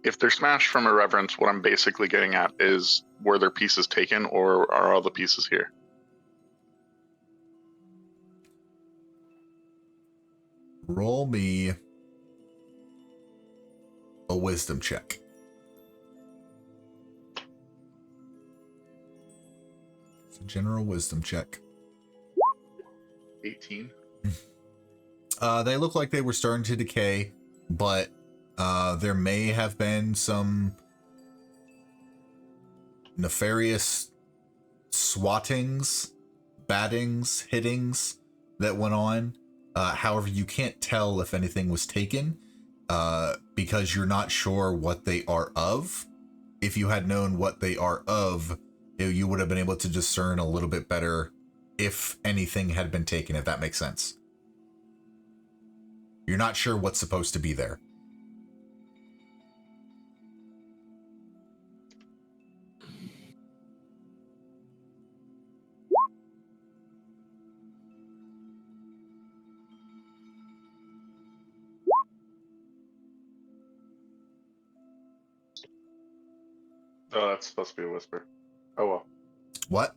If they're smashed from irreverence, what I'm basically getting at is, were there pieces taken, or are all the pieces here? Roll me a wisdom check. It's a general wisdom check. 18. They look like they were starting to decay, but there may have been some nefarious swattings, battings, hittings that went on. However, you can't tell if anything was taken because you're not sure what they are of. If you had known what they are of, you would have been able to discern a little bit better if anything had been taken, if that makes sense. You're not sure what's supposed to be there. Oh, that's supposed to be a whisper. Oh well. What?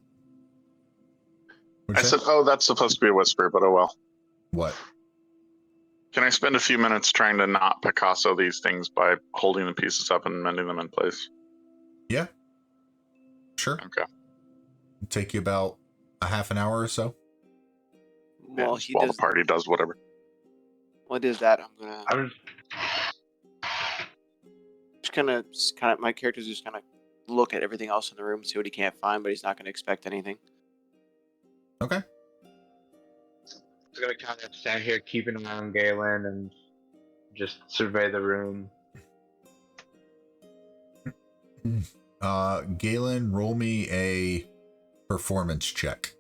I said, oh, that's supposed to be a whisper, but oh well. What? Can I spend a few minutes trying to not Picasso these things by holding the pieces up and mending them in place? Yeah. Sure. Okay. It'll take you about a half an hour or so. While Yeah, he while does, the party does whatever. while he does that, I'm gonna I was just kind of my character's just gonna look at everything else in the room, see what he can't find, but he's not gonna expect anything. Okay. gonna kind of stand here keeping an eye on Galen and just survey the room. Galen, roll me a performance check.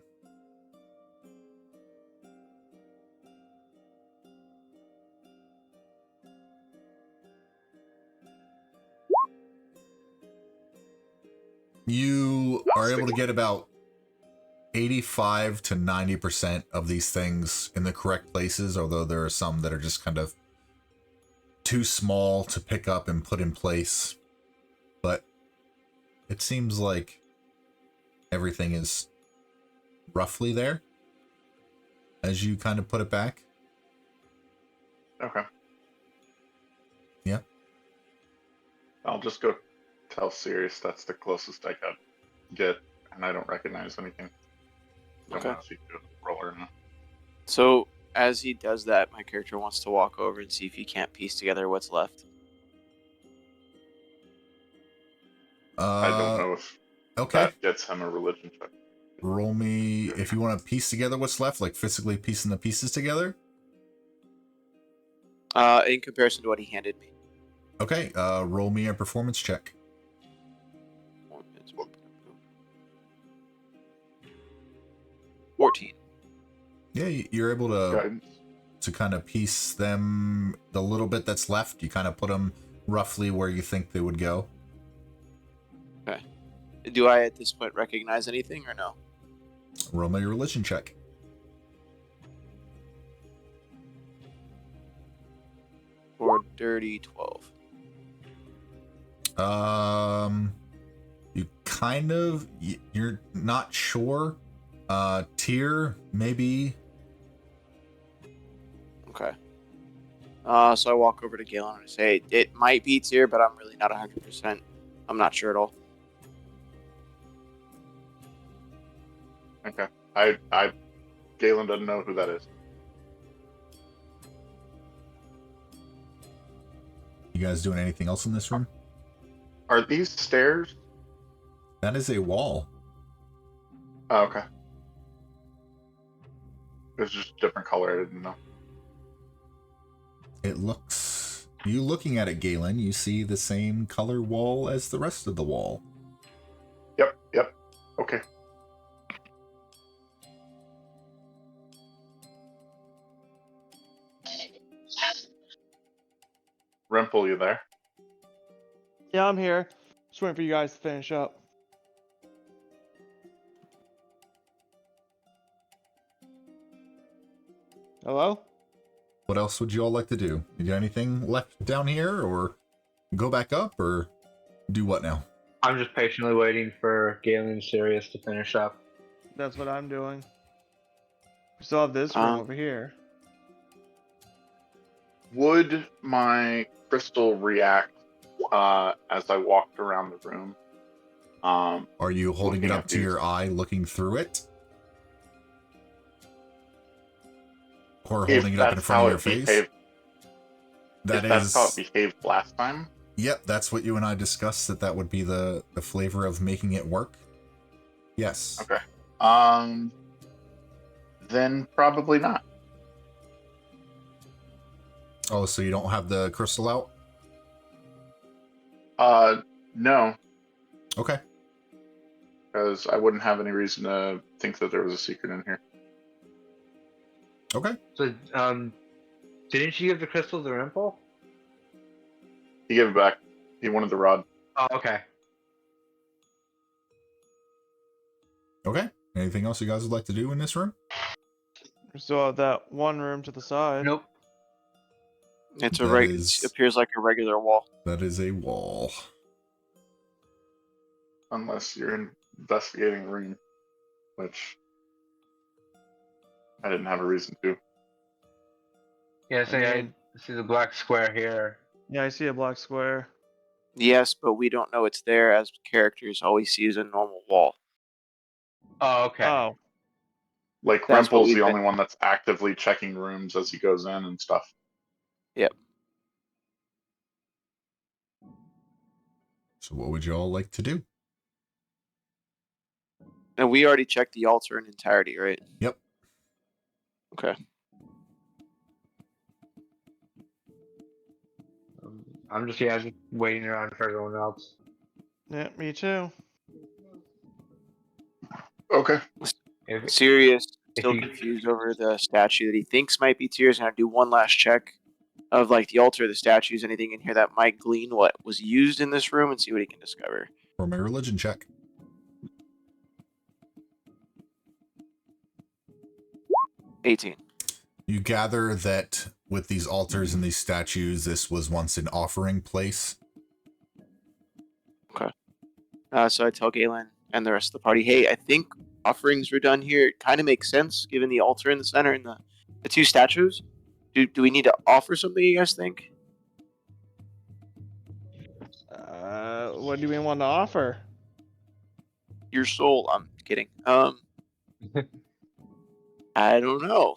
You are able to get about 85 to 90% of these things in the correct places, although there are some that are just kind of too small to pick up and put in place. But it seems like everything is roughly there as you kind of put it back. Okay. Yeah. I'll just go tell Sirius that's the closest I could get, and I don't recognize anything. Don't Okay. want to see if it's a roll or not. So as he does that, my character wants to walk over and see if he can't piece together what's left. I don't know if Okay. that gets him a religion check. roll me if you want to piece together what's left, like physically piecing the pieces together. In comparison to what he handed me. Okay, roll me a performance check. 14. Yeah, you're able to Guidance. kind of piece them, the little bit that's left, you kind of put them roughly where you think they would go. Okay. Do I at this point recognize anything or no? Roll me a religion check. Or dirty 12. You kind of, you're not sure. Tier, maybe. Okay. So I walk over to Galen and say, it might be Tier, but I'm really not 100%. I'm not sure at all. Okay. Galen doesn't know who that is. You guys doing anything else in this room? Are these stairs? That is a wall. Oh, okay. It's just a different color. I didn't know. It looks, you looking at it, Galen, you see the same color wall as the rest of the wall. Yep. Okay. Rimple, you there? Yeah, I'm here. Just waiting for you guys to finish up. Hello? What else would you all like to do? You got anything left down here, or go back up, or do what now? I'm just patiently waiting for Galen and Sirius to finish up. That's what I'm doing. We still have this room over here. Would my crystal react as I walked around the room? Are you holding it Looking up at to these. your eye, looking through it? Or holding it up in front of your face? That's how it behaved last time. Yep, that's what you and I discussed, that would be the flavor of making it work. Yes. Okay. Then probably not. Oh, so you don't have the crystal out? No, Okay. because I wouldn't have any reason to think that there was a secret in here. Okay. So, didn't you give the crystal to Rimple? He gave it back. He wanted the rod. Oh, okay. Okay. Anything else you guys would like to do in this room? We still have that one room to the side. Nope. It's That it is- appears like a regular wall. That is a wall. Unless you're investigating the room, which I didn't have a reason to. Yeah, so I see the black square here. Yeah, I see a black square. Yes, but we don't know it's there as characters. All we see is a normal wall. Oh, okay. Oh, Like, That's what Rimple's we've the been- only one that's actively checking rooms as he goes in and stuff. Yep. So what would you all like to do? And we already checked the altar in entirety, right? Yep. Okay. I'm just waiting around for everyone else. yeah, me too. Okay. If, Sirius if still you- confused over the statue that he thinks might be Tears, and I do one last check of like the altar, the statues, anything in here that might glean what was used in this room, and see what he can discover. For my religion check. 18. You gather that with these altars and these statues, this was once an offering place. So I tell Galen and the rest of the party, hey, I think offerings were done here. It kind of makes sense given the altar in the center and the two statues. Do we need to offer something, you guys think? What do we want to offer? Your soul. I'm kidding. I don't know.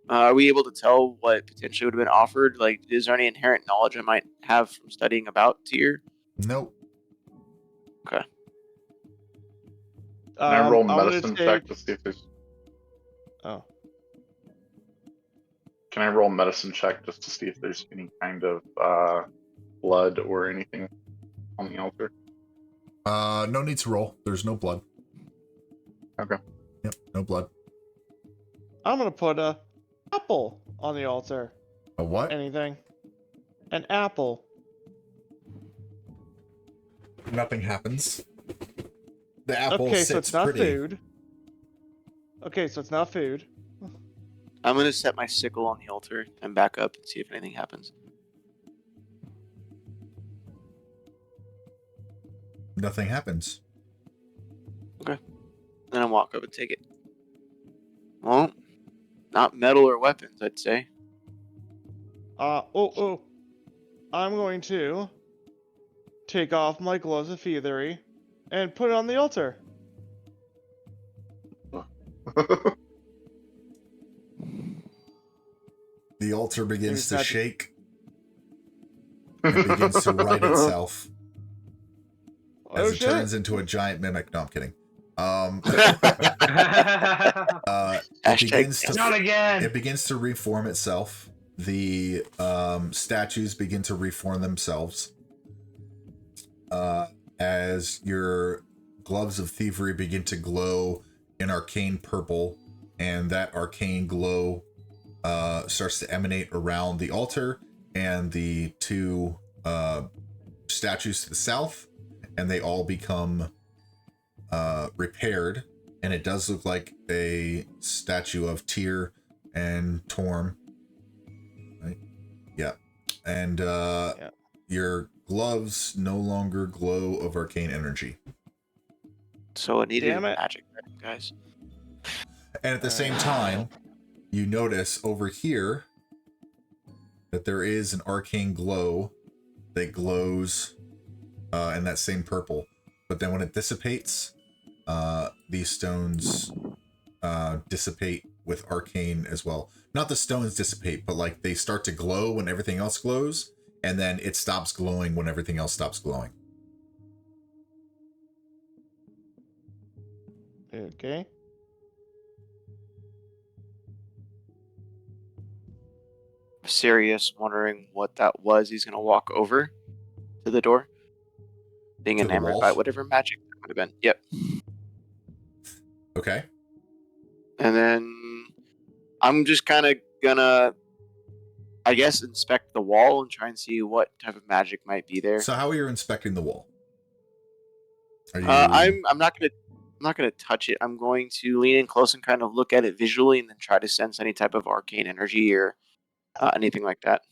Are we able to tell what potentially would have been offered? Like, is there any inherent knowledge I might have from studying about Tyr? Nope. Can I roll I'm gonna medicine check take. to see if there's? Oh, Can I roll medicine check just to see if there's any kind of blood or anything on the altar? No need to roll. There's no blood. Okay. Yep, no blood. I'm gonna put a apple on the altar. A what? Anything? An apple. Nothing happens. The apple Okay, sits so it's not pretty. food. Okay, so it's not food. I'm gonna set my sickle on the altar and back up and see if anything happens. Nothing happens. Then I walk up and take it. Well, not metal or weapons, I'd say. I'm going to take off my gloves of thievery and put it on the altar. The altar begins There's to that- shake. It begins to right itself Oh as it shit! turns into a giant mimic. No, I'm kidding. It Hashtag begins yes. Not again. It begins to reform itself. The statues begin to reform themselves as your gloves of thievery begin to glow in arcane purple, and that arcane glow starts to emanate around the altar and the two statues to the south, and they all become repaired, and it does look like a statue of Tyr and Torm. Right? Yeah. And your gloves no longer glow of arcane energy. So it needed Damn it. magic, guys. And at the same time, you notice over here that there is an arcane glow that glows in that same purple. But then when it dissipates, these stones dissipate with arcane as well. Not the stones dissipate, but like they start to glow when everything else glows, and then it stops glowing when everything else stops glowing. Okay. Sirius, wondering what that was. He's gonna walk over to the door, being To the enamored by walls? whatever magic that would have been. Yep. Okay. And then I'm just kind of gonna, I guess, inspect the wall and try and see what type of magic might be there. So how are you inspecting the wall? Are you... I'm not gonna touch it. I'm going to lean in close and kind of look at it visually, and then try to sense any type of arcane energy or anything like that.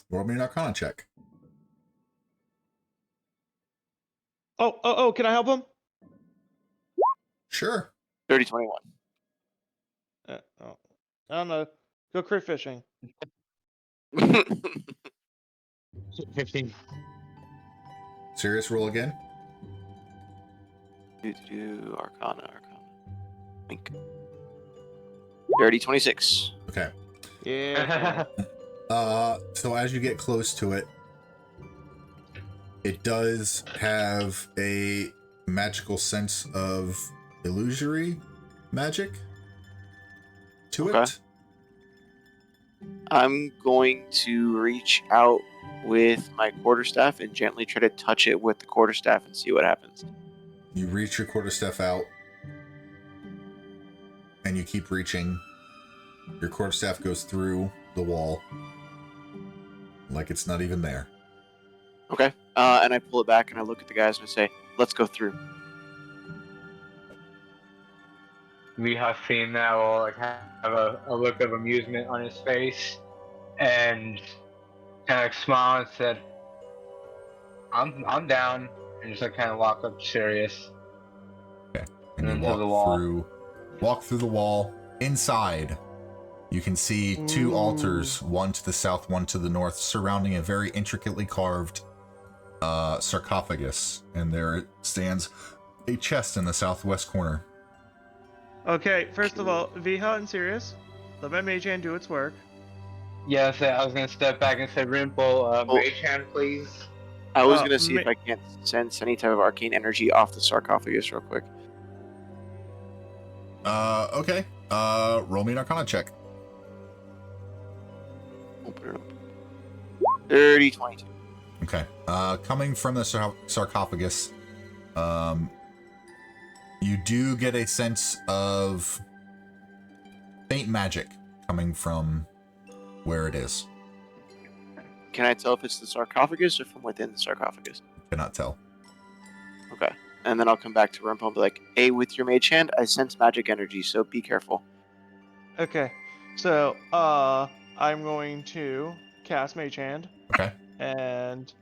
Roll me an Arcana check. Oh, can I help him? Sure. 30-21. I don't know. Go crit fishing. 15. Sirius, roll again. Arcana. Wink. 30-26. Okay. Yeah. So as you get close to it, it does have a magical sense of illusory magic to Okay. it. I'm going to reach out with my quarterstaff and gently try to touch it with the quarterstaff and see what happens. You reach your quarterstaff out, and you keep reaching. Your quarterstaff goes through the wall, like it's not even there. Okay. And I pull it back and I look at the guys and I say, "Let's go through." We have seen that will like have a look of amusement on his face, and kind of smile and said, "I'm down," and just like kind of walk up to Sirius. Okay. And you Into walk the wall. through the wall. Inside, you can see two Ooh. altars, one to the south, one to the north, surrounding a very intricately carved sarcophagus. And there stands a chest in the southwest corner. Okay, first of all, Viha and Sirius, let my mage hand do its work. Yeah, so I was gonna step back and say, "Rimple, mage hand, please." I was Oh, gonna see if I can't sense any type of arcane energy off the sarcophagus real quick. Okay. Roll me an Arcana check. Open it up. 30, 22. Okay. Coming from the sarcophagus, you do get a sense of faint magic coming from where it is. Can I tell if it's the sarcophagus or from within the sarcophagus? Cannot tell. Okay. And then I'll come back to Rumpel and be like, hey, with your mage hand, I sense magic energy, so be careful. Okay. So, I'm going to cast Mage Hand, Okay. and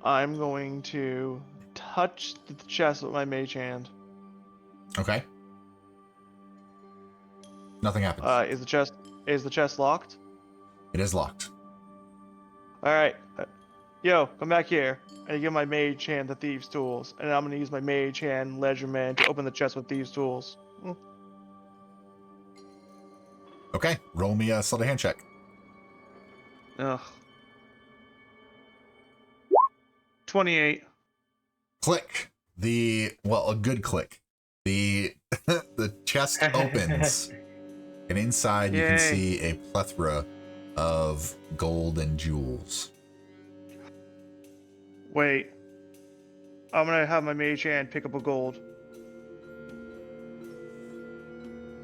I'm going to touch the chest with my Mage Hand. Okay. Nothing happens. Is the chest locked? It is locked. All right. Yo, come back here. I give my Mage Hand the Thieves' Tools, and I'm gonna use my Mage Hand Leisureman to open the chest with Thieves' Tools. Okay. Roll me a sleight of hand check. Ugh. 28. Click. A good click. The chest opens, and inside you can Yay. see a plethora of gold and jewels. Wait. I'm gonna have my Mage Hand pick up a gold.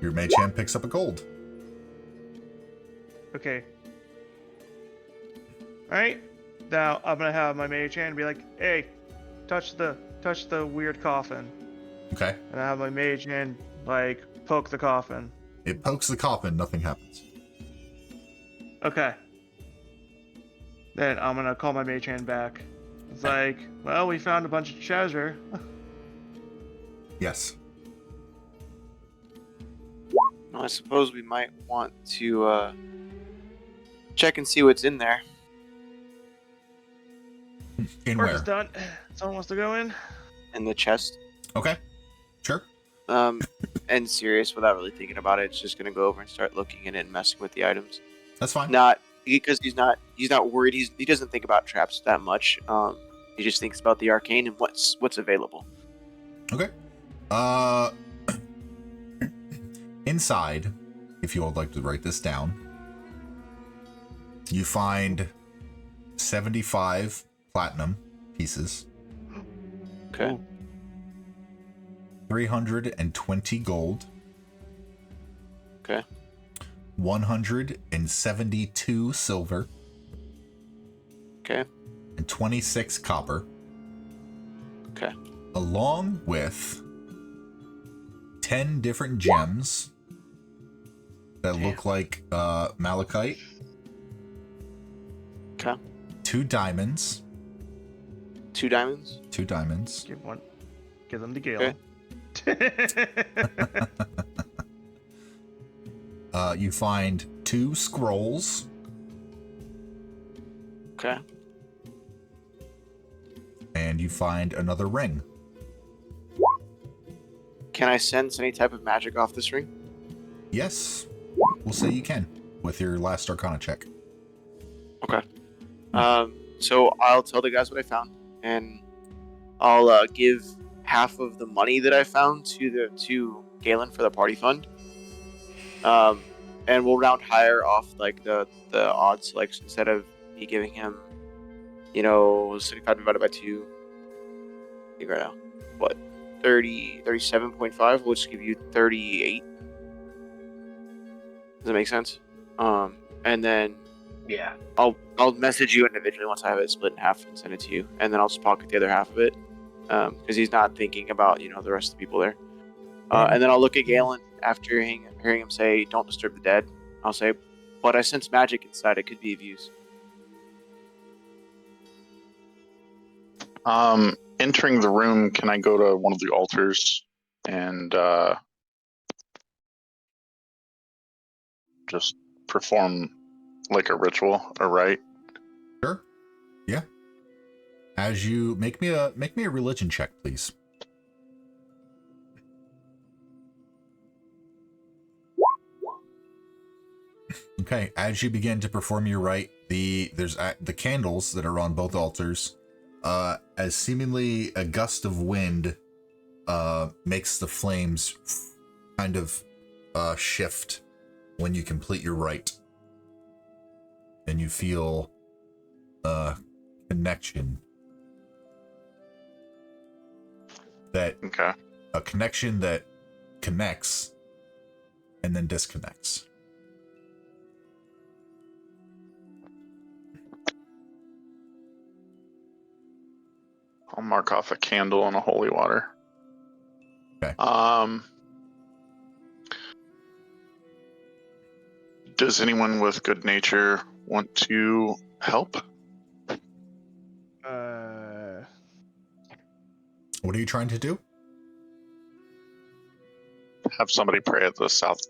Your mage hand picks up a gold. Okay. Alright. Now I'm gonna have my Mage Hand be like, hey, touch the weird coffin. Okay. And I have my Mage Hand like poke the coffin. It pokes the coffin, nothing happens. Okay. Then I'm gonna call my Mage Hand back. It's like, well, we found a bunch of treasure. Yes. Well, I suppose we might want to check and see what's in there. In Work where? is done. Someone wants to go in? In the chest. Okay. Sure. And Sirius, without really thinking about it, is just gonna go over and start looking in it and messing with the items. That's fine. Not because he's not worried. He doesn't think about traps that much. He just thinks about the arcane and what's available. Okay. Inside, if you would like to write this down, you find 75 platinum pieces. Okay. Ooh. 320 gold. Okay. 172 silver. Okay. And 26 copper. Okay. Along with 10 different gems that look like malachite. Okay. 2 diamonds. 2 diamonds. 2 diamonds. Give them to Galen. You find 2 scrolls. Okay. And you find another ring. Can I sense any type of magic off this ring? Yes. We'll say you can with your last Arcana check. Okay. So I'll tell the guys what I found, and I'll give half of the money that I found to Galen for the party fund. And we'll round higher off like the odds, like instead of me giving him, 75 divided by 2. I think right now, what, 37.5? We'll just give you 38. Does that make sense? And then Yeah. I'll message you individually once I have it split in half and send it to you, and then I'll just pocket the other half of it, because he's not thinking about the rest of the people there. And then I'll look at Galen after hearing him say, "Don't disturb the dead." I'll say, "But I sense magic inside. It could be of use." Entering the room, can I go to one of the altars and just perform like a ritual, a rite? Sure. Yeah. As you make me a religion check, please. Okay. As you begin to perform your rite, there's the candles that are on both altars. As seemingly a gust of wind makes the flames kind of shift when you complete your rite. And you feel a connection. Okay. A connection that connects and then disconnects. I'll mark off a candle and a holy water. Okay. Does anyone with good nature want to help? What are you trying to do? Have somebody pray at the south,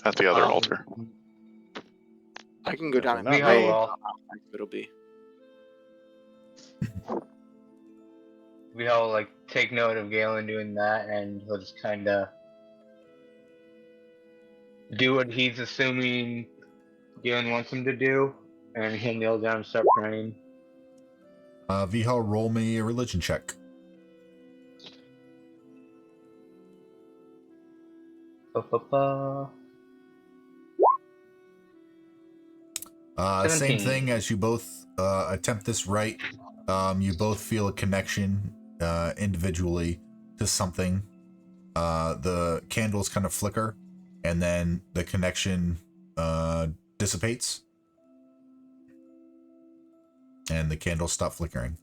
at the other altar. I can go down and Not pray. me. Well, It'll be. we all like take note of Galen doing that, and he'll just kind of do what he's assuming Galen wants him to do, and he'll kneel down and start praying. Vihal, roll me a religion check. Ba-ba-ba. Same 17. thing as you both attempt this rite. You both feel a connection individually to something. The candles kind of flicker, and then the connection dissipates, and the candles stop flickering.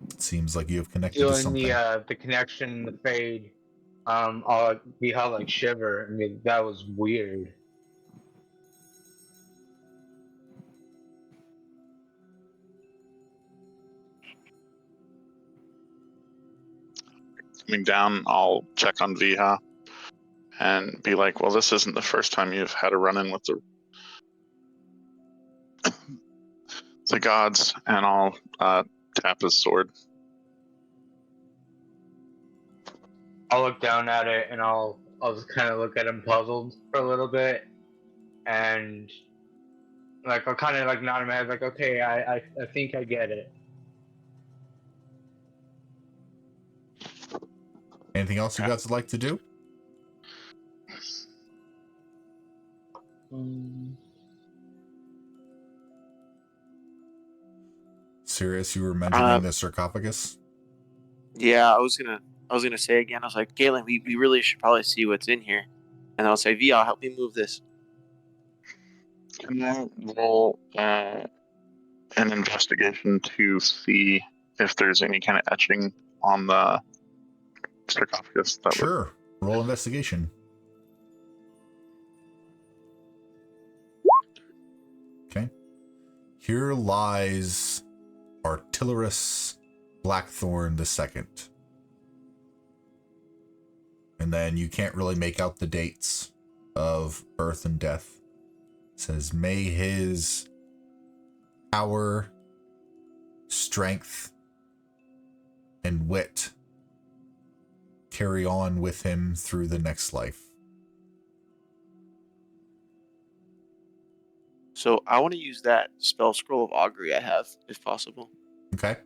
It seems like you have connected to Feeling something. the connection, the fade. I'll be how like shiver. I mean, that was weird. Coming down, I'll check on Viha and be like, well, this isn't the first time you've had a run-in with the gods, and I'll tap his sword. I'll look down at it, and I'll just kind of look at him puzzled for a little bit, and like I'll kind of like nod my head, like, okay, I think I get it. Anything else you guys would like to do? Sirius, you were mentioning the sarcophagus. Yeah, I was gonna say again. I was like, Galen, we really should probably see what's in here, and I'll say, Via, help me move this. Can I roll an investigation to see if there's any kind of etching on the sarcophagus? Sure. Roll investigation. Okay. Here lies Artillerius Blackthorn II. And then you can't really make out the dates of birth and death. It says, may his power, strength, and wit carry on with him through the next life. So I want to use that spell scroll of augury I have, if possible. Okay.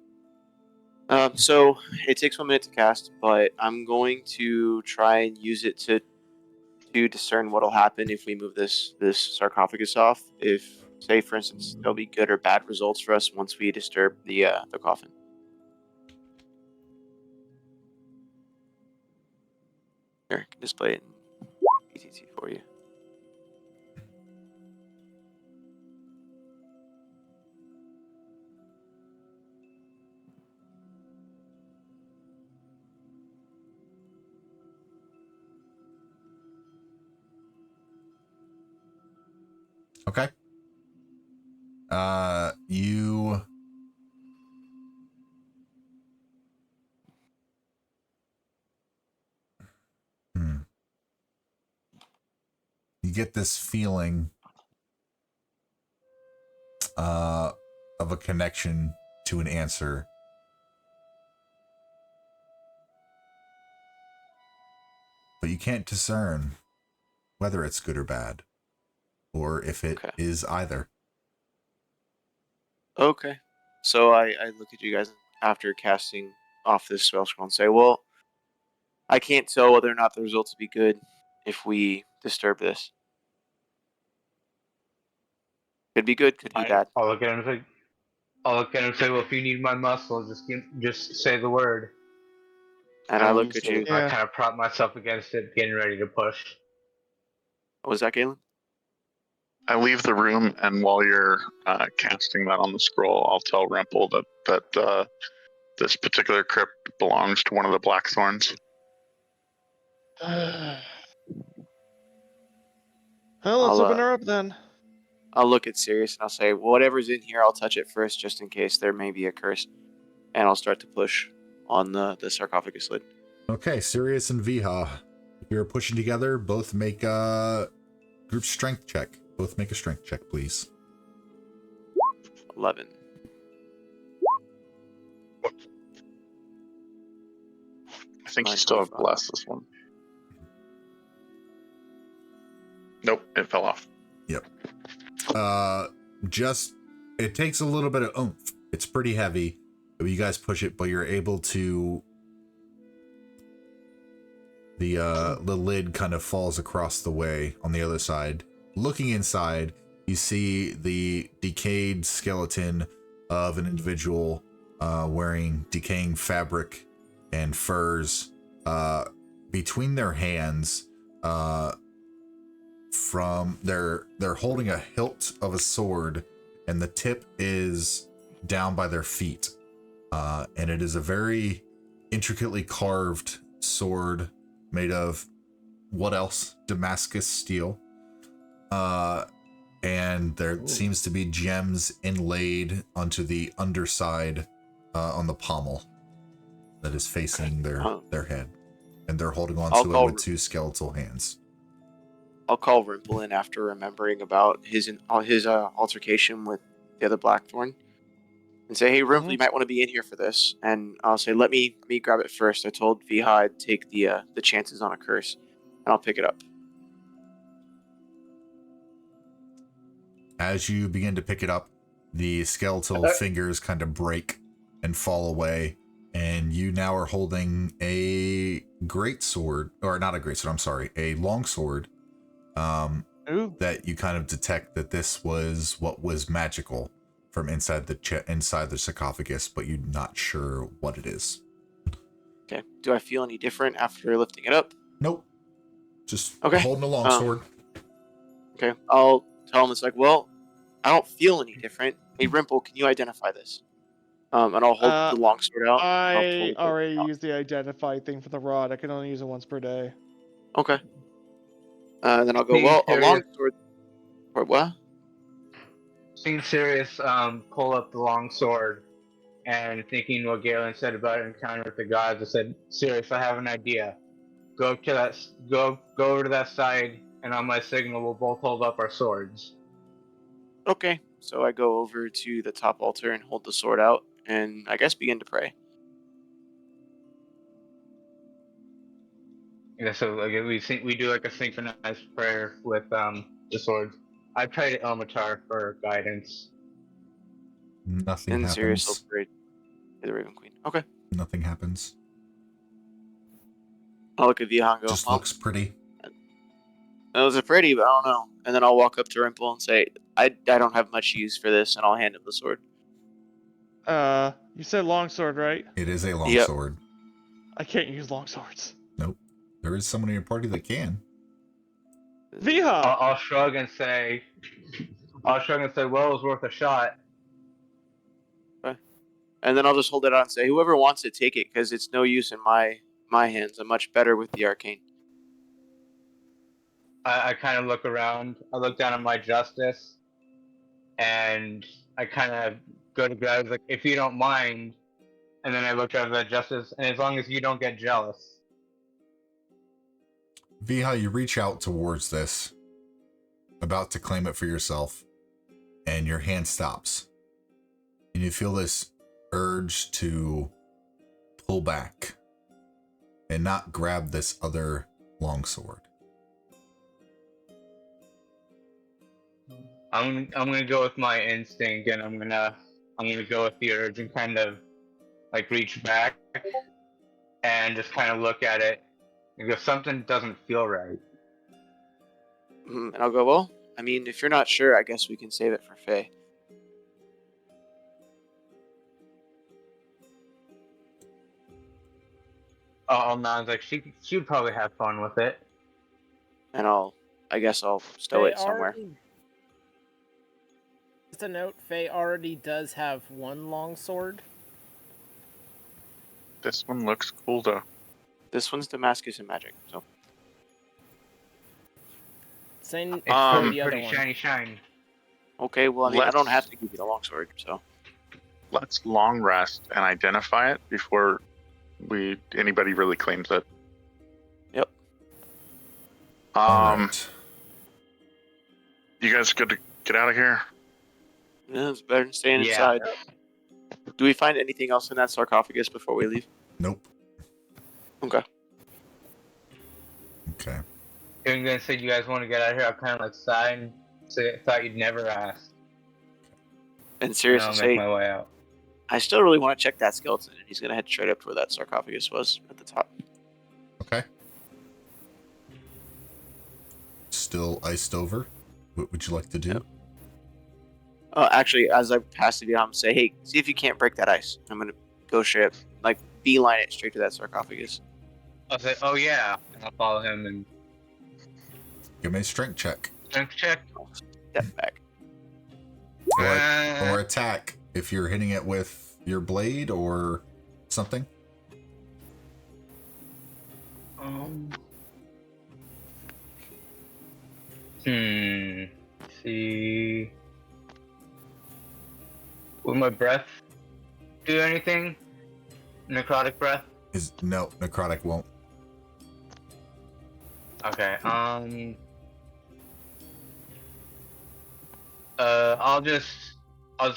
So it takes 1 minute to cast, but I'm going to try and use it to discern what'll happen if we move this sarcophagus off. If, say, for instance, there'll be good or bad results for us once we disturb the coffin. Here, I can display it in PTT for you. Okay. You you get this feeling of a connection to an answer. But you can't discern whether it's good or bad, or if it is either. Okay. So I look at you guys after casting off this spell scroll and say, well, I can't tell whether or not the results will be good if we disturb this. Could be good, could be bad. I'll look at him and say, well, if you need my muscle, just say the word. And I look at you. I Yeah. kind of prop myself against it, getting ready to push. What was that, Galen? I leave the room, and while you're casting that on the scroll, I'll tell Rimple that this particular crypt belongs to one of the Blackthorns. Well, let's I'll, open her up then. I'll look at Sirius and I'll say, whatever's in here, I'll touch it first just in case there may be a curse. And I'll start to push on the sarcophagus lid. Okay, Sirius and Viha. If you're pushing together, both make a group strength check. Both make a strength check, please. 11. I think you still have bless this one. Nope, it fell off. Yep. It takes a little bit of oomph. It's pretty heavy. You guys push it, but you're able to. The lid kind of falls across the way on the other side. Looking inside, you see the decayed skeleton of an individual wearing decaying fabric and furs. Between their hands, they're holding a hilt of a sword, and the tip is down by their feet. And it is a very intricately carved sword made of what else? Damascus steel. And there seems to be gems inlaid onto the underside on the pommel that is facing their head. And they're holding on to it with two skeletal hands. I'll call Rimple in after remembering about his altercation with the other Blackthorn. And say, hey, Rimple, you might want to be in here for this. And I'll say, let me grab it first. I told Viha I'd take the chances on a curse. And I'll pick it up. As you begin to pick it up, the skeletal fingers kind of break and fall away. And you now are holding a great sword, or not a great sword, I'm sorry, a long sword. That you kind of detect that this was what was magical from inside the sarcophagus, but you're not sure what it is. Okay. Do I feel any different after lifting it up? Nope. Just holding a long sword. Okay. I'll tell him it's like, well, I don't feel any different. Hey, Rimple, can you identify this? And I'll hold the long sword out. I already used the identify thing for the rod. I can only use it once per day. Okay. Then I'll go, well, a long sword. Or what? Seeing Sirius pull up the long sword and thinking what Galen said about an encounter with the gods, I said, Sirius, I have an idea. Go over to that side, and on my signal, we'll both hold up our swords. Okay. So I go over to the top altar and hold the sword out, and I guess begin to pray. Yeah, so like we do like a synchronized prayer with the swords. I pray to Ilmatar for guidance. Nothing and happens. Sirius will pray to the Raven Queen. Okay. Nothing happens. I'll look at Viha and go, Just looks pretty. Those are pretty, but I don't know. And then I'll walk up to Rimple and say, I don't have much use for this, and I'll hand him the sword. You said long sword, right? It is a long sword. I can't use long swords. Nope. There is someone in your party that can. Viha! I'll shrug and say, well, it was worth a shot. Okay. And then I'll just hold it out and say, whoever wants it, take it, because it's no use in my hands. I'm much better with the arcane. I kind of look around. I look down at my justice, and I kind of go to guys like, if you don't mind. And then I look at the justice, and as long as you don't get jealous. Viha, you reach out towards this, about to claim it for yourself, and your hand stops. And you feel this urge to pull back and not grab this other longsword. I'm gonna go with my instinct, and I'm gonna go with the urge and kind of like reach back and just kind of look at it Because something doesn't feel right. And I'll go, well, I mean, if you're not sure, I guess we can save it for Faye. Oh, Non's like, she'd probably have fun with it. And I guess I'll stow Faye it somewhere. Just a note, Faye already does have one longsword. This one looks cool though. This one's Damascus and magic, so. Same It's for pretty, the other pretty one. shiny. Okay, well, I mean, I don't Let's- have to give you the longsword, so. Let's long rest and identify it before anybody really claims it. Yep. Alright. You guys good to get out of here? Yeah, it's better than staying Yeah. inside. Do we find anything else in that sarcophagus before we leave? Nope. Okay. Okay. I'm gonna say you guys want to get out of here. I'll kind of like sigh and say I thought you'd never ask. And And Sirius I'll will make say, my way out. I still really want to check that skeleton. And he's going to head straight up to where that sarcophagus was at the top. Okay. Still iced over. What would you like to do? Yep. Actually, as I pass it, I'm going to say, hey, see if you can't break that ice. I'm going to go straight up, like, beeline it straight to that sarcophagus. I'll say, oh yeah, and I'll follow him and Give me a strength check. strength check. I'll step back. Or attack if you're hitting it with your blade or something. See. Will my breath do anything? Necrotic breath? No, necrotic won't. Okay, I'll just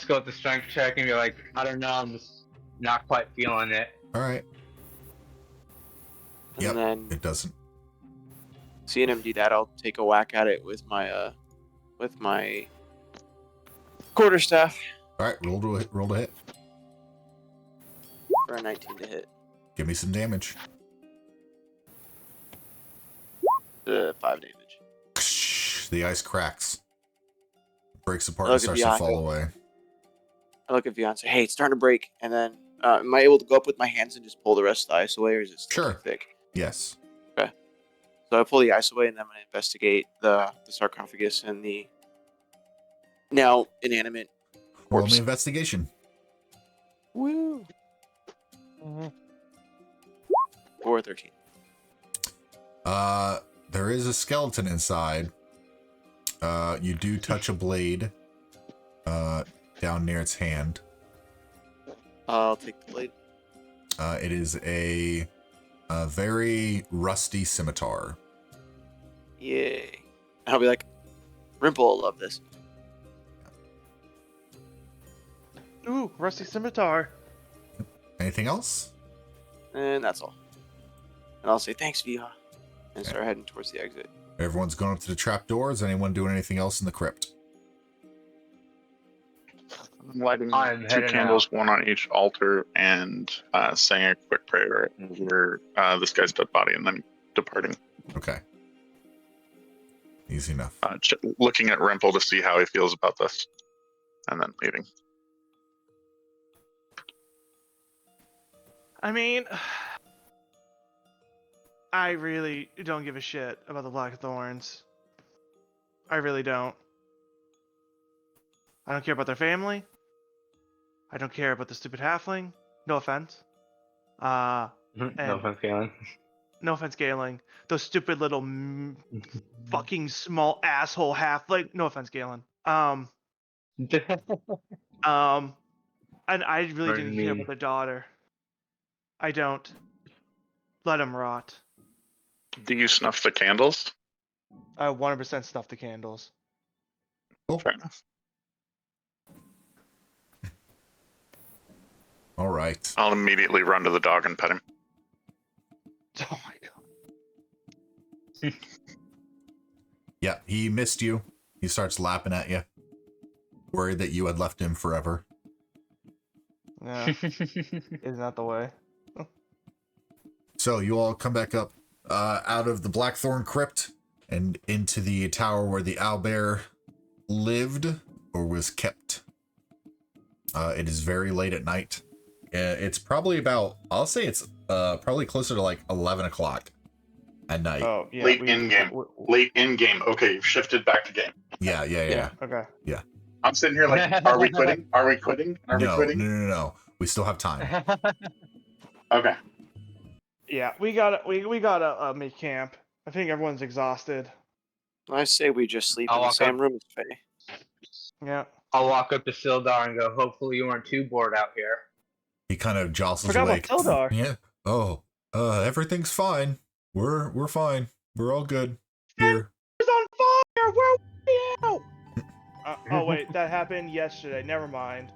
go with the strength check and be like, I don't know, I'm just not quite feeling it. Alright. And Yep. then, It doesn't. seeing him do that, I'll take a whack at it with my quarterstaff Alright, roll to hit. for a 19 to hit. Give me some damage. 5 damage. The ice cracks. Breaks apart Look and at starts to the fall away. I look at Vion and say, hey, it's starting to break. And then, am I able to go up with my hands and just pull the rest of the ice away, or is it still Sure. too thick? Yes. So I pull the ice away, and then I'm going to investigate the sarcophagus and the now inanimate Roll corpse. me investigation. Woo! 4 13. There is a skeleton inside. You do touch a blade down near its hand. I'll take the blade. It is a very rusty scimitar. Yay. And I'll be like, Rimple will love this. Ooh, rusty scimitar. Anything else? And that's all. And I'll say, thanks, Viha. And start heading towards the exit. Everyone's going up to the trapdoor. Is anyone doing anything else in the crypt? I'm lighting I'm 2 heading candles, one on each altar, and saying a quick prayer over this guy's dead body, and then departing. Okay. Easy enough. Looking at Rimple to see how he feels about this, and then leaving. I mean, I really don't give a shit about the Blackthorns. I really don't. I don't care about their family. I don't care about the stupid halfling. No offense. No offense, Galen. No offense, Galen. Those stupid little fucking small asshole halfling. No offense, Galen. And I really didn't care about their daughter. I don't. Let them rot. Do you snuff the candles? I 100% snuff the candles. Fair enough. All right. I'll immediately run to the dog and pet him. Oh my god. Yeah, he missed you. He starts lapping at you. Worried that you had left him forever. Yeah, isn't that the way? So you all come back up out of the Blackthorn Crypt and into the tower where the Owlbear lived or was kept. It is very late at night. It's probably about, I'll say it's probably closer to like 11 o'clock at night. Oh, yeah. Late in-game. Late in-game. Okay, you've shifted back to game. Yeah. Okay. I'm sitting here like, are we quitting? Are we quitting? Are we quitting? No. We still have time. Okay. Yeah, we gotta make camp. I think everyone's exhausted. I say we just sleep I'll in the walk same up. room as Faye. Yeah. I'll walk up to Sildar and go, hopefully you weren't too bored out here. He kind of jostles Forgot away. about Sildar. Yeah. Oh, everything's fine. We're fine. We're all good here. It's on fire! Where are we out? Oh wait, that happened yesterday. Never mind.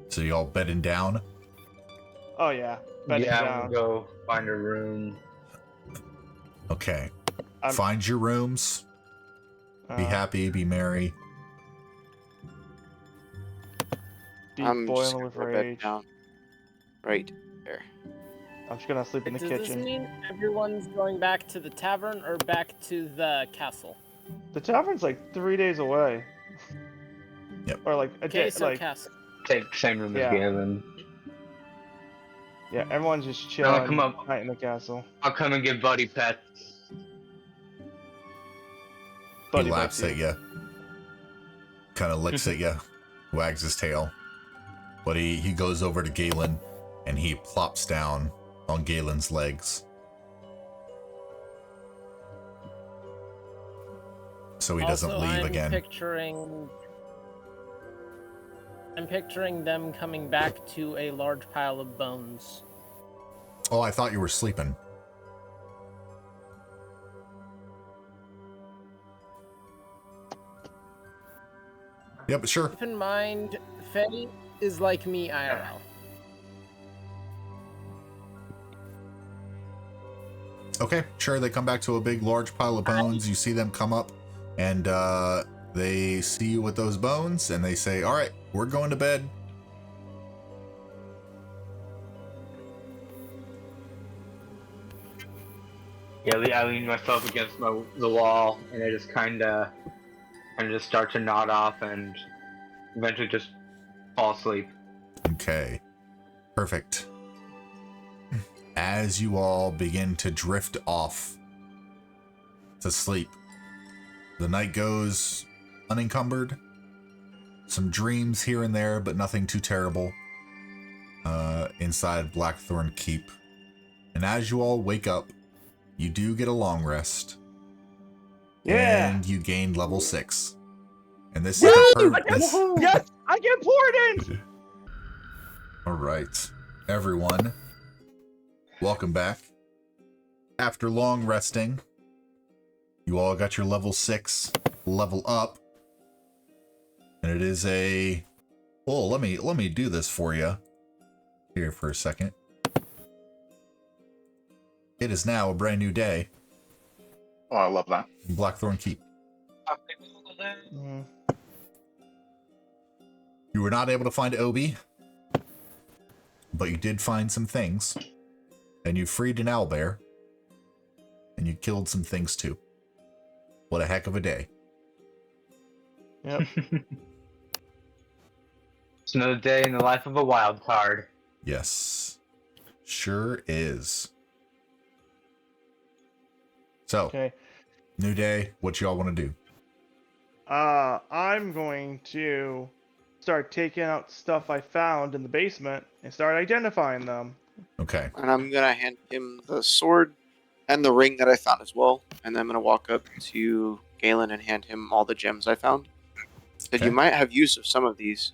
So y'all bedding down? Oh yeah, bedding yeah, I'm down. gonna go find a room. Okay. I'm- Find your rooms. Be happy. Be merry. Be I'm just boiling gonna with put my bed rage. down. Right there. I'm just gonna sleep in the Does this kitchen. mean everyone's going back to the tavern or back to the castle? The tavern's like 3 days away. Yep. Or like a Okay, day. so Like castle. Take the same room Yeah. as Galen. yeah, everyone's just I'll chilling come up. night in the castle. I'll come and give Buddy pets. Buddy He laughs bites at you. Kind of looks at you. Wags his tail. But he goes over to Galen and he plops down on Galen's legs. So he doesn't Also, leave I'm again. I'm picturing them coming back to a large pile of bones. Oh, I thought you were sleeping. Yeah, but sure. Keep in mind, Faye is like me IRL. Okay, sure. They come back to a big, large pile of bones. You see them come up, and they see you with those bones, and they say, "All right, we're going to bed." Yeah, I lean myself against the wall, and I just kind of just start to nod off, and eventually just fall asleep. Okay, perfect. As you all begin to drift off to sleep, the night goes unencumbered. Some dreams here and there, but nothing too terrible. Inside Blackthorn Keep. And as you all wake up, you do get a long rest. Yeah. And you gain level 6. And this is the Yes, I get poured in. All right, everyone. Welcome back. After long resting, you all got your level 6 level up. And it is a... Oh, let me do this for you. Here for a second. It is now a brand new day Oh, I love that. in Blackthorn Keep. Mhm. You were not able to find Obi, but you did find some things. And you freed an owlbear. And you killed some things too. What a heck of a day. Yep. It's another day in the life of a wild card. Yes. Sure is. So, Okay. new day. What y'all want to do? I'm going to start taking out stuff I found in the basement and start identifying them. Okay. And I'm gonna hand him the sword and the ring that I found as well. And then I'm gonna walk up to Galen and hand him all the gems I found. Said Okay. you might have use of some of these.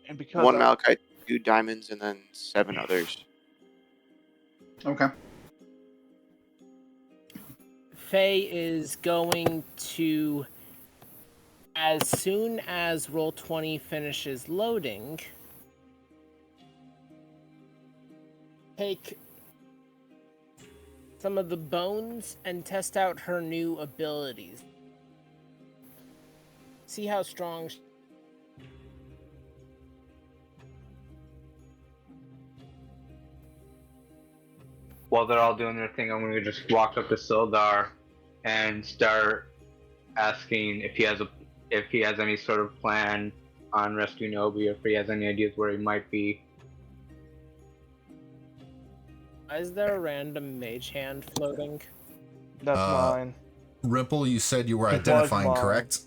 And because One I- malachite, 2 diamonds, and then 7 others. Okay. Faye is going to, as soon as Roll20 finishes loading, take some of the bones and test out her new abilities. See how strong while they're all doing their thing, I'm gonna just walk up to Sildar and start asking if he has any sort of plan on rescuing Obi, or if he has any ideas where he might be. Is there a random mage hand floating? That's mine. Ripple, you said you were It was identifying, mine. correct?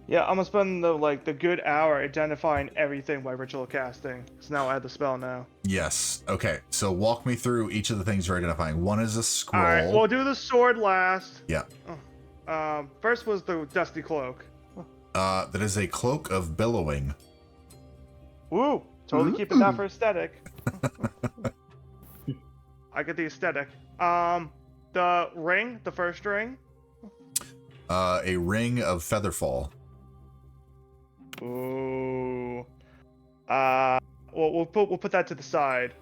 Yeah, I'm gonna spend the good hour identifying everything by ritual casting. So now I have the spell now. Yes. Okay. So walk me through each of the things you're identifying. One is a scroll. All right, we'll do the sword last. Yeah. First was the dusty cloak. That is a cloak of billowing. Woo! Totally keeping that for aesthetic. I get the aesthetic. The ring, the first ring. A ring of featherfall. Ooh. We'll put that to the side.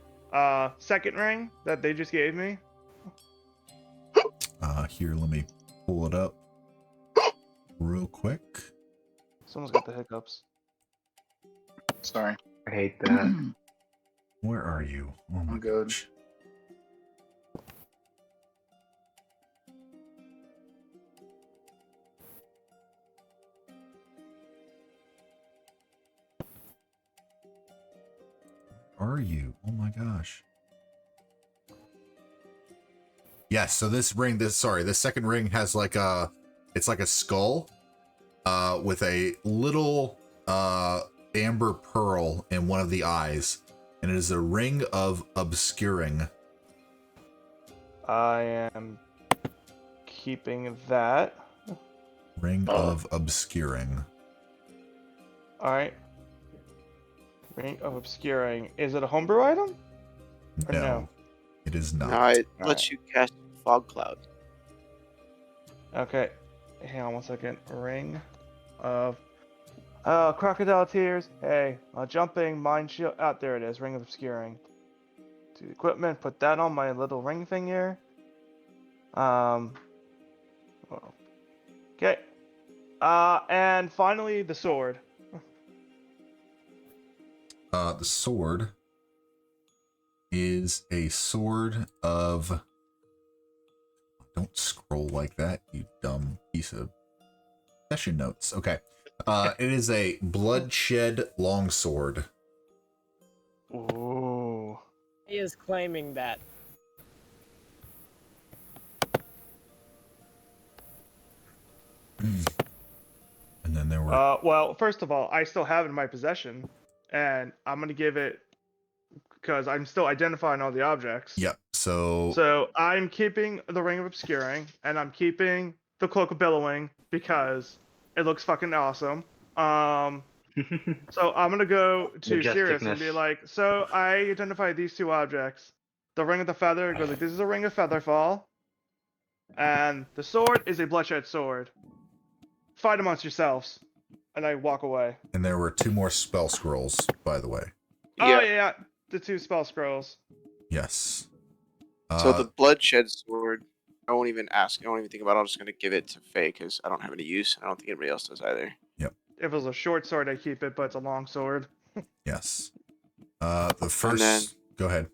Second ring that they just gave me. Here, let me pull it up real quick. Someone's got the hiccups. Sorry. I hate that. Where are you? Oh my I'm good. gosh. Are you? Oh my gosh. Yes, so this second ring has like it's like a skull with a little amber pearl in one of the eyes, and it is a ring of obscuring. I am keeping that. Ring of obscuring. All right. Ring of obscuring. Is it a homebrew item? Or no? It is not. No, it All lets right. you cast fog cloud. Okay. Hang on one second. Ring of crocodile tears. Hey, jumping mind shield. There it is. Ring of obscuring. To the equipment. Put that on my little ring thing here. Okay. And finally the sword. The sword is a sword of... Don't scroll like that, you dumb piece of session notes. Okay. It is a bloodshed longsword. Ooh. He is claiming that. And then there were... Well, first of all, I still have it in my possession, and I'm gonna give it because I'm still identifying all the objects. Yep, so... So I'm keeping the Ring of Obscuring, and I'm keeping the Cloak of Billowing because it looks fucking awesome. So I'm gonna go to Sirius and be Majesticness. like, so I identify these two objects. The Ring of the Feather goes like, this is a Ring of Featherfall, and the sword is a bloodshed sword. Fight amongst yourselves. And I walk away. And there were 2 more spell scrolls, by the way. Oh yeah, the 2 spell scrolls. Yes. So the bloodshed sword, I won't even ask. I won't even think about it. I'm just gonna give it to Faye because I don't have any use. I don't think anybody else does either. If it was a short sword, I keep it, but it's a long sword. Yes. The first... then- Go ahead.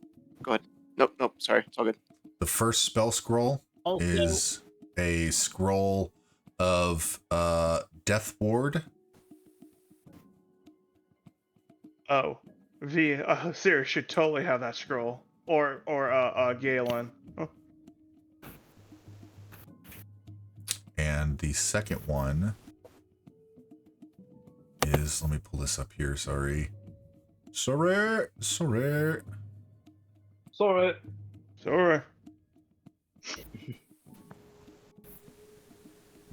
Nope. Sorry, it's all good. The first spell scroll Also, is a scroll of Death Ward. Oh, Sirius should totally have that scroll, or Galen. And the second one is, let me pull this up here, sorry. Sorry. Sorry.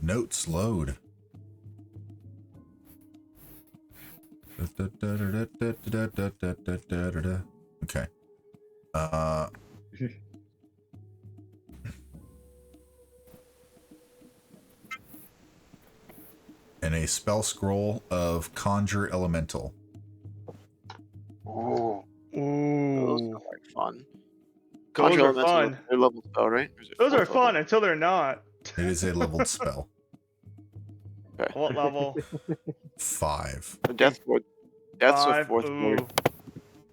Notes load. Okay. And a spell scroll of Conjure Elemental. Ooh. Those Ooh. are fun. Those Conjure are Elemental, fun. they're level spell, right? Or is it Those are fourth level? fun until they're not. It is a leveled spell. Okay. What level? 5. The Death Ward. That's a 5. fourth Ooh. ward.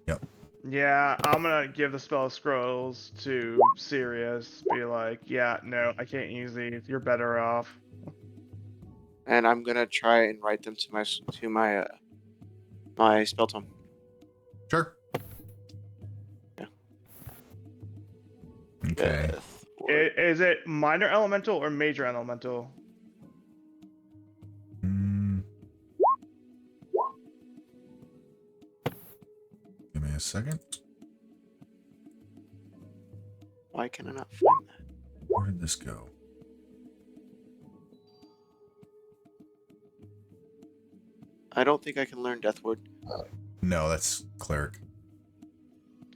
Yep. Yeah, I'm gonna give the spell scrolls to Sirius. Be like, yeah, no, I can't use these. You're better off. And I'm gonna try and write them to my spell tome. Sure. Yeah. Okay. Is it minor elemental or major elemental? Give me a second. Why can I not find that? Where did this go? I don't think I can learn Death Ward. No, that's cleric.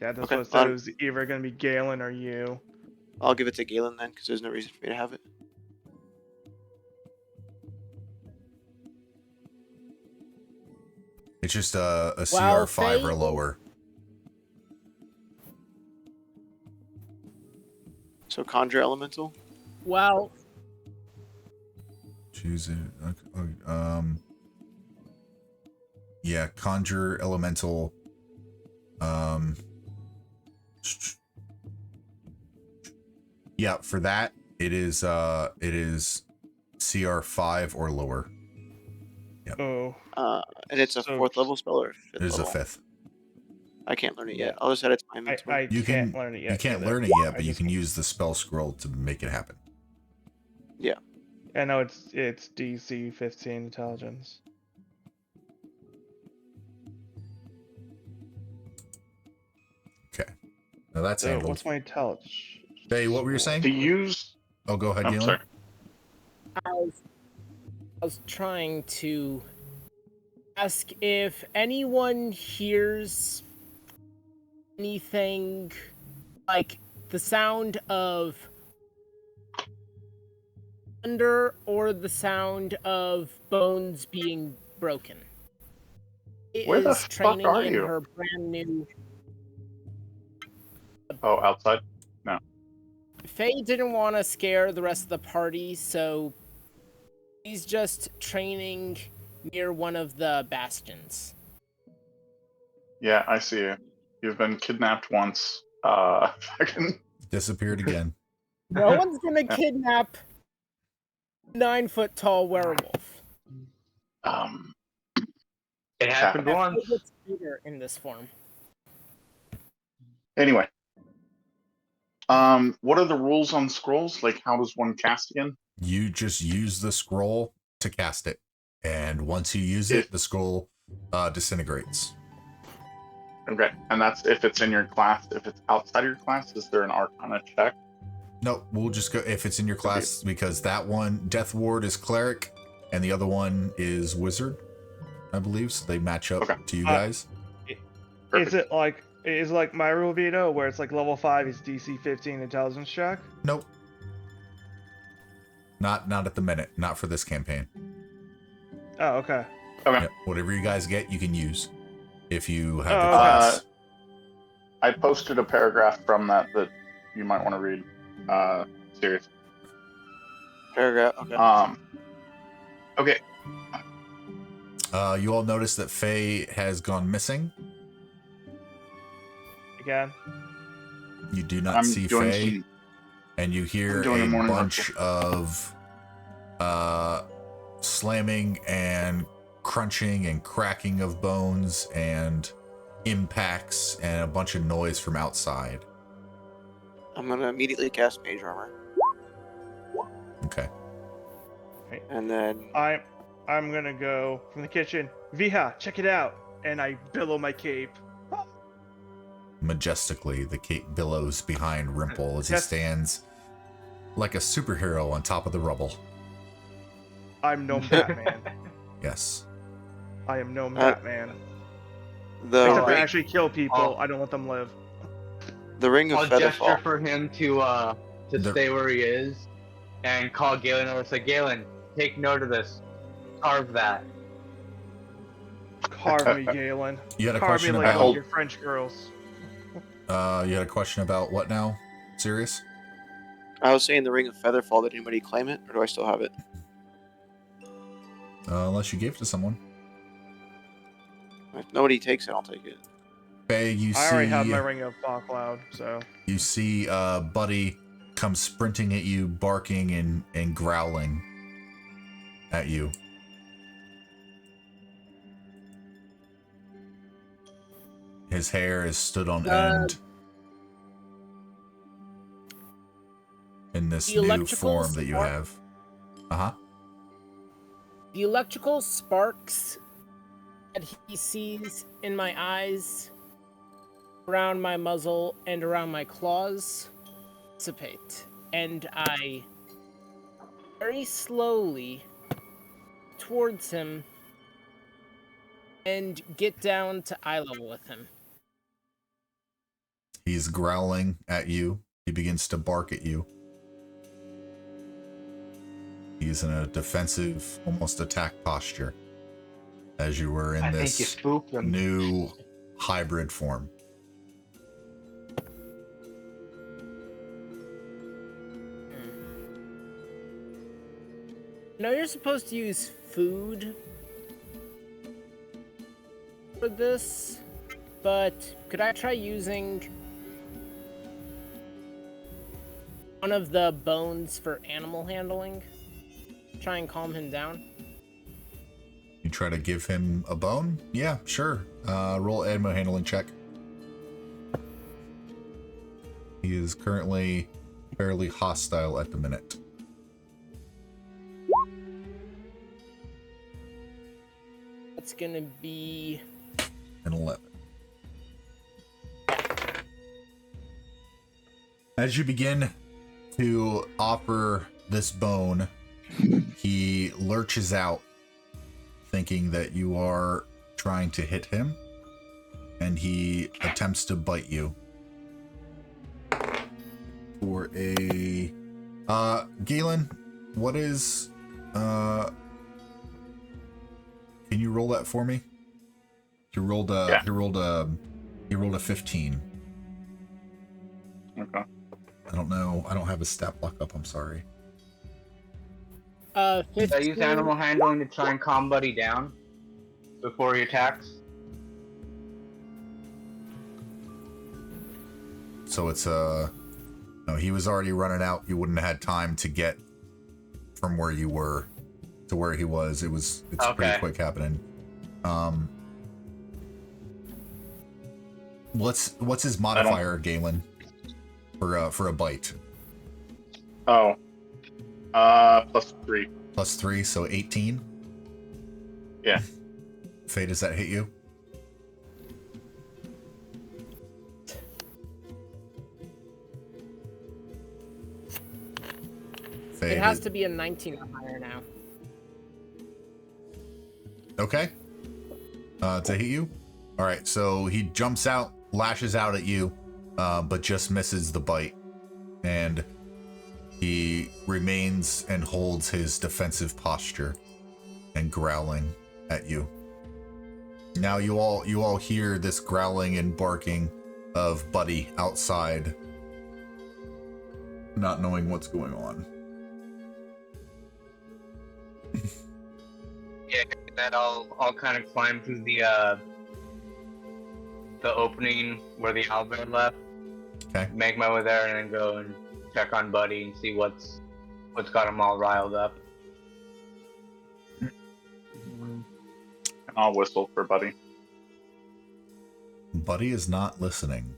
Yeah, that's Okay, what it said. It was either gonna be Galen or you. I'll give it to Galen then, because there's no reason for me to have it. It's just a Well, CR5 or Faye- lower. So Conjure Elemental? Well, Choose it. Okay, yeah, conjure elemental. Yeah, for that it is CR5 or lower. Oh, And it's a So- 4th level spell or 5th It is a level? 5th. I can't learn it yet. I'll just add it to my I inventory. You can't can- learn it yet. You can't either. learn it yet, I but you just- can use the spell scroll to make it happen. I know it's DC 15 intelligence. Okay. Now that's So handled. what's my intelligence? Faye, what were you saying? To use, Oh, go ahead, I'm Galen. sorry. I was trying to ask if anyone hears anything like the sound of thunder or the sound of bones being broken. It Where the is fuck training are in you? her brand new. Oh, outside? Faye didn't want to scare the rest of the party, so he's just training near one of the bastions. Yeah, I see you. You've been kidnapped once. Fucking Disappeared again. No one's gonna kidnap 9-foot tall werewolf. It happened Faye once. gets bigger in this form. Anyway. What are the rules on scrolls? Like, how does one cast again? You just use the scroll to cast it. And once you use it, the scroll disintegrates. Okay, and that's if it's in your class. If it's outside your class, is there an Arcana check? No, we'll just go if it's in your class because that one, Death Ward is cleric, and the other one is wizard, I believe. So they match up to you guys. Is it like my rule Vito, where it's like level 5 is DC 15 intelligence check? Nope. Not at the minute. Not for this campaign. Oh, okay. Okay. Yeah, whatever you guys get, you can use. If you have Oh, the class. I posted a paragraph from that you might want to read. Serious. Paragraph. Okay. Okay. You all notice that Faye has gone missing. Again. You do not I'm see doing Faye, some- and you hear I'm doing a a morning bunch of slamming and crunching and cracking of bones and impacts and a bunch of noise from outside. I'm gonna immediately cast Mage Armor, Okay. and then I'm gonna go from the kitchen. Viha, check it out, and I billow my cape. Majestically, the cape billows behind Rimple as he Yes. stands like a superhero on top of the rubble. I'm Gnome Batman. Yes. I am Gnome Batman. the Except I ring, actually kill people. I don't let them live. the ring of I'll gesture Featherfall. for him to stay where he is and call Galen over. Say, Galen, take note of this. Carve that. Carve me, Galen. You had a Carve me question like about all your French girls. you had a question about what now? Sirius? I was saying the ring of Featherfall. Did anybody claim it, or do I still have it? Unless you gave it to someone. If nobody takes it, I'll take it. Faye, you I already have my see ring of fog cloud, so you see Buddy come sprinting at you, barking and growling at you. His hair is stood on end in this the new electrical form that you spark- have. Uh-huh. The electrical sparks that he sees in my eyes, around my muzzle, and around my claws dissipate, and I very slowly towards him and get down to eye level with him. He's growling at you. He begins to bark at you. He's in a defensive, almost attack posture, as you were in I think you this spooked him. new hybrid form. I know you're supposed to use food for this, but could I try using one of the bones for animal handling? Try and calm him down? You try to give him a bone? Yeah, sure. Roll animal handling check. He is currently fairly hostile at the minute. That's gonna be An 11. As you begin to offer this bone, he lurches out, thinking that you are trying to hit him, and he attempts to bite you. For a Galen, what is can you roll that for me? He rolled a Yeah. he rolled a 15. Okay. I don't know. I don't have a stat block up. I'm sorry. 15. I use animal handling to try and calm Buddy down before he attacks. So it's no, he was already running out. You wouldn't have had time to get from where you were to where he was. It's Okay. pretty quick happening. What's his modifier, Galen? For a bite. Oh. +3. +3, so 18. Yeah. Faye, does that hit you? Faye, It has to be a 19 or higher now. Okay. To hit you? Alright, so he jumps out, lashes out at you, but just misses the bite. And he remains and holds his defensive posture and growling at you. Now you all hear this growling and barking of Buddy outside, not knowing what's going on. Yeah, that I'll kind of climb through the opening where the Owlbear left. Okay. Make my way there and then go and check on Buddy and see what's got him all riled up. And I'll whistle for Buddy. Buddy is not listening.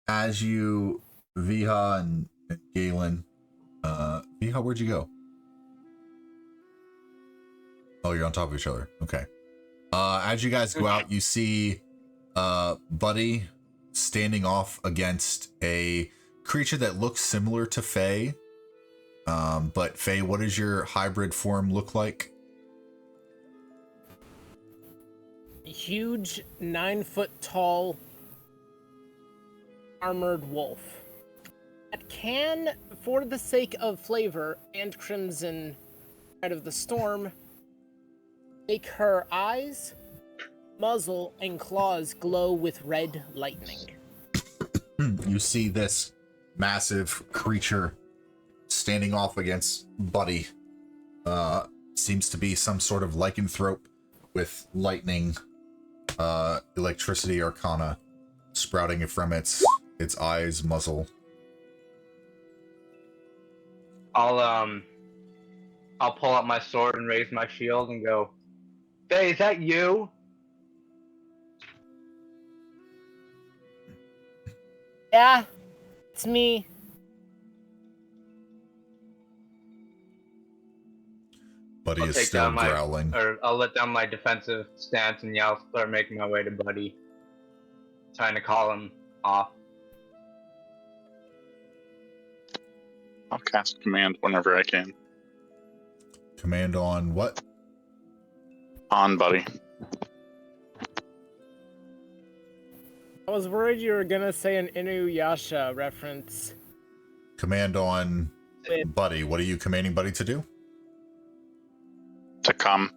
As you, Viha and Galen, Viha, where'd you go? Oh, you're on top of each other. Okay. As you guys go out, you see Buddy standing off against a creature that looks similar to Faye. But Faye, what does your hybrid form look like? Huge 9-foot tall armored wolf that can, for the sake of flavor and Crimson Tide of the Storm, make her eyes, muzzle, and claws glow with red lightning. You see this massive creature standing off against Buddy. Seems to be some sort of lycanthrope with lightning, electricity arcana sprouting from its eyes, muzzle. I'll pull out my sword and raise my shield and go, "Hey, is that you?" Yeah, it's me. Buddy I'll is take still down growling. Or I'll let down my defensive stance and I'll start making my way to Buddy, trying to call him off. I'll cast command whenever I can. Command on what? On, buddy. I was worried you were gonna say an Inuyasha reference. Command on Buddy. What are you commanding Buddy to do? To come.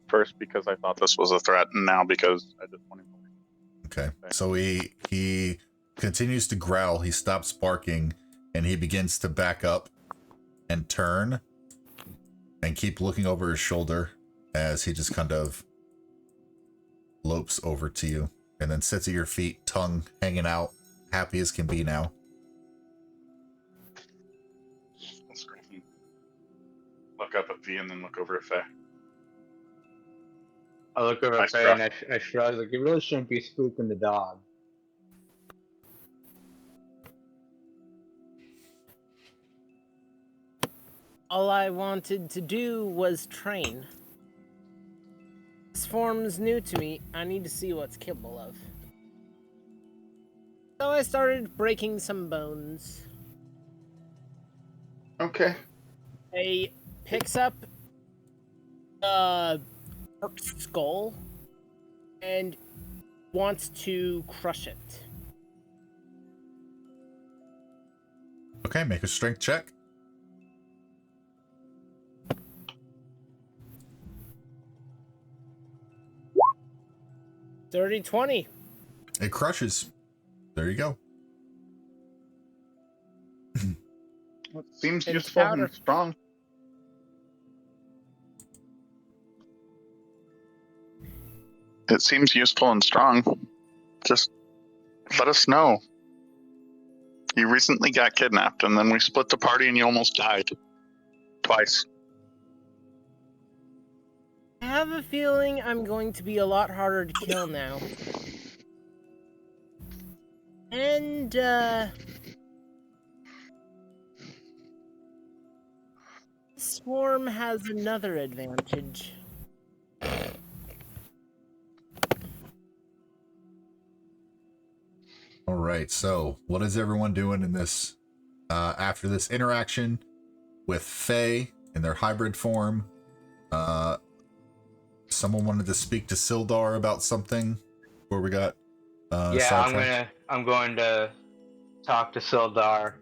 First, because I thought this was a threat, and now because I just want to. Okay. So he continues to growl. He stops barking, and he begins to back up and turn and keep looking over his shoulder as he just kind of lopes over to you and then sits at your feet, tongue hanging out, happy as can be now. Look up at V and then look over at Faye. I look over at Faye and I shrug, like, you really shouldn't be spooking the dog. All I wanted to do was train. This form's new to me. I need to see what's capable of. So I started breaking some bones. Okay. He picks up a orc's skull and wants to crush it. Okay, make a strength check. Dirty 20. It crushes. There you go. It seems And useful powder. and strong. It seems useful and strong. Just let us know. You recently got kidnapped, and then we split the party, and you almost died. Twice. I have a feeling I'm going to be a lot harder to kill now. And, this swarm has another advantage. All right, so what is everyone doing in this, after this interaction with Faye in their hybrid form? Someone wanted to speak to Sildar about something before we got, Yeah, I'm going to talk to Sildar,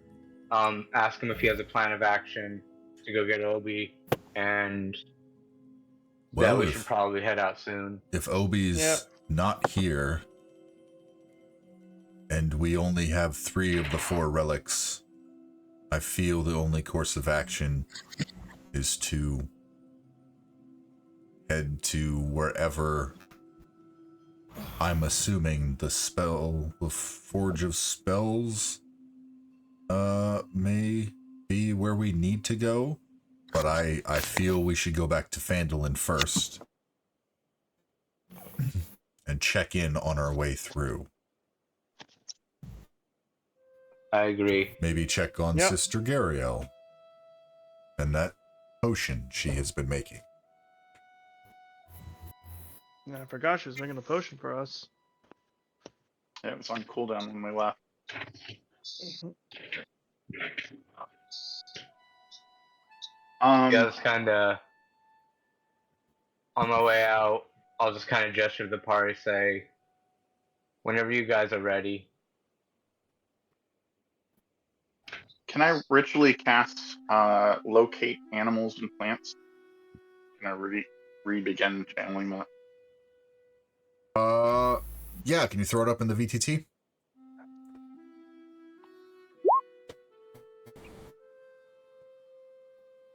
ask him if he has a plan of action to go get Obi, and Well, that we should probably head out soon. If Obi's not here, and we only have 3 of the 4 relics, I feel the only course of action is to head to wherever I'm assuming the Forge of Spells, may be where we need to go. But I feel we should go back to Phandalin first and check in on our way through. I agree. Maybe check on Sister Gariel and that potion she has been making. Yeah, I forgot she was making a potion for us. Yeah, it was on cooldown when we left. Yeah, it's kind of on my way out. I'll just kind of gesture to the party, say, whenever you guys are ready. Can I ritually cast locate animals and plants? Can I re-begin channeling that? Yeah, can you throw it up in the VTT?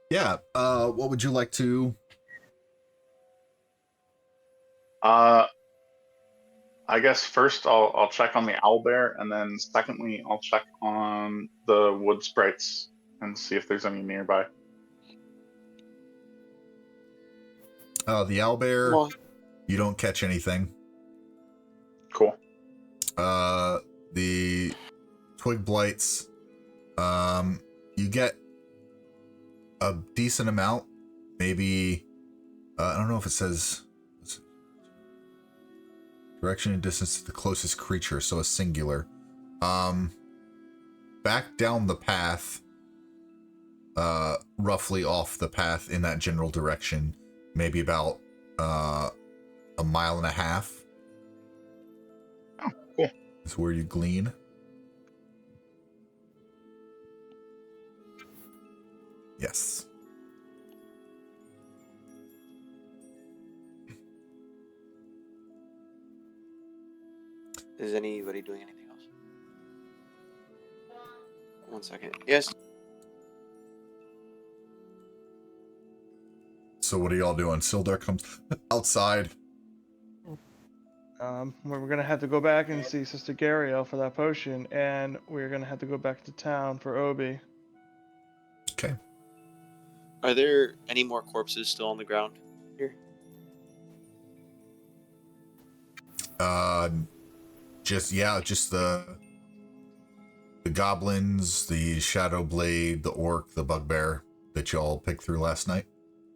Yeah. What would you like to? I guess first I'll check on the owlbear, and then secondly I'll check on the wood sprites and see if there's any nearby. The owlbear. Well, You don't catch anything. Cool. The twig blights. You get a decent amount. Maybe. I don't know if it says. Direction and distance to the closest creature, so a singular. Back down the path, roughly off the path in that general direction, maybe about 1.5 miles. Oh, cool. Is where you glean. Yes. is anybody doing anything else? 1 second. Yes. So what are y'all doing? Sildar comes outside. We're gonna have to go back and see Sister Gariel for that potion, and we're gonna have to go back to town for Obi. Okay. Are there any more corpses still on the ground here? Just the goblins, the shadow blade, the orc, the bugbear that y'all picked through last night.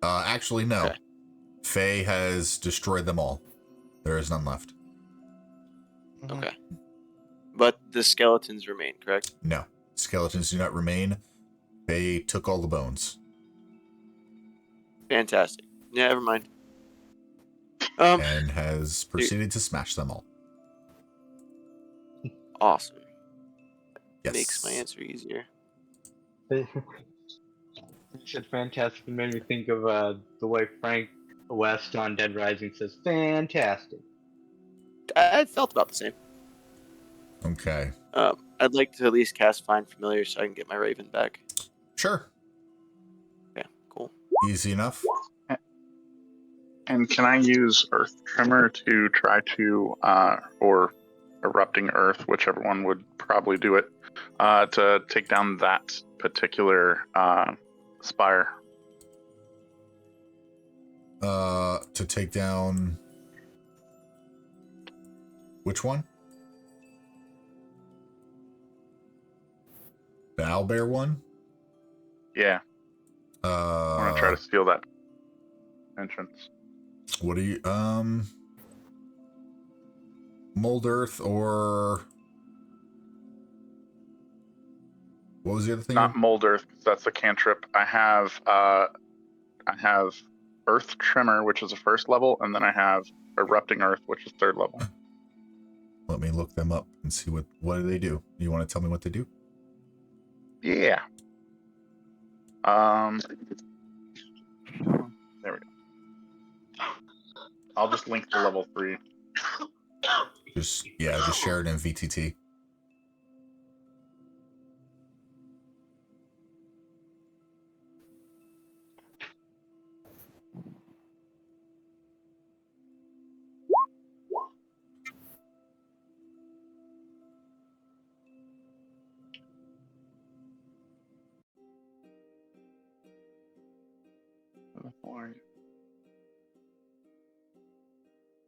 Actually, no. Okay. Faye has destroyed them all. There is none left. Mhm. Okay. But the skeletons remain, correct? No. Skeletons do not remain. Faye took all the bones. Fantastic. Yeah, never mind. And has proceeded to smash them all. Awesome. Yes. Makes my answer easier. You said fantastic. It made me think of the way Frank West on Dead Rising says fantastic. I felt about the same. Okay. I'd like to at least cast Find Familiar so I can get my Raven back. Sure. Yeah, cool. Easy enough. And can I use Earth Tremor to try to, or Erupting Earth, whichever one would probably do it, to take down that particular spire? To take down... Which one? The owlbear one? Yeah, I want to try to steal that entrance. What are you, Mold Earth or... What was the other thing? Not Mold Earth, 'cause that's a cantrip. I have Earth Tremor, which is a first level, and then I have Erupting Earth, which is third level. Let me look them up and see what do they do. You want to tell me what they do? Yeah. There we go. I'll just link to level 3. Just share it in VTT. Where are you?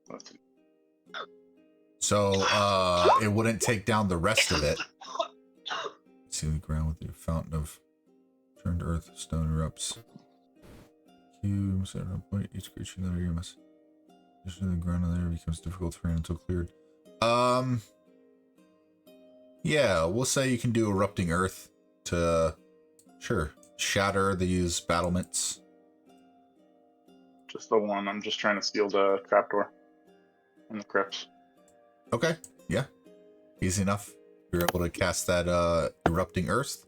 Let's see. So it wouldn't take down the rest of it. See the ground with your fountain of turned earth, stone erupts. Cubes at a point, each creature in that area must position the ground in the area becomes difficult terrain until cleared. Yeah, we'll say you can do erupting earth to shatter these battlements. Just the one. I'm just trying to steal the trapdoor and the crypts. Okay, yeah. Easy enough. You're able to cast that erupting earth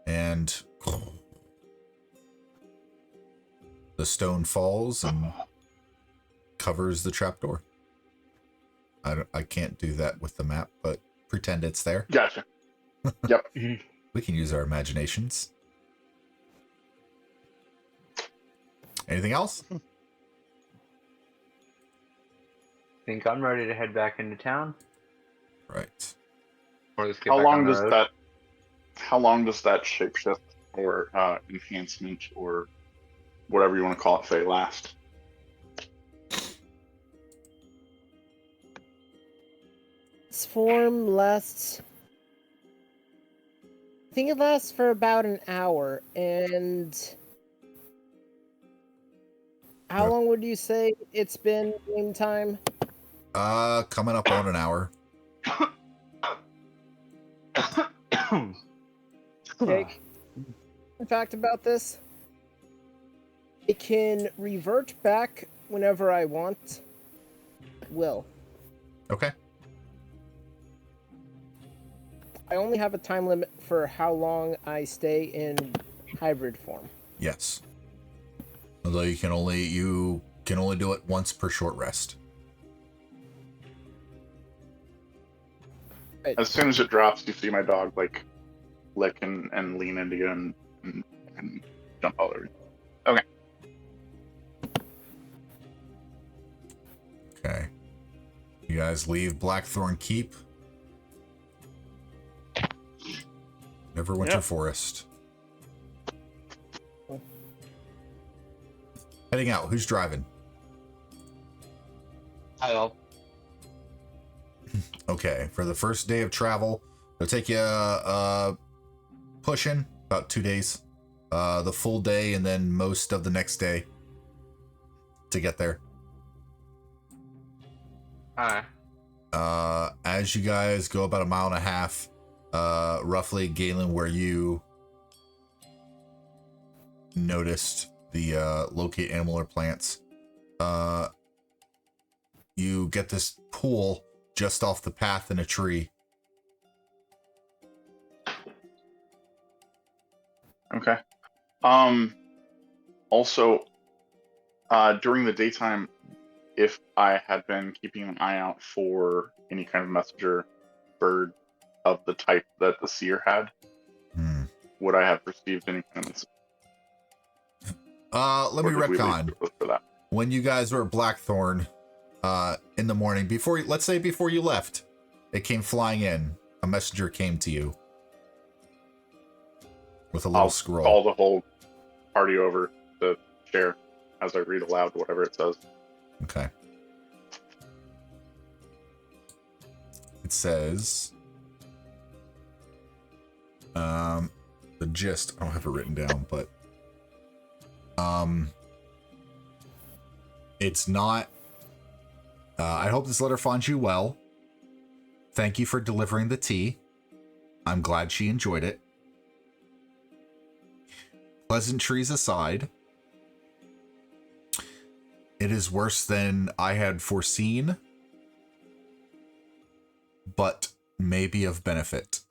and the stone falls and covers the trapdoor. I can't do that with the map, but pretend it's there. Gotcha. Yep. We can use our imaginations. Anything else? Think I'm ready to head back into town. Right. Or let's get How back long on the does road. that? How long does that shapeshift or enhancement or whatever you want to call it say last? This form lasts. I think it lasts for about an hour, and how Yep. long would you say it's been game time? Coming up on an hour. Jake, in fact about this, it can revert back whenever I want. Will. Okay. I only have a time limit for how long I stay in hybrid form. Yes. Although you can only do it once per short rest. Right. As soon as it drops, you see my dog like lick and lean into you and jump all over you. Okay. Okay. You guys leave Blackthorn Keep. Neverwinter Yep. Forest. Heading out. Who's driving? I'll. Okay. For the first day of travel, it'll take you pushing about 2 days. The full day and then most of the next day to get there. Alright. As you guys go about 1.5 miles, roughly, Galen, where you noticed the locate animal or plants, you get this pool just off the path in a tree. Okay. Also, during the daytime, if I had been keeping an eye out for any kind of messenger bird of the type that the seer had, would I have received any kind of message? Let me Or did we leave retcon. it for that? When you guys were at Blackthorn, in the morning, let's say before you left, it came flying in. A messenger came to you with a little I'll scroll. call the whole party over to share as I read aloud whatever it says. Okay. It says, the gist, I don't have it written down, but, it's not, I hope this letter finds you well. Thank you for delivering the tea. I'm glad she enjoyed it. Pleasantries aside, it is worse than I had foreseen, but maybe of benefit.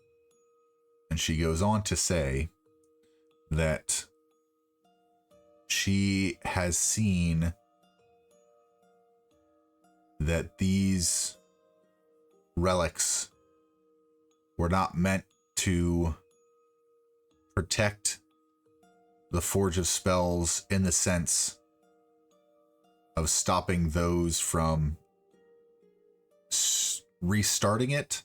And she goes on to say that she has seen that these relics were not meant to protect the Forge of Spells in the sense of stopping those from restarting it,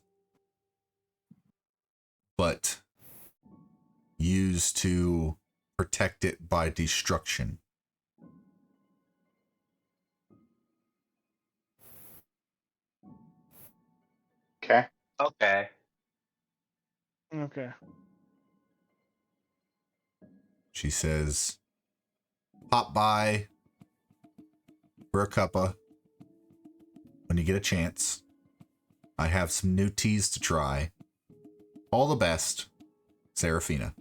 but used to protect it by destruction. Okay. Okay. Okay. She says, pop by for a cuppa when you get a chance. I have some new teas to try. All the best, Seraphina.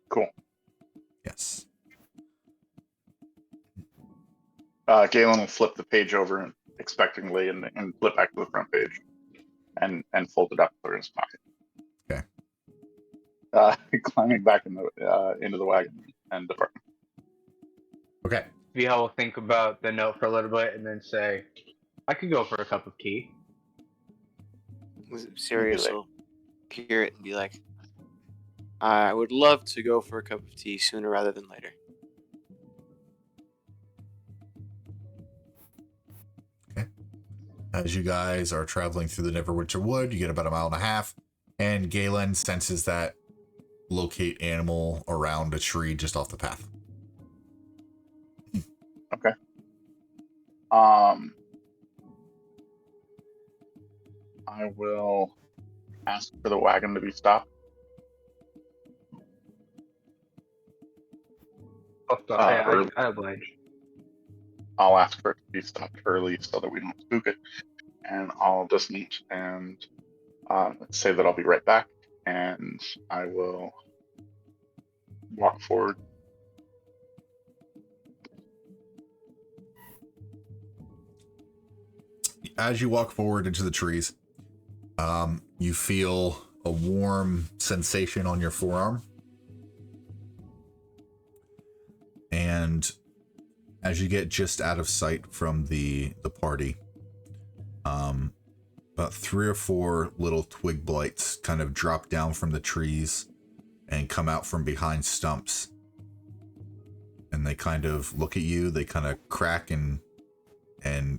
Cool. Yes. Galen will flip the page over expectingly and flip back to the front page and fold it up, put it in his pocket. Okay. Climbing back into the wagon and departing. Okay. Viha will think about the note for a little bit and then say, I could go for a cup of tea. Sirius will hear it and be like, I would love to go for a cup of tea sooner rather than later. As you guys are traveling through the Neverwinter Wood, you get about 1.5 miles, and Galen senses that locate animal around a tree just off the path. Okay. I will ask for the wagon to be stopped. I oblige. I'll ask for it to be stopped early so that we don't spook it. And I'll dismount and say that I'll be right back. And I will walk forward. As you walk forward into the trees, you feel a warm sensation on your forearm. And as you get just out of sight from the party, about 3 or 4 little twig blights kind of drop down from the trees and come out from behind stumps. And they kind of look at you, they kind of crack and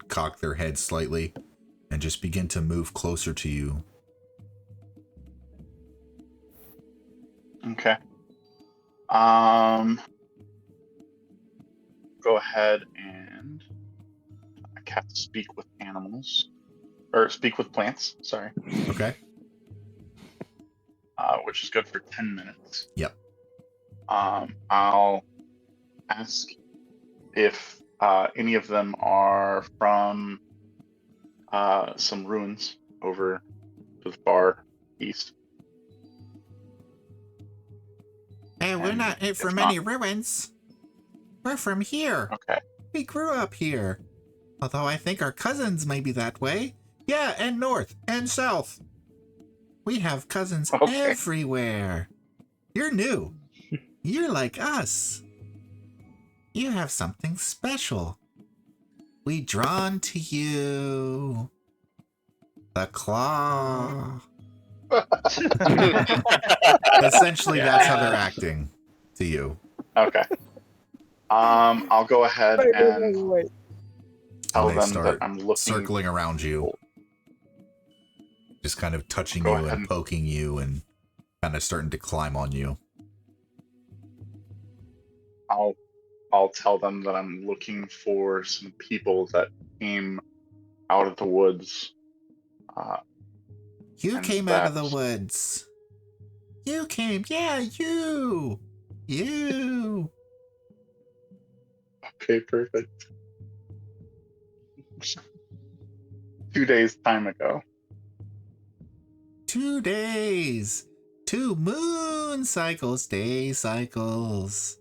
cock their heads slightly and just begin to move closer to you. Okay. Go ahead and cast Speak with Animals. Or Speak with Plants, sorry. Okay. Which is good for 10 minutes. Yep. I'll ask if any of them are from some ruins over to the far east. Hey, we're not from any ruins. We're from here. Okay. We grew up here. Although I think our cousins may be that way. Yeah, and north and south. We have cousins everywhere. You're new. You're like us. You have something special. We drawn to you. The claw. Essentially, that's how they're acting to you. Okay. I'll go ahead and tell And they them start that I'm looking. circling around you. Just kind of touching Go you ahead. and poking you and kind of starting to climb on you. I'll tell them that I'm looking for some people that came out of the woods. You And came out of the that's- woods. You came, yeah, you. You. Okay, perfect. 2 days time ago. 2 days. 2 moon cycles, day cycles.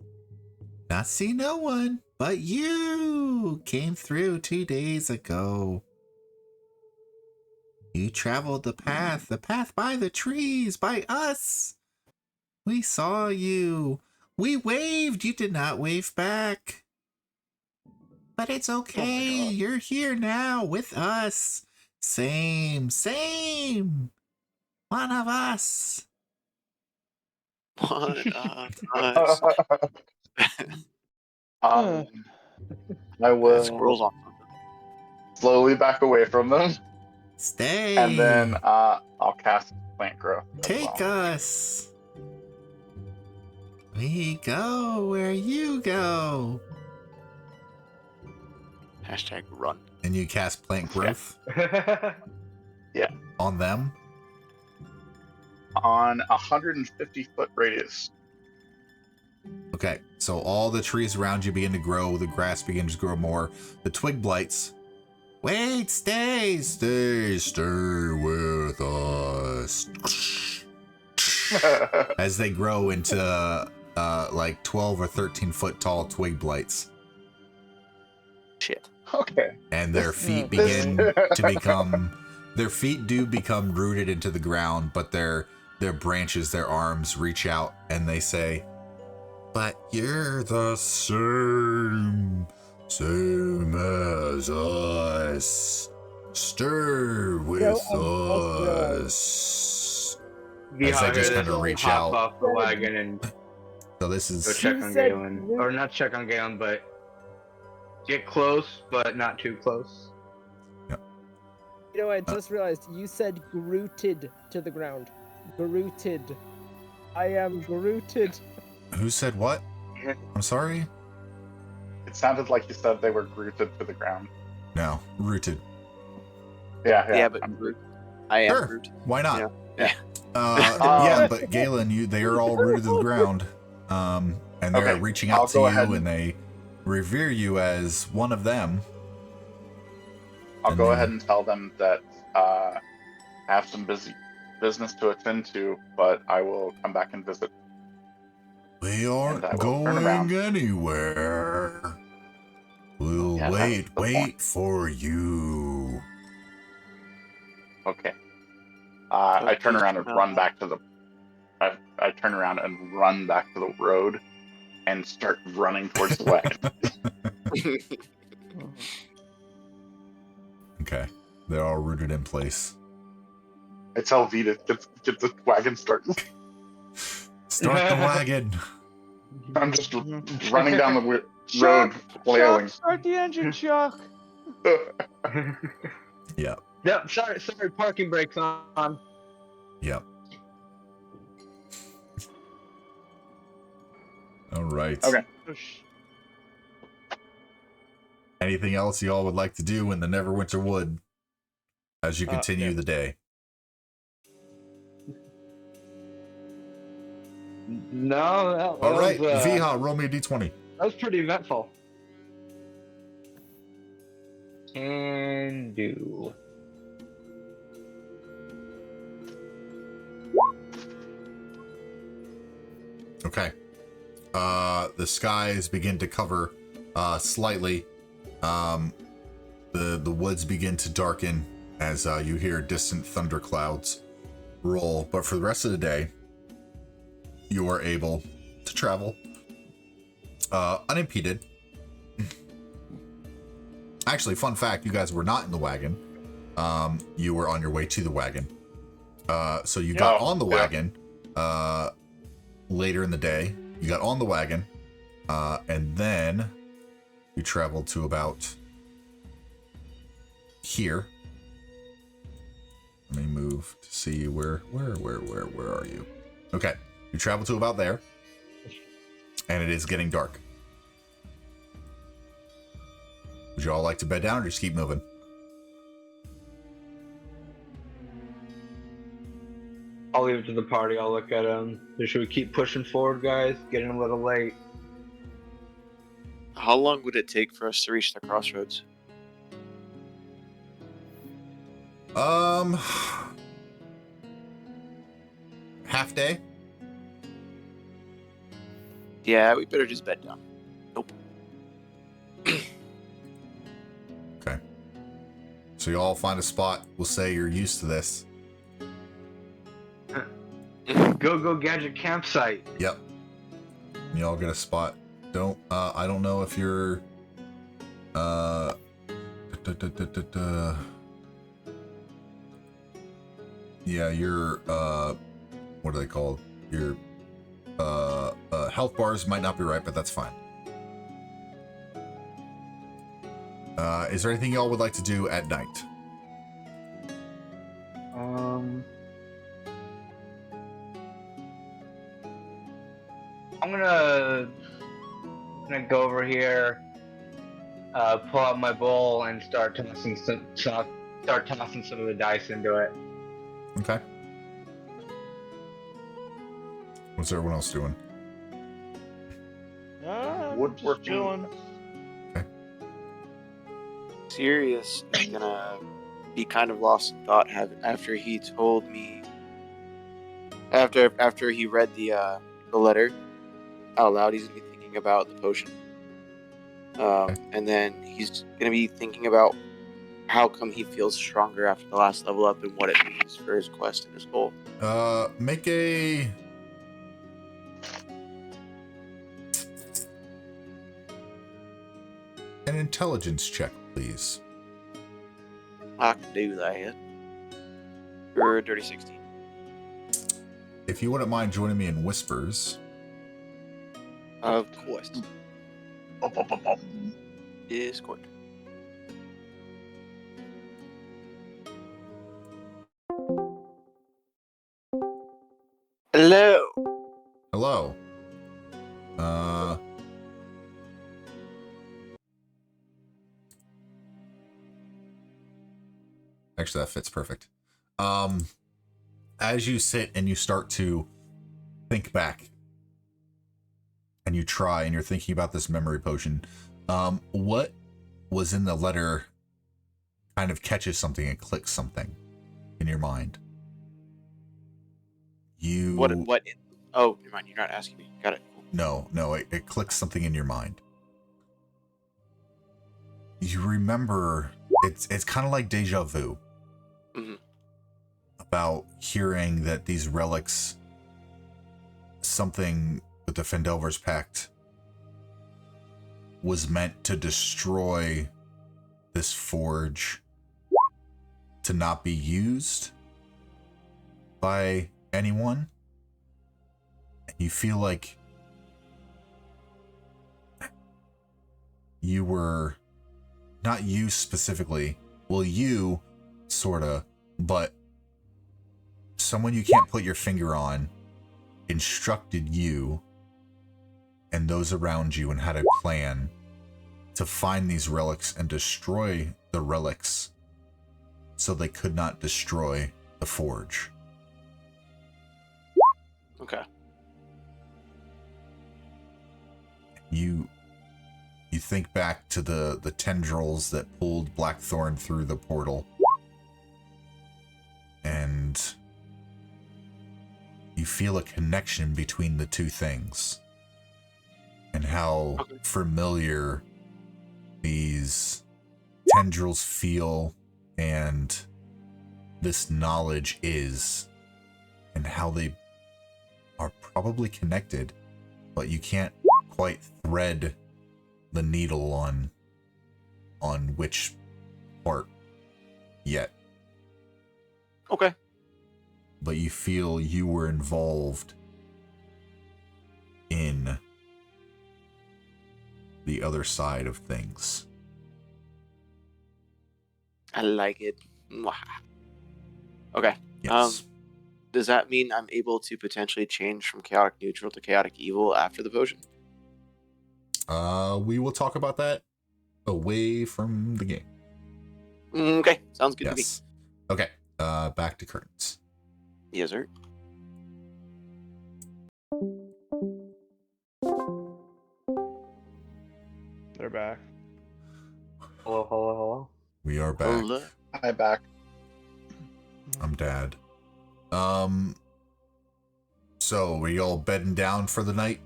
Not see no one, but you came through 2 days ago. You traveled the path by the trees, by us. We saw you. We waved. You did not wave back. But it's okay. You're here now with us. Same. One of us. One of us. I That will squirrel's on something. slowly back away from them, Stay. and then I'll cast Plant Growth. as Take well. us. We go where you go. Hashtag run. And you cast plant growth on them. On 150-foot radius. Okay, so all the trees around you begin to grow. The grass begins to grow more. The twig blights. Wait, stay with us. As they grow into like 12 or 13 foot tall twig blights. Shit. Okay. And their feet begin to become, their feet do become rooted into the ground, but their branches, their arms reach out and they say, but you're the same as us. Stir with us. As they just Viha kind of reach hop out. off the wagon and So this go is check You on said Galen, Groot- or not check on Galen, but get close, but not too close. You know, I just realized you said Grooted to the ground. Grooted. I am Grooted. who said what? I'm sorry. It sounded like you said they were rooted to the ground. No, rooted. Yeah. but I'm Groot. I am Sure. Groot. Why not? Yeah. Yeah, but Galen, they are all rooted to the ground. And they're Okay, reaching I'll out to go you, ahead and they revere you as one of them. I'll And go then- ahead and tell them that I have some business to attend to, but I will come back and visit. We aren't I will turn going around. anywhere. We'll Yeah, that's the wait point. for you. Okay. I turn around and Okay. run back to the. I turn around and run back to the road, and start running towards the wagon. Okay, they're all rooted in place. I tell V to get the wagon started. Start the wagon. I'm just running down the road, flailing. Chuck, start the engine, Chuck. Yeah, Yep, sorry, parking brakes on. yeah. All right. Okay. Anything else y'all would like to do in the Neverwinter Wood as you continue the day? No, that All right, was, Viha, roll me a d20. that was pretty eventful. Can do. Okay. The skies begin to cover slightly. The woods begin to darken as you hear distant thunderclouds roll. But for the rest of the day, you are able to travel unimpeded. Actually, fun fact, you guys were not in the wagon. You were on your way to the wagon. So you got on the wagon later in the day. You got on the wagon, and then you traveled to about here. Let me move to see where are you? Okay, you travel to about there, and it is getting dark. Would you all like to bed down or just keep moving? I'll leave it to the party. I'll look at them. Should we keep pushing forward, guys? Getting a little late. How long would it take for us to reach the crossroads? Half day. Yeah, we better just bed down. Nope. Okay. So you all find a spot. We'll say you're used to this. Go gadget campsite. Yep. You all get a spot. I don't know if you're yeah, your what are they called? Your health bars might not be right, but that's fine. Is there anything y'all would like to do at night? I'm gonna go over here, pull out my bowl, and start tossing some of the dice into it. Okay. What's everyone else doing? Just Woodworking. chilling. Sirius is gonna be kind of lost in thought after he told me after he read the letter out loud. He's gonna be thinking about the potion, and then he's gonna be thinking about how come he feels stronger after the last level up and what it means for his quest and his goal. Make an intelligence check, please. I can do that. For dirty 16. if you wouldn't mind joining me in whispers. Of course. Discord. Hello. Hello. Actually, that fits perfect. As you sit and you start to think back, and you try, and you're thinking about this memory potion, what was in the letter kind of catches something and clicks something in your mind. You What? Oh, never mind. You're not asking me. Got it. Cool. No, it clicks something in your mind. You remember, it's kind of like deja vu. Mm-hmm. About hearing that these relics, something with the Phandelver's Pact, was meant to destroy this forge, to not be used by anyone. And you feel like you were, not you specifically, well, you sorta, but someone you can't put your finger on instructed you and those around you and had a plan to find these relics and destroy the relics so they could not destroy the forge. Okay. You think back to the tendrils that pulled Blackthorn through the portal, and you feel a connection between the two things, and how familiar these tendrils feel, and this knowledge is, and how they are probably connected, but you can't quite thread the needle on which part yet. Okay. But you feel you were involved in the other side of things. I like it. Mwah. Okay. Yes. Does that mean I'm able to potentially change from chaotic neutral to chaotic evil after the potion? We will talk about that away from the game. Okay. Sounds good to me. Yes. Okay. Back to curtains. Yes, sir. They're back. Hello. We are back. Hello. Hi, back. I'm Dad. So are you all bedding down for the night?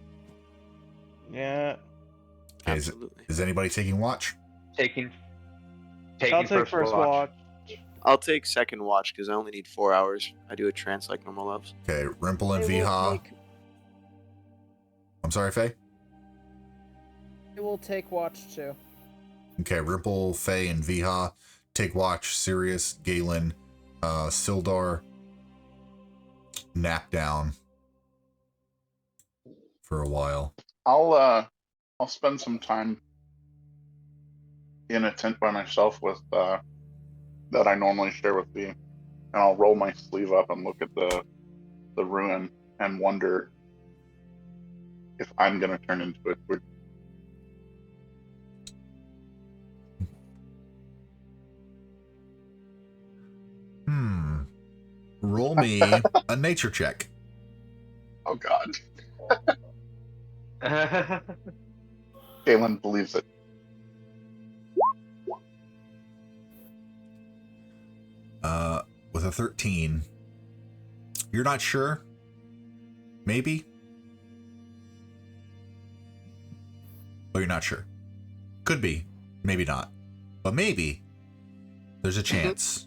Yeah. Okay, Absolutely. is anybody taking watch? Taking I'll take first watch. I'll take second watch because I only need 4 hours. I do a trance like normal loves. Okay, Rimple and I will Viha. take- I'm sorry, Faye? I will take watch too. Okay, Rimple, Faye, and Viha take watch. Sirius, Galen, Sildar nap down for a while. I'll spend some time in a tent by myself with that I normally share with V, and I'll roll my sleeve up and look at the ruin and wonder if I'm gonna turn into a twig. Roll me a nature check. Oh God. Galen believes it. With a 13. You're not sure? Maybe? But you're not sure. Could be. Maybe not. But maybe. There's a chance.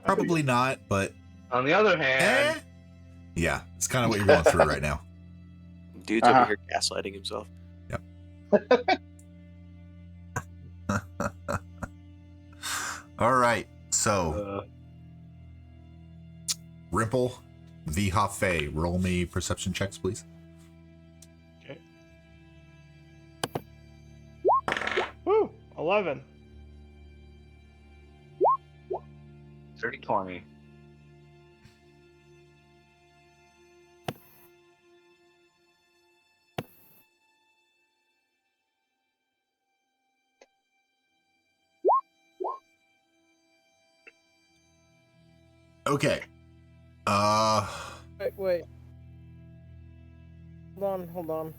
Probably not, but... On the other hand, Yeah, it's kind of what you're going through right now. Dude's over here gaslighting himself. All right, so... Rimple, Viha Fey, roll me perception checks, please. Okay. Woo! 11. 30-20. Okay. Wait. Hold on.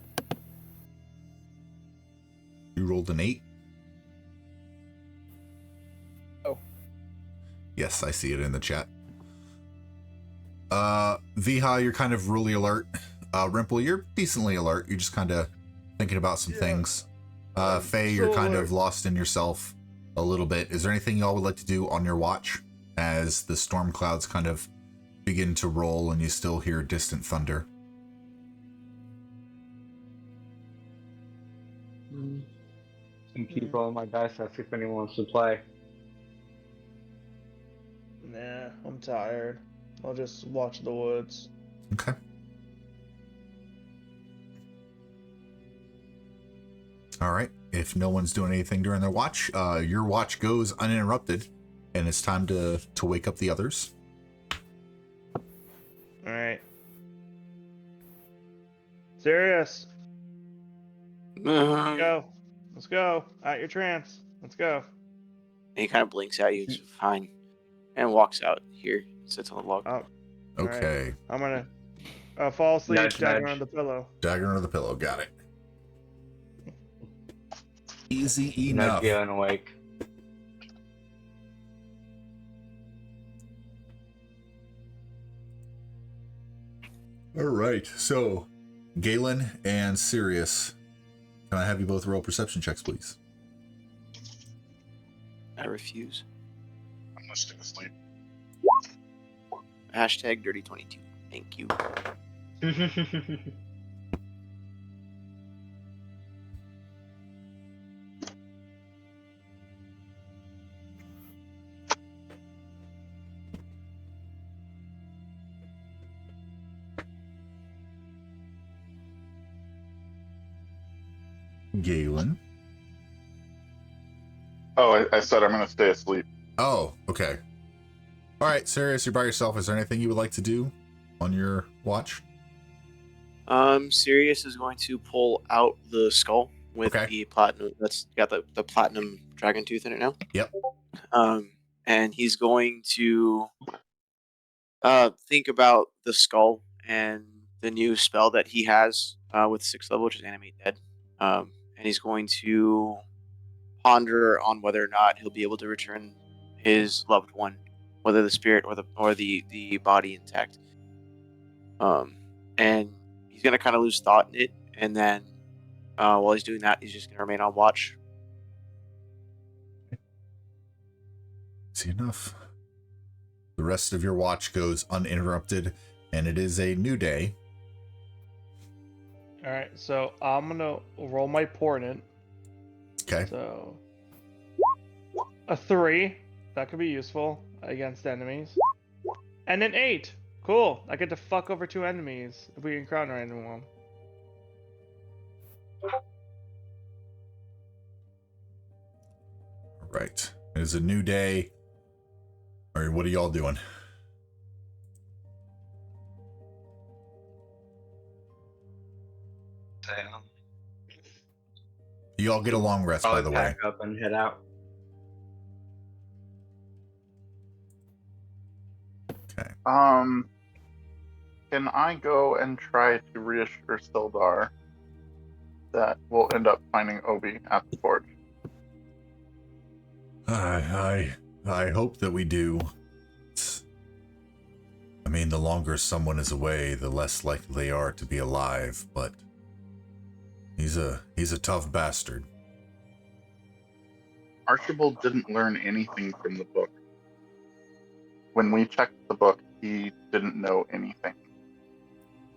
You rolled an 8? Oh. Yes, I see it in the chat. Viha, you're kind of really alert. Rimple, you're decently alert. You're just kind of thinking about some things. Faye, you're kind of lost in yourself a little bit. Is there anything y'all would like to do on your watch as the storm clouds kind of begin to roll and you still hear distant thunder? And keep rolling my dice. I'll see if anyone wants to play. Nah, I'm tired. I'll just watch the woods. Okay. All right. If no one's doing anything during their watch, your watch goes uninterrupted, and it's time to wake up the others. All right. Sirius, go. Let's go. Out your trance. Let's go. And he kind of blinks at you. It's fine. And walks out here. Sits on the log. Oh, Okay. right. I'm gonna fall asleep, Nudge, dagger nudge. on the pillow. Dagger under the pillow. Got it. Easy Nudge enough. Galen awake. All right. So, Galen and Sirius, can I have you both roll perception checks, please? I refuse. I'm gonna stick asleep. Hashtag dirty 22. Thank you. Galen. Oh, I said I'm gonna stay asleep. Oh, okay. All right, Sirius, you're by yourself. Is there anything you would like to do on your watch? Sirius is going to pull out the skull with Okay. the platinum. That's got the platinum dragon tooth in it now. Yep. And he's going to think about the skull and the new spell that he has with 6th level, which is Animate Dead. And he's going to ponder on whether or not he'll be able to return his loved one, whether the spirit or the body intact. And he's gonna kind of lose thought in it, and then while he's doing that, he's just gonna remain on watch. See enough. The rest of your watch goes uninterrupted, and it is a new day. All right, so I'm gonna roll my portent. Okay. So a 3, that could be useful against enemies, and an 8. Cool. I get to fuck over 2 enemies if we encounter anyone. All right. It is a new day. All right, what are y'all doing? You all get a long rest, by the way. Pack up and head out. Okay. Can I go and try to reassure Sildar that we'll end up finding Obi at the forge? I hope that we do. I mean, the longer someone is away, the less likely they are to be alive, but he's a tough bastard. Archibald didn't learn anything from the book. When we checked the book, he didn't know anything.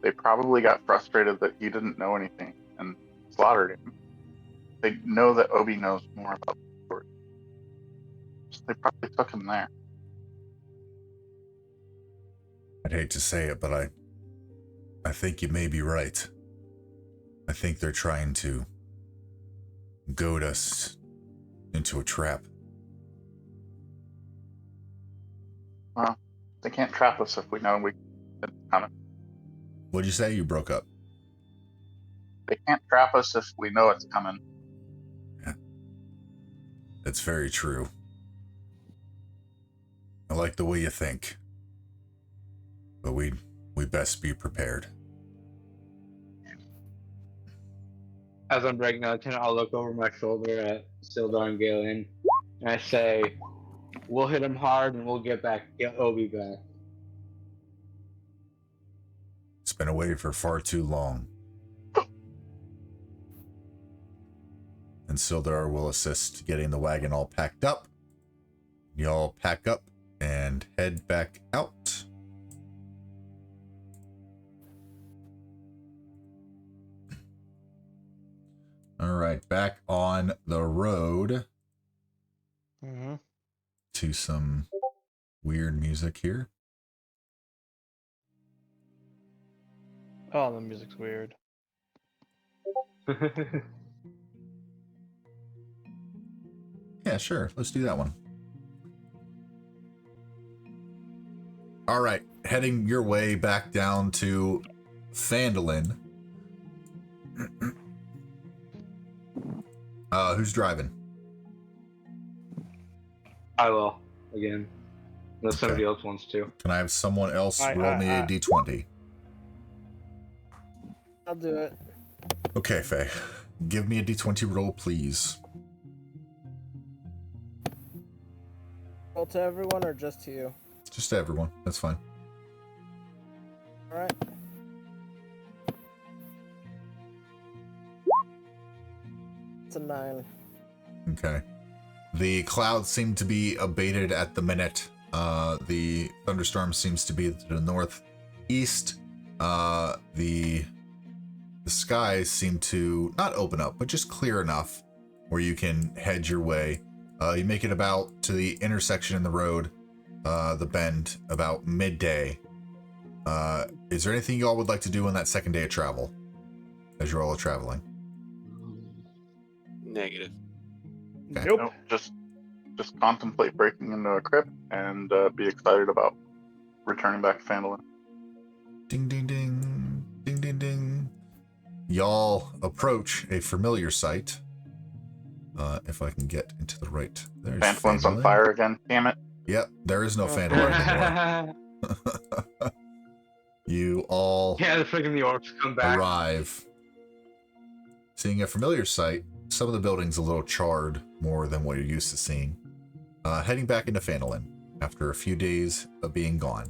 They probably got frustrated that he didn't know anything and slaughtered him. They know that Obi knows more about the story. So they probably took him there. I'd hate to say it, but I think you may be right. I think they're trying to goad us into a trap. Well, they can't trap us if we know it's coming. What'd you say? You broke up. They can't trap us if we know it's coming. Yeah. That's very true. I like the way you think. But we best be prepared. As I'm breaking out, I'll look over my shoulder at Sildar and Galen, and I say, "We'll hit him hard, and we'll get Obi back." It's been away for far too long. And Sildar will assist getting the wagon all packed up. Y'all pack up and head back out. All right, back on the road to some weird music here. Oh, the music's weird. Yeah, sure. Let's do that one. All right, heading your way back down to Phandalin. Who's driving? I will, again. Unless somebody else wants to. Can I have someone else roll me a d20? I'll do it. Okay, Faye. Give me a d20 roll, please. Roll to everyone or just to you? Just to everyone. That's fine. Alright. It's a 9. Okay. The clouds seem to be abated at the minute. The thunderstorm seems to be to the northeast. The skies seem to not open up, but just clear enough where you can head your way. You make it about to the intersection in the road, the bend, about midday. Is there anything you all would like to do on that second day of travel, as you all are traveling? Negative. Okay. Nope. No, just contemplate breaking into a crypt and be excited about returning back to Phandalin. Ding, ding, ding. Ding, ding, ding. Y'all approach a familiar sight. If I can get into the right... There's Phandalin's on Phandalin. fire again, damn it. Yep, there is no Phandalin anymore. You all Yeah, the freaking the orcs come back. arrive. Seeing a familiar sight, some of the buildings a little charred more than what you're used to seeing. Heading back into Phandalin after a few days of being gone.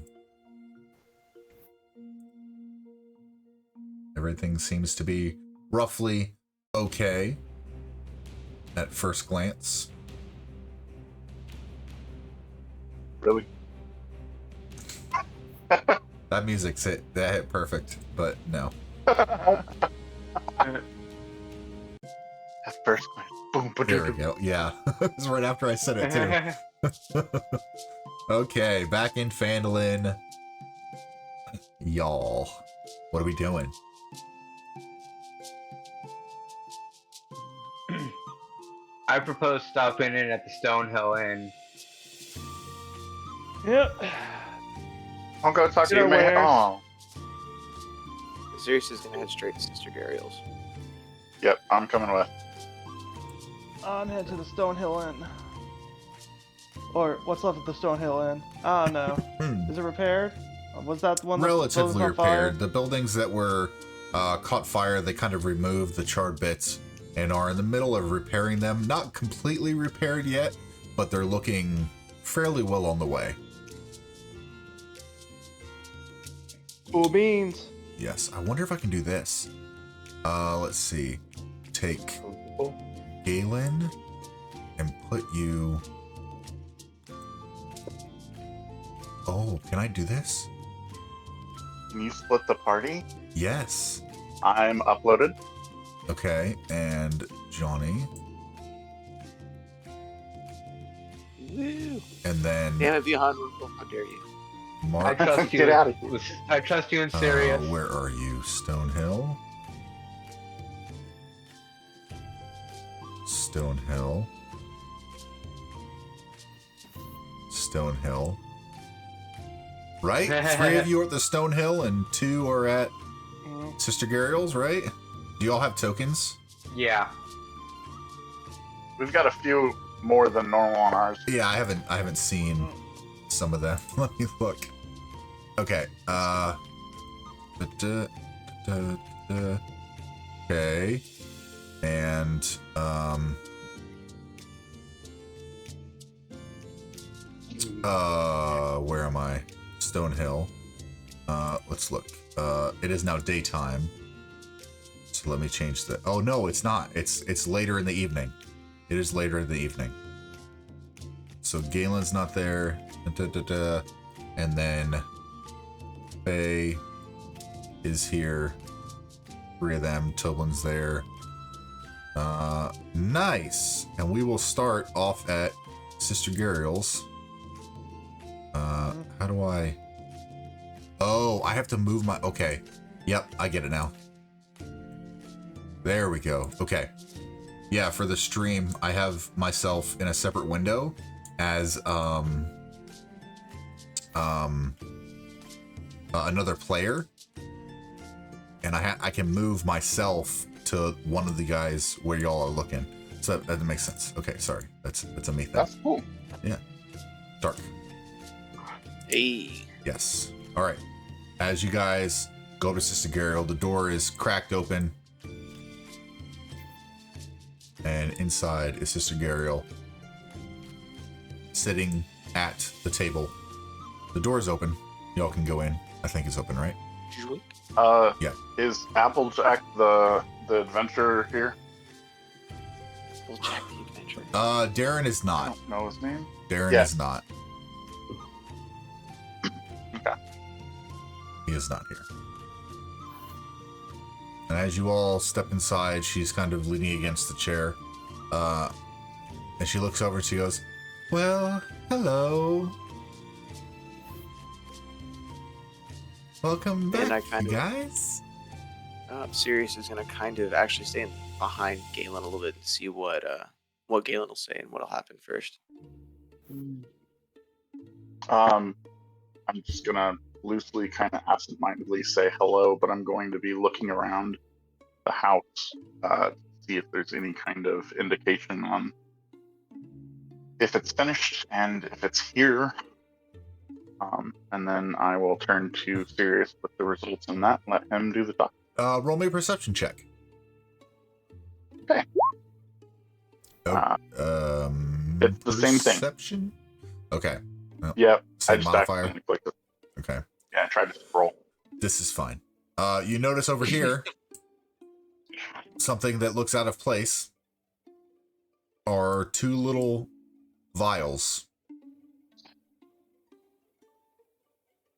Everything seems to be roughly okay at first glance. Really? That music's that hit perfect, but no. At first glance. Boom, There we go. Yeah, it's right after I said it too. Okay, back in Phandalin. Y'all, what are we doing? I propose stopping in at the Stonehill Inn. Yep. I'll go talk to Get you, man. aware. Oh. Sirius is gonna head straight to Sister Gariel's. Yep, I'm coming with. I'm heading to the Stonehill Inn. Or what's left of the Stonehill Inn. I don't know. Is it repaired? Was that the one that was Relatively on fire? repaired. The buildings that were caught fire, they kind of removed the charred bits and are in the middle of repairing them. Not completely repaired yet, but they're looking fairly well on the way. Cool beans. Yes, I wonder if I can do this. Let's see. Take Galen and put you... Oh, can I do this? Can you split the party? Yes. I'm uploaded. Okay, and Johnny. Woo! And then Damn it, Vihan, how dare you? I Mark. trust you. Get out of here. I trust you in Sirius. Where are you? Stonehill. Stonehill. Stonehill. Right? 3 of you are at the Stonehill and 2 are at Sister Gariel's, right? Do you all have tokens? Yeah. We've got a few more than normal on ours. Yeah, I haven't seen some of them. Let me look. Okay. Okay. And where am I? Stonehill. Let's look. It is now daytime. So let me change the. Oh no, it's not. It's later in the evening. It is later in the evening. So Galen's not there. And then Faye is here. 3 of them. Toblin's there. Nice. And we will start off at Sister Gariel's. How do I? Oh, I have to move my. Okay. Yep, I get it now. There we go. Okay. Yeah, for the stream, I have myself in a separate window as another player, and I can move myself to one of the guys where y'all are looking. So that makes sense. Okay, sorry, that's a me thing. That's cool. Yeah, dark. Hey. Yes. All right. As you guys go to Sister Gariel, the door is cracked open. And inside is Sister Gariel sitting at the table. The door is open. Y'all can go in. I think it's open, right? Yeah. Is Applejack the adventurer here? Applejack the adventurer. Darren is I not. don't know his name. Darren Yeah. is not. Okay. He is not here. And as you all step inside, she's kind of leaning against the chair. And she looks over and she goes, "Well, hello. Welcome And I back, kind you of- guys." Sirius is gonna kind of actually stay behind Galen a little bit and see what Galen will say and what'll happen first. I'm just gonna loosely, kind of absentmindedly say hello, but I'm going to be looking around the house to see if there's any kind of indication on if it's finished and if it's here. And then I will turn to Sirius with the results in that and let him do the talk. Roll me a perception check. Okay. It's the same thing. Perception? Okay. Well, Yep. I same just modifier. accidentally clicked it. Okay. Yeah, I tried to scroll. This is fine. You notice over here something that looks out of place are 2 little vials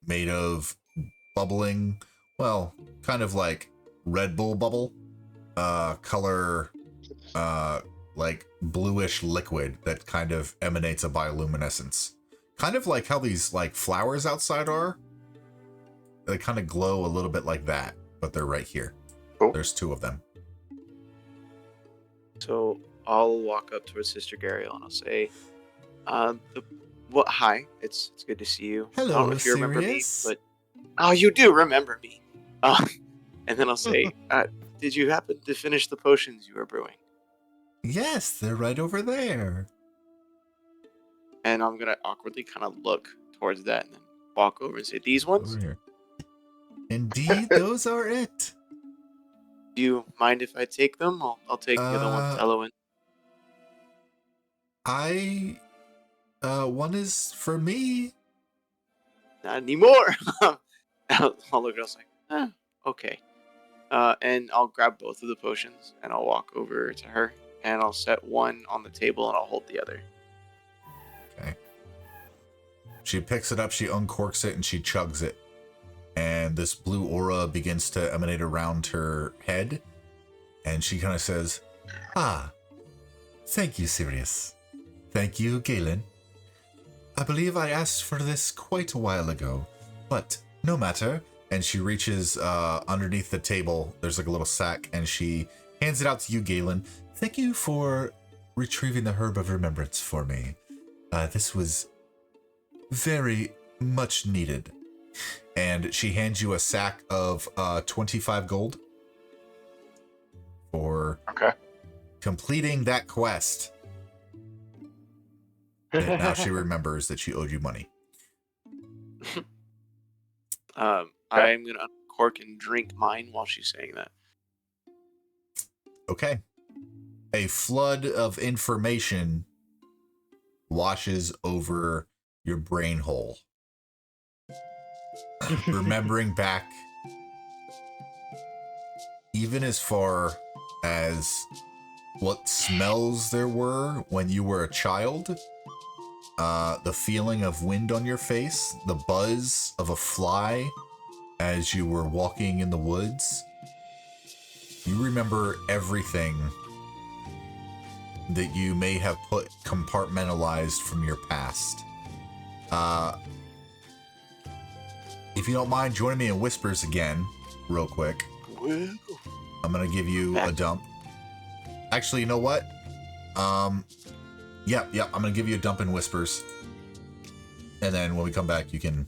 made of bubbling, well, kind of like Red Bull bubble, color, like bluish liquid that kind of emanates a bioluminescence. Kind of like how these like flowers outside are. They kind of glow a little bit like that, but they're right here. Cool. There's 2 of them. So I'll walk up towards Sister Gariel and I'll say, hi, it's good to see you. I don't know if you remember me, Sirius. but oh, you do remember me. And then I'll say, did you happen to finish the potions you were brewing? Yes, they're right over there. And I'm gonna awkwardly kind of look towards that and then walk over and say, these ones? Over here. Indeed, those are it. Do you mind if I take them? I'll take the other ones to Elowen. One is for me. Not anymore. I'll look at us like, okay. And I'll grab both of the potions and I'll walk over to her and I'll set one on the table and I'll hold the other. Okay. She picks it up, she uncorks it, and she chugs it. And this blue aura begins to emanate around her head. And she kind of says, thank you, Sirius. Thank you, Galen. I believe I asked for this quite a while ago, But no matter. And she reaches underneath the table. There's like a little sack, and she hands it out to you, Galen. Thank you for retrieving the Herb of Remembrance for me. This was very much needed. And she hands you a sack of 25 gold for completing that quest. And now she remembers that she owed you money. I'm going to uncork and drink mine while she's saying that. Okay. A flood of information washes over your brain hole. Remembering back even as far as what smells there were when you were a child, the feeling of wind on your face, the buzz of a fly as you were walking in the woods. You remember everything that you may have put compartmentalized from your past. If you don't mind joining me in Whispers again, real quick, I'm gonna give you a dump. Actually, you know what? Yeah, I'm gonna give you a dump in Whispers. And then when we come back, you can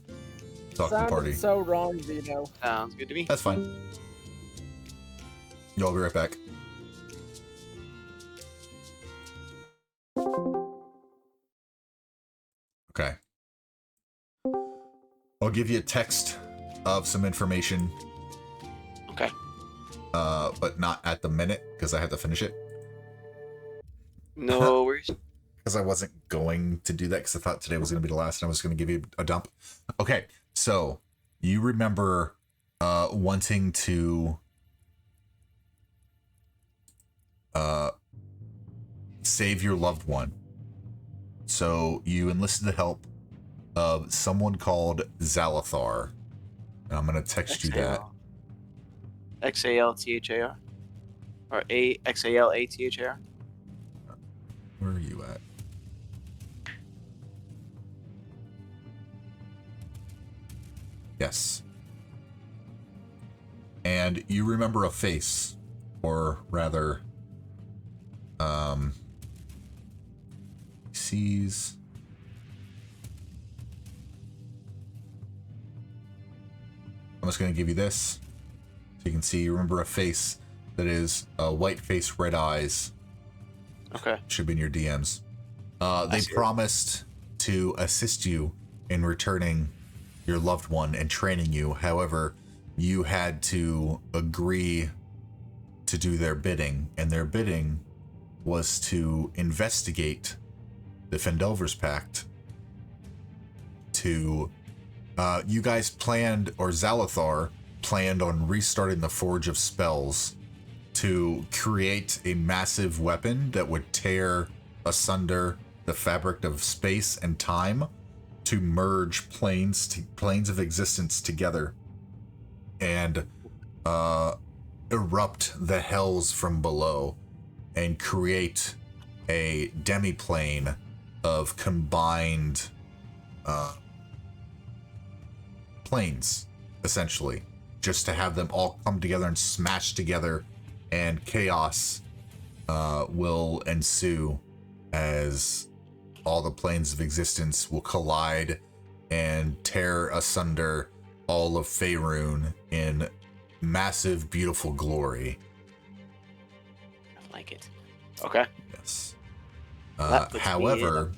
talk to the party. So wrong, Vito. Sounds good to me. That's fine. I'll be right back. Okay. I'll give you a text of some information. Okay. But not at the minute, because I have to finish it. No worries. Because I wasn't going to do that, because I thought today was going to be the last, and I was going to give you a dump. Okay, so you remember wanting to save your loved one. So you enlisted the help of someone called Zalathar. And I'm going to text you that. Xalthar? Or Xalathar? Where are you at? Yes. And you remember a face, or rather, sees. I'm just going to give you this, so you can see. You remember a face that is white face, red eyes. Okay. Should be in your DMs. They promised to assist you in returning your loved one and training you. However, you had to agree to do their bidding, and their bidding was to investigate the Phandelver's Pact. To you guys planned, or Zalathar planned on restarting the Forge of Spells to create a massive weapon that would tear asunder the fabric of space and time, to merge planes of existence together and erupt the hells from below and create a demi-plane of combined planes, essentially, just to have them all come together and smash together, and chaos will ensue as all the planes of existence will collide and tear asunder all of Faerun in massive, beautiful glory. I like it. Okay. Yes. That puts me However,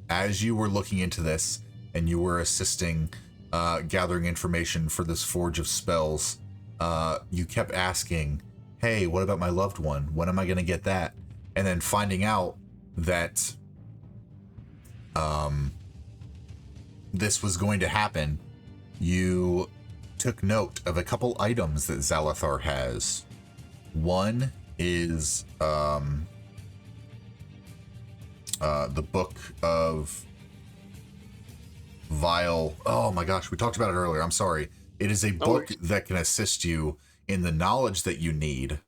as you were looking into this and you were assisting, gathering information for this Forge of Spells, you kept asking, hey, what about my loved one? When am I going to get that? And then finding out that this was going to happen, you took note of a couple items that Zalathar has. One is the Book of Vile. Oh my gosh, we talked about it earlier. I'm sorry. It is a book that can assist you in the knowledge that you need.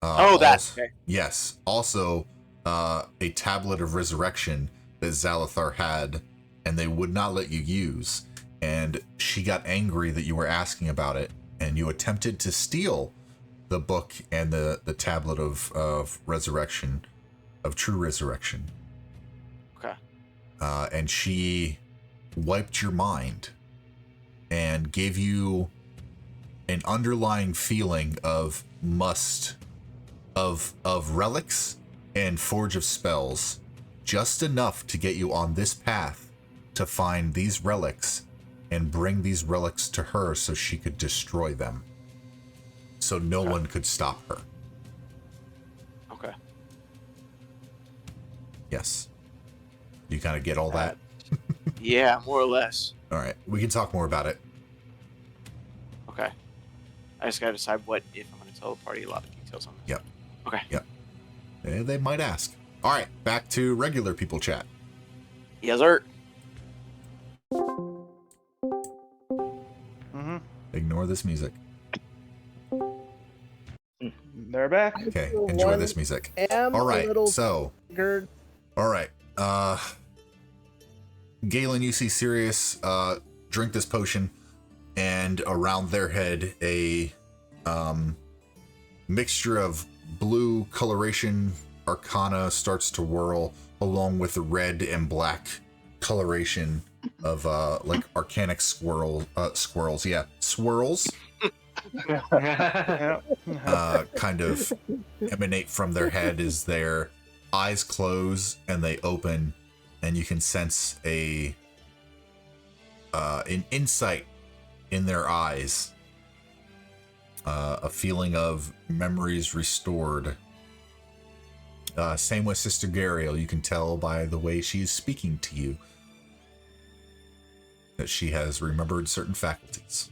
Okay. Yes. Also, a tablet of resurrection that Zalathar had, and they would not let you use. and she got angry that you were asking about it, and you attempted to steal the book and the tablet of resurrection, of true resurrection. Okay. And she wiped your mind and gave you an underlying feeling of relics and forge of spells, just enough to get you on this path to find these relics and bring these relics to her so she could destroy them, so no one could stop her. Okay. Yes. You kind of get all that? Yeah, more or less. All right. We can talk more about it. Okay. I just gotta decide if I'm gonna tell the party a lot of details on this. Yep. Okay. Yep. They might ask. All right. Back to regular people chat. Yes, sir. Mm-hmm. Ignore this music. They're back. Okay. Enjoy this music. All right. So. Triggered. All right. Galen, you see Sirius drink this potion, and around their head a mixture of blue coloration arcana starts to whirl, along with the red and black coloration of like arcanic squirrels. Yeah, swirls. Yeah. Kind of emanate from their head as their eyes close and they open, and you can sense an insight in their eyes, a feeling of memories restored. Same with Sister Gariel. You can tell by the way she is speaking to you that she has remembered certain faculties.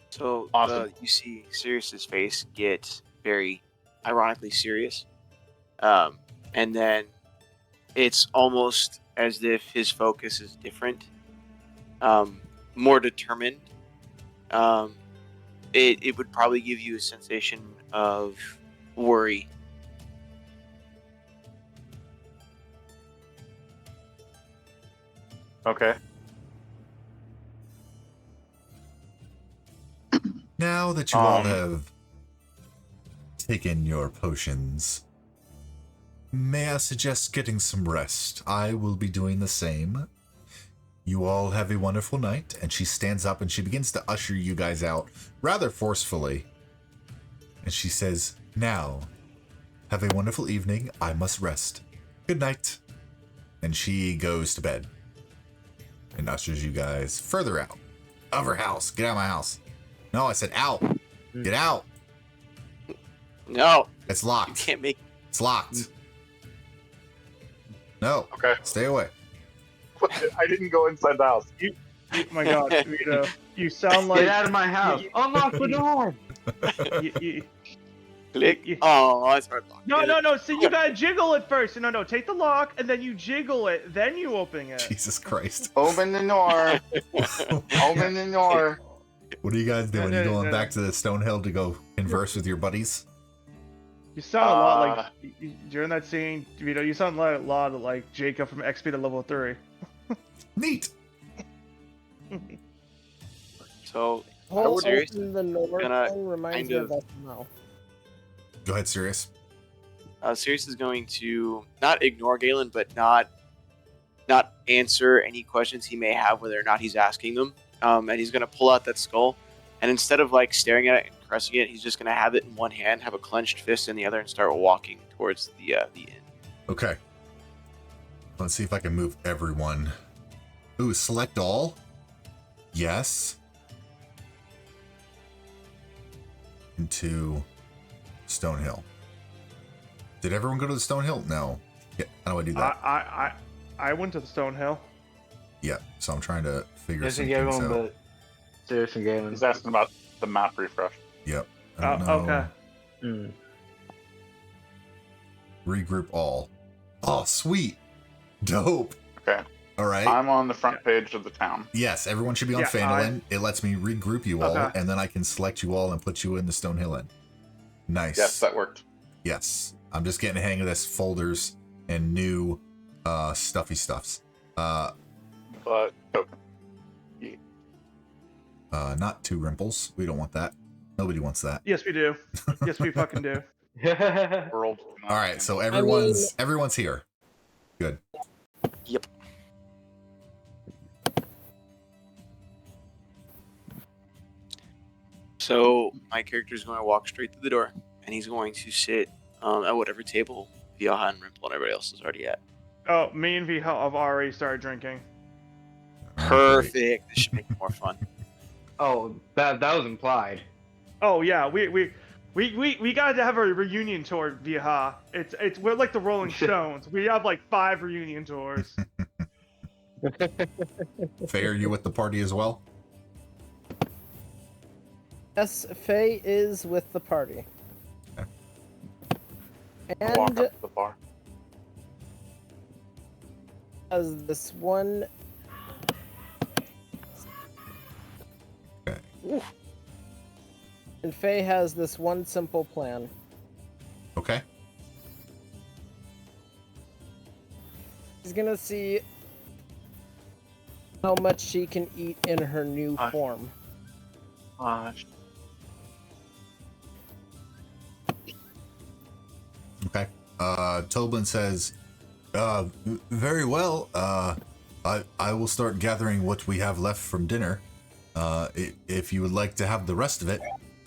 So Awesome. you see Sirius's face get very ironically serious, and then it's almost as if his focus is different, more determined. It would probably give you a sensation of worry. Okay. Now that you all have taken your potions, may I suggest getting some rest? I will be doing the same. You all have a wonderful night. And she stands up and she begins to usher you guys out rather forcefully. And she says, now, have a wonderful evening. I must rest. Good night. And she goes to bed and ushers you guys further out of her house. Get out of my house. No, I said out. Get out. No, It's you locked. can't make. It's locked. No. Okay. Stay away. I didn't go inside the house. Oh my God, Vito, you sound like Get out of my house! Unlock the door! you- Click. you- Oh, that's hard. No. So you gotta jiggle it first. No. Take the lock and then you jiggle it. Then you open it. Jesus Christ. Open the door. Open the door. What are you guys doing? No, You going no. back to the Stonehill to go converse with your buddies? You sound a lot like during that scene, Vito. You sound like a lot of like Jacob from XP to level 3. Neat. So Whole Sirius open the north gonna thing reminds kind me of- of SML. Go ahead, Sirius. Sirius is going to not ignore Galen, but not answer any questions he may have, whether or not he's asking them. And he's going to pull out that skull, and instead of like staring at it and caressing it, he's just going to have it in one hand, have a clenched fist in the other, and start walking towards the inn. Okay. Let's see if I can move everyone. Ooh, select all? Yes. Into Stonehill. Did everyone go to the Stonehill? No. Yeah, how do I do that? I went to the Stonehill. Yeah, so I'm trying to figure Doesn't some get things one, out. but Sirius and Galen. He's asking about the map refresh. Yep. I don't know. Okay. Mm. Regroup all. Oh, sweet. Dope. Okay. All right. I'm on the front page of the town. Yes, everyone should be on Yeah, Phandalin. It lets me regroup you all, Okay. and then I can select you all and put you in the Stonehill Inn. Nice. Yes, that worked. Yes. I'm just getting a hang of this folders and new stuffy stuffs. but token. Not 2 rimples. We don't want that. Nobody wants that. Yes, we do. Yes, we fucking do. World. All right, so everyone's here. Good. Yep. So my character is going to walk straight through the door, and he's going to sit at whatever table Viaha and Rimple and everybody else is already at. Oh, me and V have already started drinking. Perfect. This should make it more fun. Oh, that was implied. Oh yeah, we got to have a reunion tour, Viaha. We're like the Rolling Stones. We have like 5 reunion tours. Faye, are you with the party as well? Yes, Faye is with the party. Okay. I'll walk And up to the bar. as this one. Okay. And Faye has this one simple plan. Okay. She's gonna see how much she can eat in her new form. Okay. Toblin says, very well. I will start gathering what we have left from dinner. If you would like to have the rest of it,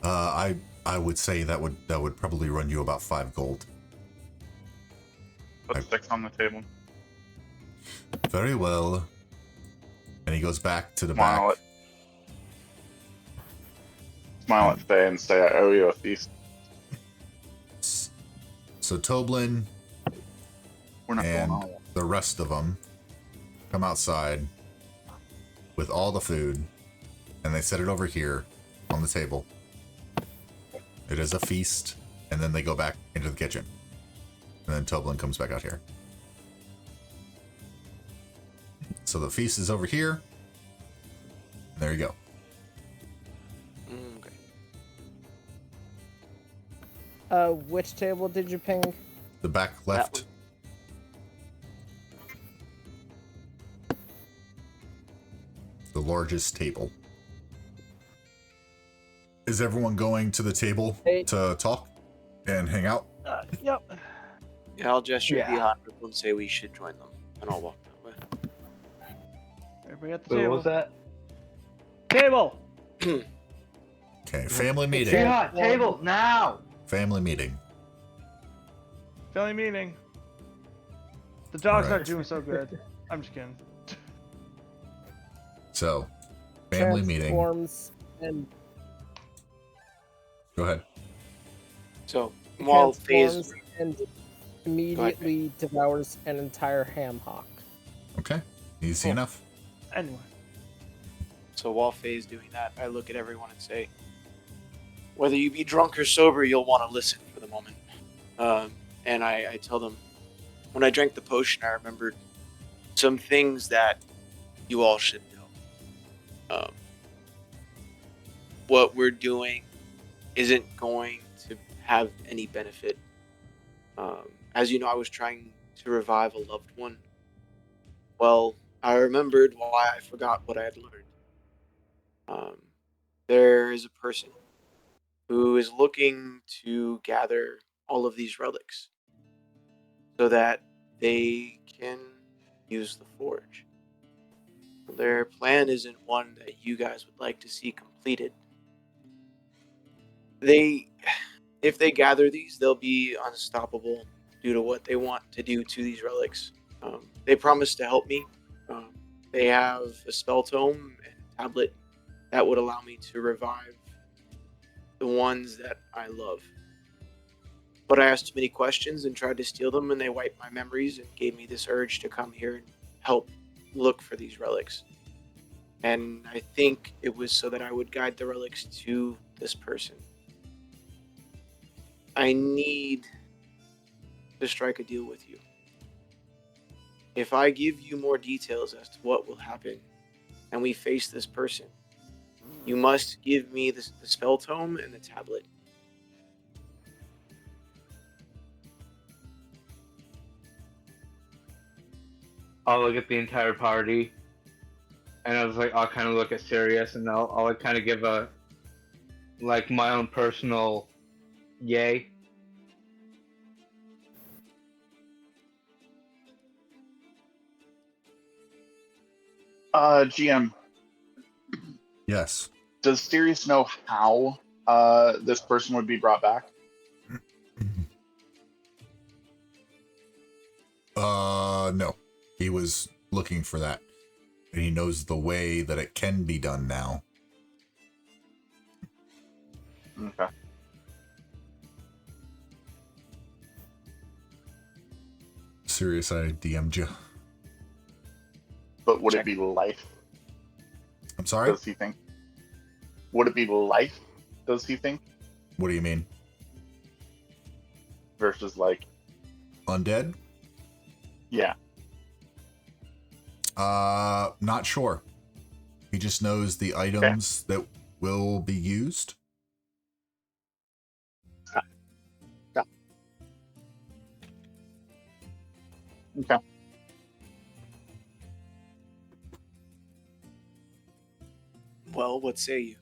I would say that would probably run you about 5 gold. Put 6 on the table. Very well. And he goes back to the Smile back. Smile at Faye and say, I owe you a feast. So Toblin We're not and going on. the rest of them come outside with all the food, and they set it over here on the table. It is a feast, and then they go back into the kitchen. And then Toblin comes back out here. So the feast is over here. There you go. Okay. Which table did you ping? The back left. The largest table. Is everyone going to the table to talk and hang out? Yep. Yeah, I'll gesture Yeah. at Viaha and Rimple and say we should join them, and I'll walk that way. Everybody at the Wait, table. what was that? Table. Okay, family meeting. Yeah, table now. Family meeting. Family meeting. The dog's Alright. not doing so good. I'm just kidding. So, family meeting. Transforms and Oh, Go ahead. So while Faye's transforms and immediately devours an entire ham hock. Okay, easy Cool. enough. Anyway. So while Faye's doing that, I look at everyone and say, whether you be drunk or sober, you'll want to listen for the moment. And I tell them, when I drank the potion, I remembered some things that you all should know. What we're doing isn't going to have any benefit. As you know, I was trying to revive a loved one. Well, I remembered why I forgot what I had learned. There is a person who is looking to gather all of these relics so that they can use the forge. Their plan isn't one that you guys would like to see completed. If they gather these, they'll be unstoppable due to what they want to do to these relics. They promised to help me. They have a spell tome and a tablet that would allow me to revive the ones that I love. But I asked too many questions and tried to steal them, and they wiped my memories and gave me this urge to come here and help look for these relics. And I think it was so that I would guide the relics to this person. I need to strike a deal with you. If I give you more details as to what will happen and we face this person, you must give me the spell tome and the tablet. I'll look at the entire party. and I was like, I'll kind of look at Sirius, and I'll like, kind of give a like my own personal yay. GM, Yes. does Sirius know how this person would be brought back? No. He was looking for that. And he knows the way that it can be done now. Okay. Serious, I DM'd you. But would it be life? I'm sorry? Does he think? Would it be life? Does he think? What do you mean? Versus like, Undead? yeah. Not sure. He just knows the items that will be used. Okay. Well, what say you?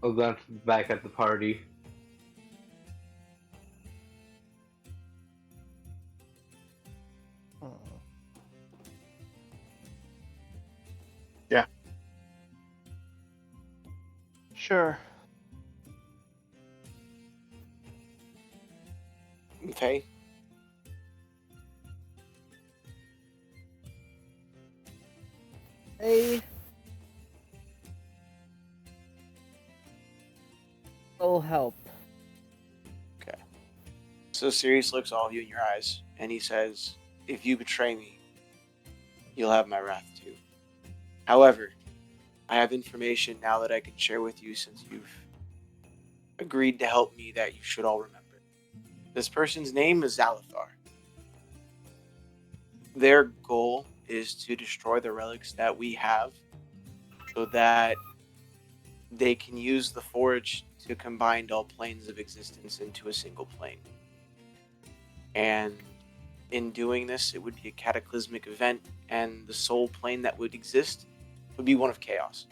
I'll glance back at the party. Yeah. Sure. Okay. Will help. Okay. So Sirius looks all of you in your eyes, and he says, if you betray me, you'll have my wrath too. However, I have information now that I can share with you since you've agreed to help me that you should all remember. This person's name is Zalathar. Their goal is to destroy the relics that we have so that they can use the forge to combine all planes of existence into a single plane. And in doing this, it would be a cataclysmic event, and the sole plane that would exist would be one of chaos.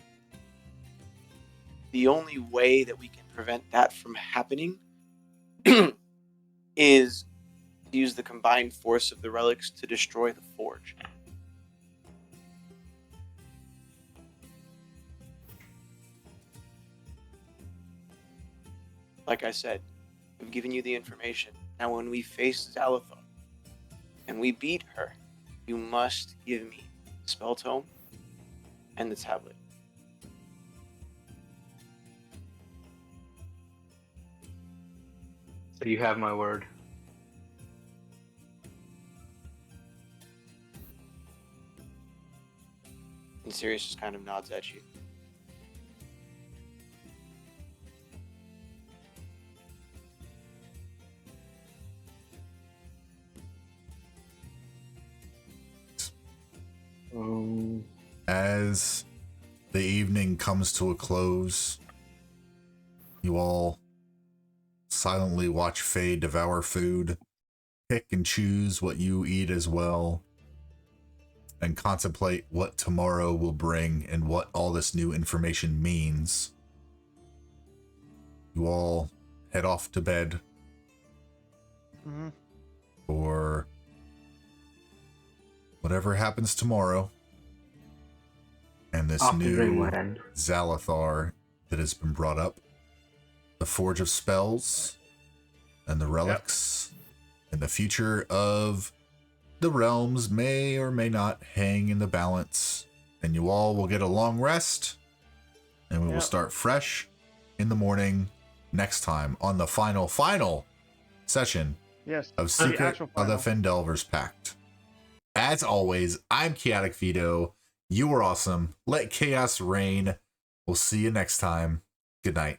The only way that we can prevent that from happening is to use the combined force of the relics to destroy the forge. Like I said, I've given you the information. Now when we face Zalathar and we beat her, you must give me the spell tome and the tablet. So you have my word. And Sirius just kind of nods at you. As the evening comes to a close, you all silently watch Faye devour food, pick and choose what you eat as well, and contemplate what tomorrow will bring and what all this new information means. You all head off to bed for whatever happens tomorrow. And this Off to new dreamland. Zalathar that has been brought up, the Forge of Spells, and the relics, and the future of the realms may or may not hang in the balance. And you all will get a long rest, and we will start fresh in the morning next time on the final session of Secret of the Phandelver's Pact. As always, I'm Chaotic Vito. You were awesome. Let chaos reign. We'll see you next time. Good night.